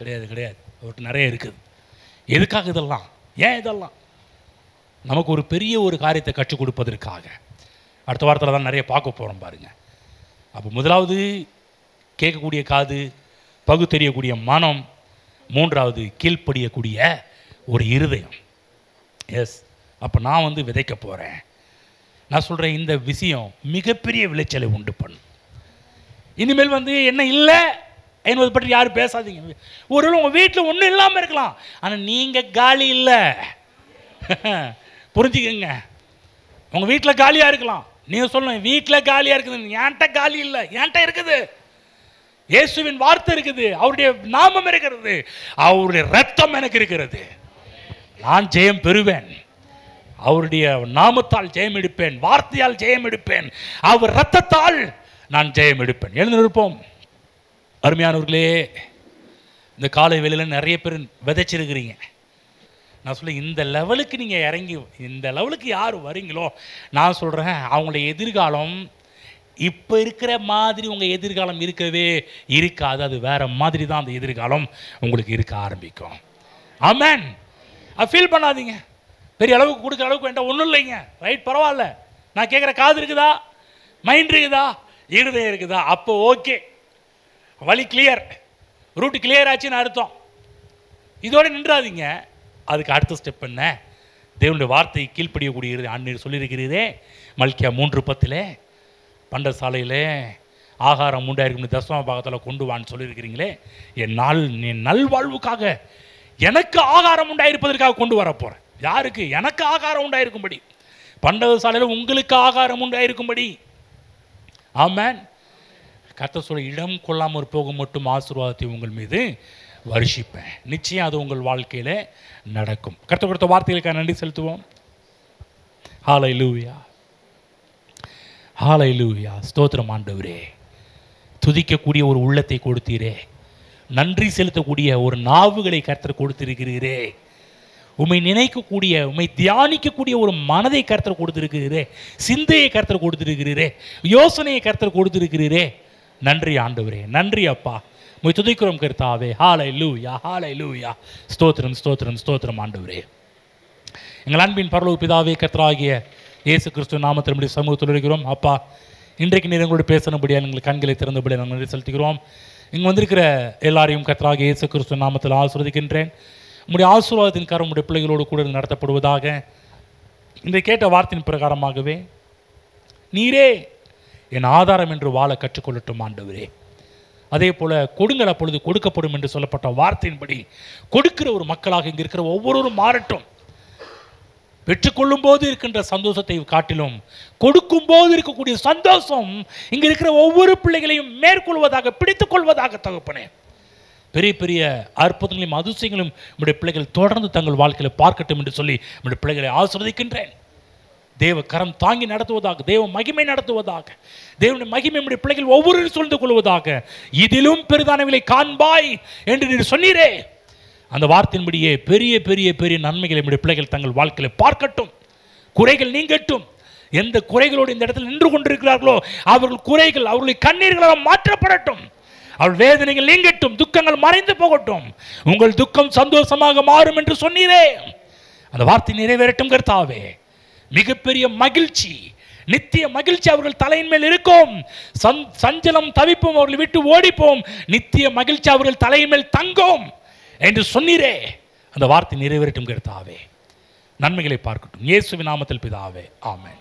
கிடையாது கிடையாது. அவர்கிட்ட நிறைய இருக்குது. எதுக்காக இதெல்லாம்? ஏன் இதெல்லாம்? நமக்கு ஒரு பெரிய ஒரு காரியத்தை கற்றுக் கொடுப்பதற்காக. அடுத்த வாரத்தில் தான் நிறைய பார்க்க போகிறோம் பாருங்க. அப்போ முதலாவது கேட்கக்கூடிய காது, பகுத்தறியக்கூடிய மனம், மூன்றாவது கீழ்ப்படியக்கூடிய ஒரு இருதயம். எஸ், அப்போ நான் வந்து விதைக்க போகிறேன். நான் சொல்கிறேன், இந்த விஷயம் மிகப்பெரிய விளைச்சலை உண்டு பண்ணும். இனிமேல் வந்து என்ன இல்லை என்பதை பற்றி யாரும் பேசாதீங்க. ஒருவேளை உங்கள் வீட்டில் ஒன்றும் இல்லாமல் இருக்கலாம், ஆனால் நீங்கள் காலி இல்லை. புரிஞ்சுக்கங்க, உங்கள் வீட்டில் காலியாக இருக்கலாம். நீங்கள் சொல்லணும், வீட்டில் காலியாக இருக்குது, என்கிட்ட காலி இல்லை, என்கிட்ட இருக்குது. இயேசுவின் வார்த்தை இருக்குது, அவருடைய நாமம் இருக்கிறது, அவருடைய ரத்தம் எனக்கு இருக்கிறது. நான் ஜெயம் பெறுவேன், அவருடைய நாமத்தால் ஜெயம் எடுப்பேன், வார்த்தையால் ஜெயம் எடுப்பேன், அவர் ரத்தத்தால் நான் ஜெயம் எடுப்பேன். எழுந்திருப்போம். அருமையானவர்களே, இந்த காலை வேளையில் நிறைய பேர் விதைச்சிருக்கிறீங்க. நான் சொல்ல, இந்த லெவலுக்கு நீங்கள் இறங்கி, இந்த லெவலுக்கு யார் வரீங்களோ, நான் சொல்கிறேன், அவங்களுடைய எதிர்காலம் இப்போ இருக்கிற மாதிரி உங்கள் எதிர்காலம் இருக்கவே இருக்காது. அது வேறு மாதிரி தான் அந்த எதிர்காலம் உங்களுக்கு இருக்க ஆரம்பிக்கும். ஆமென். ஃபீல் பண்ணாதீங்க, பெரிய அளவுக்கு கொடுக்குற அளவுக்கு வேண்டாம், ஒன்றும் இல்லைங்க. ரைட், பரவாயில்ல. நான் கேட்குற காது இருக்குதா, மைண்ட் இருக்குதா, இருதயம் இருக்குதா, அப்போ ஓகே. வழி கிளியர், ரூட் கிளியர் ஆச்சுன்னு அர்த்தம். இதோட நின்றாதீங்க. அதுக்கு அடுத்த ஸ்டெப் என்ன? தேவனுடைய வார்த்தை கீழ்ப்படியக்கூடியது. அன்னைக்கு சொல்லியிருக்கிறீரே மல்கியா 3:10 பண்டசாலையில் ஆகாரம் உண்டாயிருக்கும் தசம பாகத்தில் கொண்டு வான்னு சொல்லியிருக்கிறீங்களே, என் நல்வாழ்வுக்காக எனக்கு ஆகாரம் உண்டாயிருப்பதற்காக கொண்டு வர போகிறேன். யாருக்கு? எனக்கு ஆகாரம் உண்டாயிருக்கும்படி, பண்டகசாலையில் உங்களுக்கு ஆகாரம் உண்டாயிருக்கும்படி. ஆமென். கர்த்தர் சொல்ல, இடம் கொள்ளாமல் போக மட்டும் ஆசீர்வாதத்தை உங்கள் மீது வருஷிப்பேன். நிச்சயம் அது உங்கள் வாழ்க்கையில் நடக்கும். கர்த்தர் கொடுத்த வார்த்தைகளுக்காக நன்றி செலுத்துவோம். ஹல்லேலூயா, ஹல்லேலூயா. ஸ்தோத்திரம் ஆண்டவரே. துதிக்கக்கூடிய ஒரு உள்ளத்தை கொடுத்தீரே, நன்றி செலுத்தக்கூடிய ஒரு நாவுகளை கர்த்தர் கொடுத்திருக்கிறீரே, உம்மை நினைக்கக்கூடிய, உம்மை தியானிக்கக்கூடிய ஒரு மனதை கர்த்தர் கொடுத்திருக்கிறீரே, சிந்தையை கர்த்தர் கொடுத்திருக்கிறீரே, யோசனையை கர்த்தர் கொடுத்திருக்கிறீரே. நன்றி ஆண்டவரே, நன்றி அப்பா. உம்மை துதிக்கிறோம் கர்த்தாவே. ஹல்லேலூயா, ஹல்லேலூயா. ஸ்தோத்திரம், ஸ்தோத்திரம், ஸ்தோத்திரம் ஆண்டவரே. எங்கள் அன்பின் பரலோக பிதாவே, கர்த்தராகிய இயேசு கிறிஸ்து நாமத்தில் நம்முடைய சமூகத்தில் இருக்கிறோம். அப்பா, இன்றைக்கு நீர் எங்களோடு பேசணும்படியாக எங்கள் கண்களை திறந்தபடியாக நாங்கள் நன்றி செலுத்துகிறோம். இங்கே வந்திருக்கிற எல்லாரையும் கர்த்தராகிய இயேசு கிறிஸ்து நாமத்தில் ஆசீர்வதிக்கின்றேன். உம்முடைய ஆசீர்வாதத்தின் கரம் உடைய பிள்ளைகளோடு கூட நடத்தப்படுவதாக. இன்றைக்கு கேட்ட வார்த்தையின் பிரகாரமாகவே நீரே என் ஆதாரம் என்று வாழ கற்றுக்கொள்ளட்டும் ஆண்டவரே. அதே போல் கொடுங்கள் அப்பொழுது கொடுக்கப்படும் என்று சொல்லப்பட்ட வார்த்தையின்படி கொடுக்கிற ஒரு மக்களாக இங்கே இருக்கிற ஒவ்வொருவரும் மாறட்டும். பெற்றுக்கொள்ளும் போது இருக்கின்ற சந்தோஷத்தை காட்டிலும் கொடுக்கும் போது இருக்கக்கூடிய சந்தோஷம் இங்கே இருக்கிற ஒவ்வொரு பிள்ளைகளையும் மேற்கொள்வதாக, பிடித்துக் கொள்வதாக தகப்பனே. பெரிய பெரிய அற்புதங்களையும் அதிசயங்களையும் நம்முடைய பிள்ளைகள் தொடர்ந்து தங்கள் வாழ்க்கையில் பார்க்கட்டும் என்று சொல்லி நம்முடைய பிள்ளைகளை ஆசீர்வதிக்கின்றேன். தேவ கரம் தாங்கி நடத்துவதாக, தேவ மகிமை நடத்துவதாக, தேவனுடைய மகிமை நம்முடைய பிள்ளைகள் ஒவ்வொருவரும் சூழ்ந்து கொள்வதாக. இதிலும் பெரிதானவைகளை காண்பாய் என்று நீர் சொன்னீரே, அந்த வார்த்தையின்படியே பெரிய பெரிய பெரிய நன்மைகளை நம்முடைய பிள்ளைகள் தங்கள் வாழ்க்கையில் பார்க்கட்டும். குறைகள் நீங்கட்டும். எந்த குறைகளோடு இந்த இடத்தில் நின்று கொண்டிருக்கிறார்களோ அவர்கள் குறைகள், அவர்களுடைய கண்ணீர்களாக மாற்றப்படட்டும். அவள் வேதனைகள் நீங்கட்டும், துக்கங்கள் மறைந்து போகட்டும். உங்கள் துக்கம் சந்தோஷமாக மாறும் என்று சொன்னீரே, அந்த வார்த்தை நிறைவேறட்டும் கர்த்தாவே. மிகப்பெரிய மகிழ்ச்சி, நித்திய மகிழ்ச்சி அவர்கள் தலையின் மேல் இருக்கும். சஞ்சலம் தவிப்பும் அவர்கள் விட்டு ஓடிப்போம். நித்திய மகிழ்ச்சி அவர்கள் தலையின் மேல் தங்கும் என்று சொன்னீரே, அந்த வார்த்தை நிறைவேறட்டும் கர்த்தாவே. நன்மைகளை பார்க்கட்டும். இயேசுவின் நாமத்தில் பிதாவே, ஆமென்.